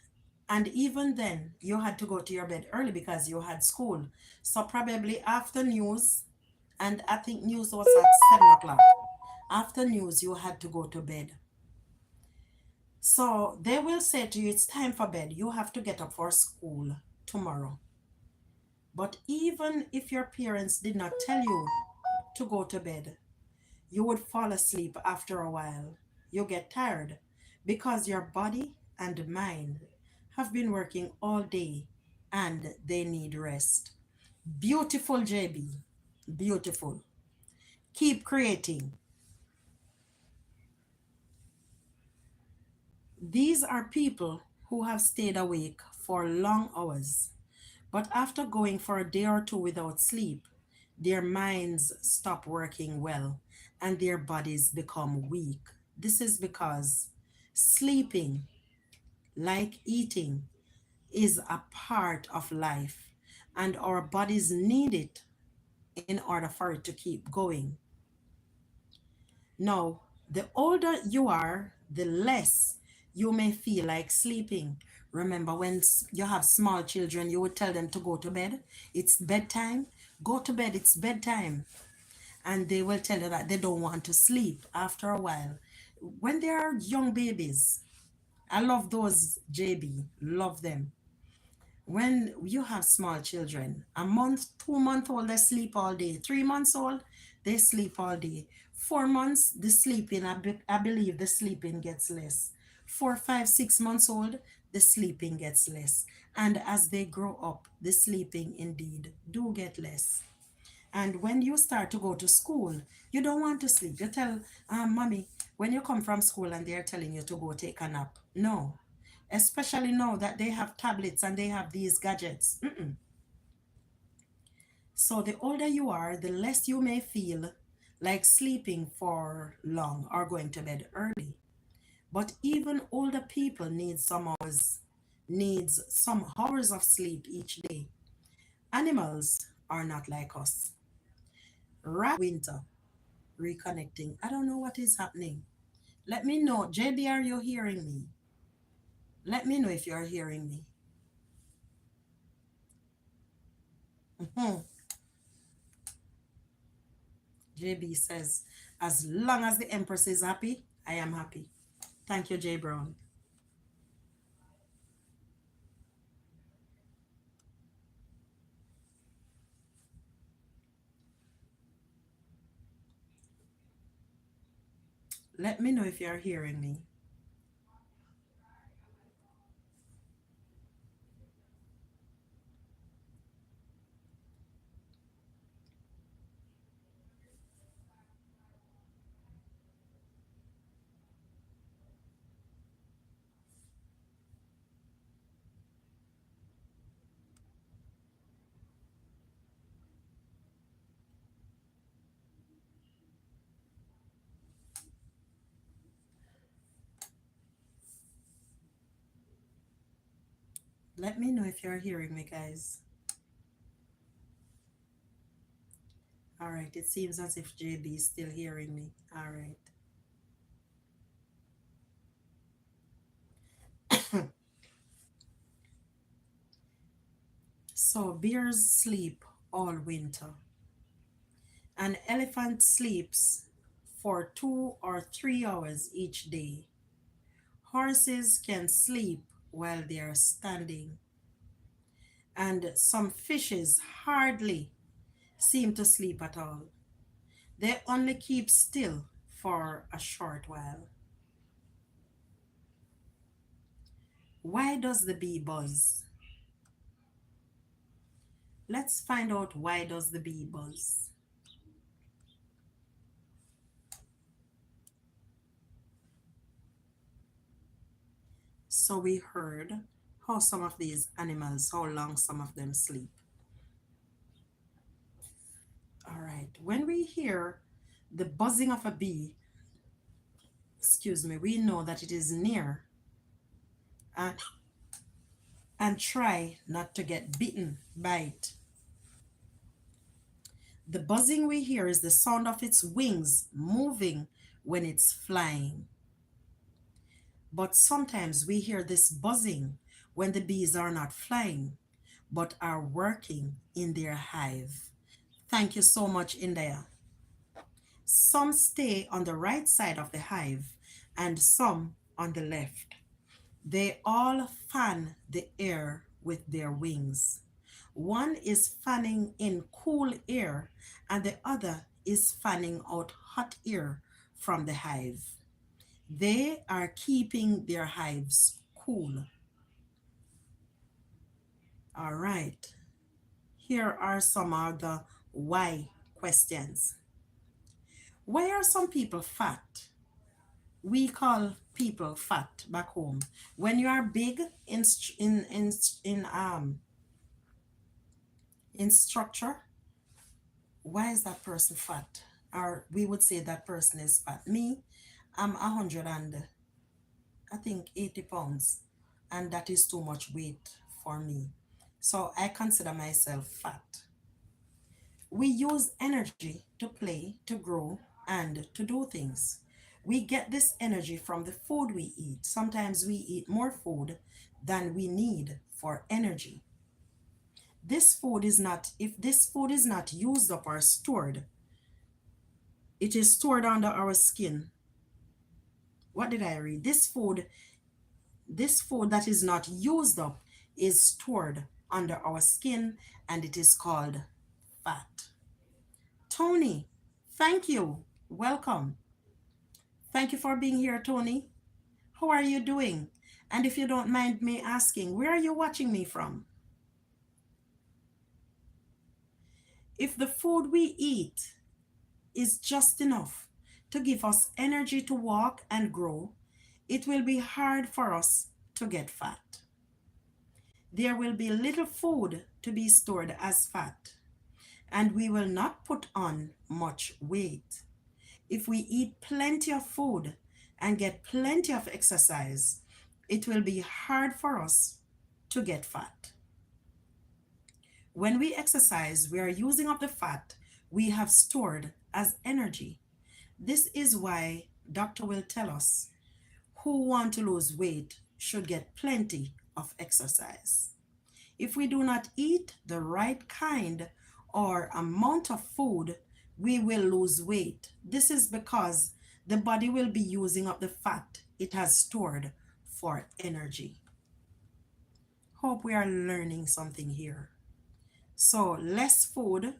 and even then, you had to go to your bed early because you had school. So probably after news, and I think news was at 7 o'clock. After news, you had to go to bed. So they will say to you, it's time for bed. You have to get up for school tomorrow. But even if your parents did not tell you to go to bed, you would fall asleep after a while. You get tired because your body and mind have been working all day and they need rest. Beautiful, JB. Beautiful. Keep creating. These are people who have stayed awake for long hours, but after going for a day or two without sleep, their minds stop working well and their bodies become weak. This is because sleeping, like eating, is a part of life, and our bodies need it in order for it to keep going. Now, the older you are, the less you may feel like sleeping. Remember, when you have small children, you would tell them to go to bed. It's bedtime. Go to bed. It's bedtime. And they will tell you that they don't want to sleep after a while. When they are young babies, I love those, JB. Love them. When you have small children, a month, 2 month old, they sleep all day. 3 months old, they sleep all day. 4 months, the sleeping, I believe the sleeping gets less. 4, 5, 6 months old, the sleeping gets less. And as they grow up, the sleeping indeed do get less. And when you start to go to school, you don't want to sleep. You tell mommy, when you come from school and they're telling you to go take a nap. No, especially now that they have tablets and they have these gadgets. So the older you are, the less you may feel like sleeping for long or going to bed early. But even older people needs some hours of sleep each day. Animals are not like us. Winter, reconnecting. I don't know what is happening. Let me know. JB, are you hearing me? Let me know if you're hearing me. Mhm. JB says, as long as the Empress is happy, I am happy. Thank you, J Brown. Let me know if you're hearing me. Let me know if you're hearing me, guys. All right, it seems as if JB is still hearing me. All right. So bears sleep all winter. An elephant sleeps for 2 or 3 hours each day. Horses can sleep while they are standing, and some fishes hardly seem to sleep at all. They only keep still for a short while. Why does the bee buzz? Let's find out why does the bee buzz. So we heard how some of these animals, how long some of them sleep. All right, when we hear the buzzing of a bee, excuse me, we know that it is near, and, and try not to get bitten by it. The buzzing we hear is the sound of its wings moving when it's flying. But sometimes we hear this buzzing when the bees are not flying, but are working in their hive. Thank you so much, India. Some stay on the right side of the hive and some on the left. They all fan the air with their wings. One is fanning in cool air and the other is fanning out hot air from the hive. They are keeping their hives cool. All right, here are some of the why questions. Why are some people fat? We call people fat back home. When you are big in structure, why is that person fat? Or we would say that person is fat. Me, I'm 100 and I think 80 pounds, and that is too much weight for me. So I consider myself fat. We use energy to play, to grow, and to do things. We get this energy from the food we eat. Sometimes we eat more food than we need for energy. This food is not, if this food is not used up or stored, it is stored under our skin. What did I read? This food that is not used up is stored under our skin and it is called fat. Tony, thank you. Welcome. Thank you for being here, Tony. How are you doing? And if you don't mind me asking, where are you watching me from? If the food we eat is just enough to give us energy to walk and grow, it will be hard for us to get fat. There will be little food to be stored as fat, and we will not put on much weight. If we eat plenty of food and get plenty of exercise, it will be hard for us to get fat. When we exercise, we are using up the fat we have stored as energy. This is why doctor will tell us who want to lose weight should get plenty of exercise. If we do not eat the right kind or amount of food, we will lose weight. This is because the body will be using up the fat it has stored for energy. Hope we are learning something here. So less food,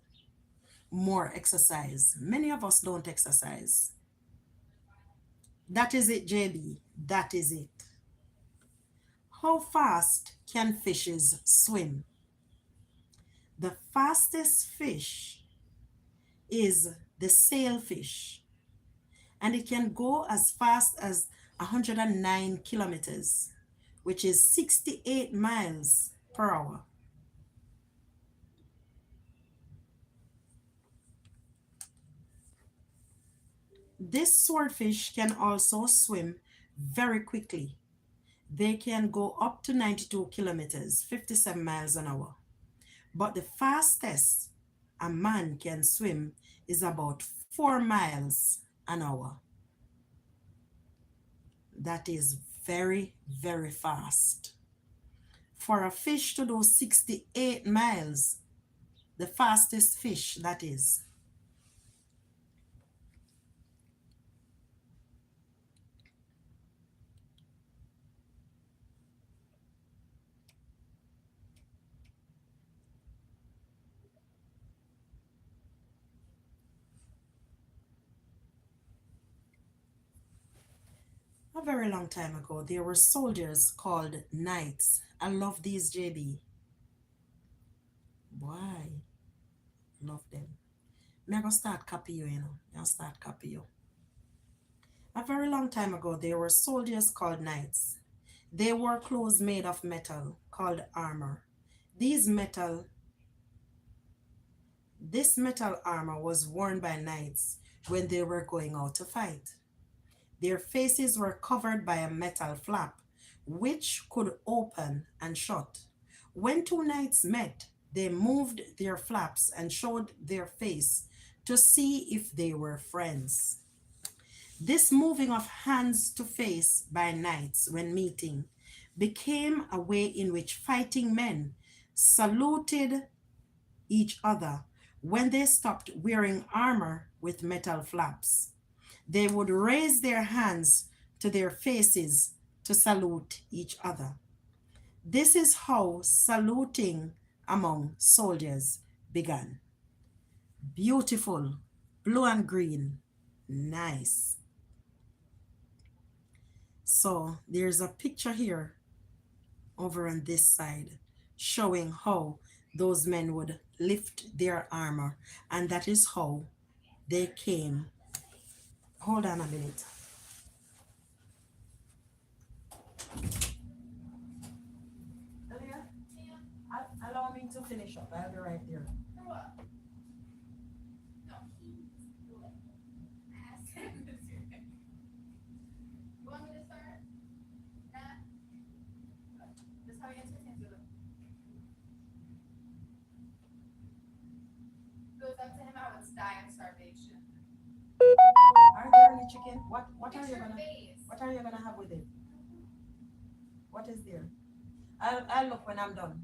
more exercise. Many of us don't exercise. That is it, JB. That is it. How fast can fishes swim? The fastest fish is the sailfish, and it can go as fast as 109 kilometers, which is 68 miles per hour. This swordfish can also swim very quickly. They can go up to 92 kilometers, 57 miles an hour. But the fastest a man can swim is about 4 miles an hour. That is very, very fast. For a fish to do 68 miles, The fastest fish, that is. A very long time ago, there were soldiers called knights. I love these, JB. Why? Love them. Me I go start copy you, you know. I'll start copy you. A very long time ago, there were soldiers called knights. They wore clothes made of metal called armor. These metal, this metal armor was worn by knights when they were going out to fight. Their faces were covered by a metal flap, which could open and shut. When two knights met, they moved their flaps and showed their face to see if they were friends. This moving of hands to face by knights when meeting became a way in which fighting men saluted each other when they stopped wearing armor with metal flaps. They would raise their hands to their faces to salute each other. This is how saluting among soldiers began. Beautiful, blue and green, nice. So there's a picture here over on this side showing how those men would lift their armor, and that is how they came. Hold on a minute. Allow me to finish up. I'll be right there. Are there any chicken? What are you gonna have with it? What is there? I'll look when I'm done.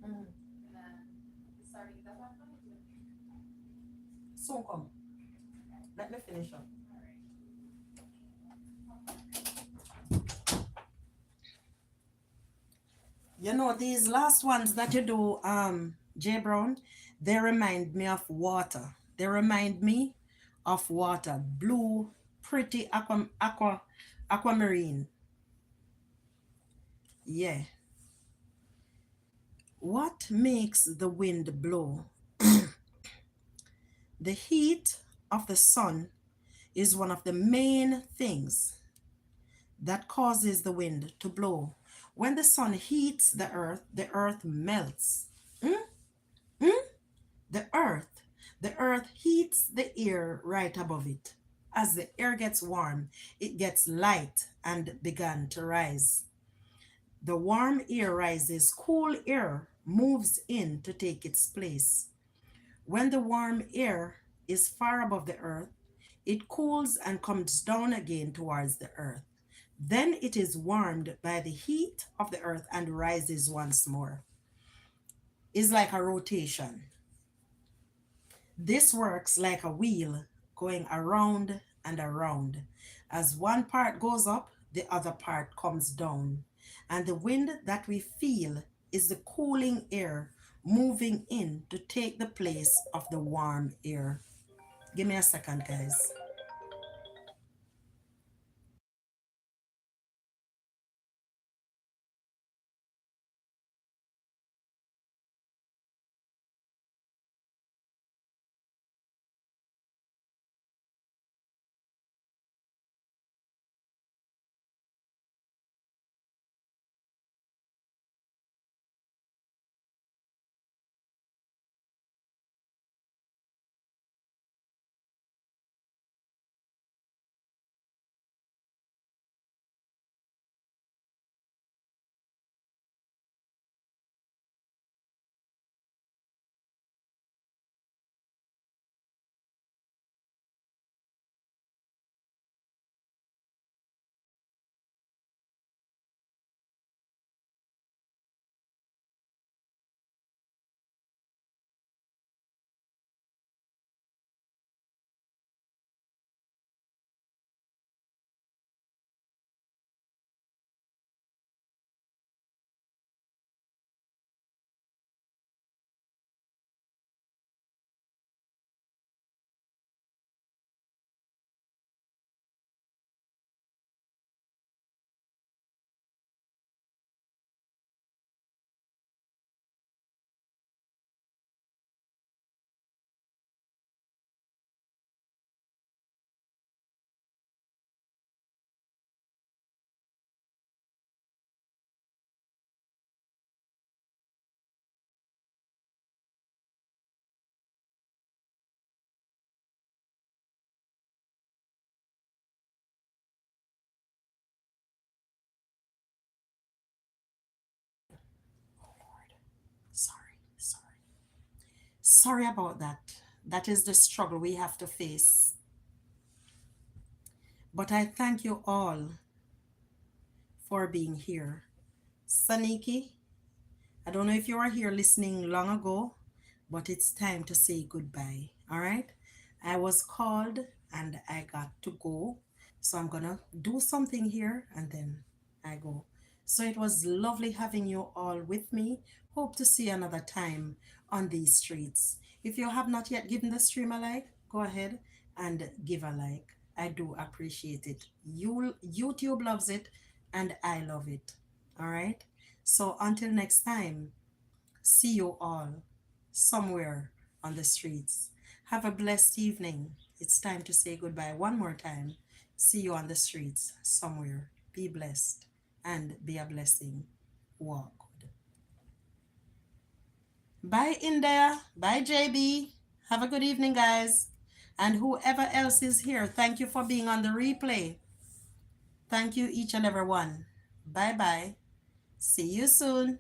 Mhm. Soon come. Let me finish up. You know, these last ones that you do, J Brown, they remind me of water. They remind me of water. Blue, pretty aquamarine. Yeah. What makes the wind blow? The heat of the sun is one of the main things that causes the wind to blow. When the sun heats the earth melts. Mm? Mm? The earth. The earth heats the air right above it. As the air gets warm, it gets light and began to rise. The warm air rises, cool air moves in to take its place. When the warm air is far above the earth, it cools and comes down again towards the earth. Then it is warmed by the heat of the earth and rises once more. It's like a rotation. This works like a wheel going around and around. As one part goes up, the other part comes down. And the wind that we feel is the cooling air moving in to take the place of the warm air. Give me a second, guys. Sorry about that. That is the struggle we have to face. But I thank you all for being here. Saniki, I don't know if you were here listening long ago, but it's time to say goodbye. All right? I was called and I got to go. So I'm going to do something here and then I go. So it was lovely having you all with me. Hope to see you another time on these streets. If you have not yet given the stream a like, go ahead and give a like. I do appreciate it. YouTube loves it and I love it. All right? So until next time, see you all somewhere on the streets. Have a blessed evening. It's time to say goodbye one more time. See you on the streets somewhere. Be blessed and be a blessing. Walk good. Bye, India. Bye, JB. Have a good evening, guys. And whoever else is here, thank you for being on the replay. Thank you, each and every one. Bye bye. See you soon.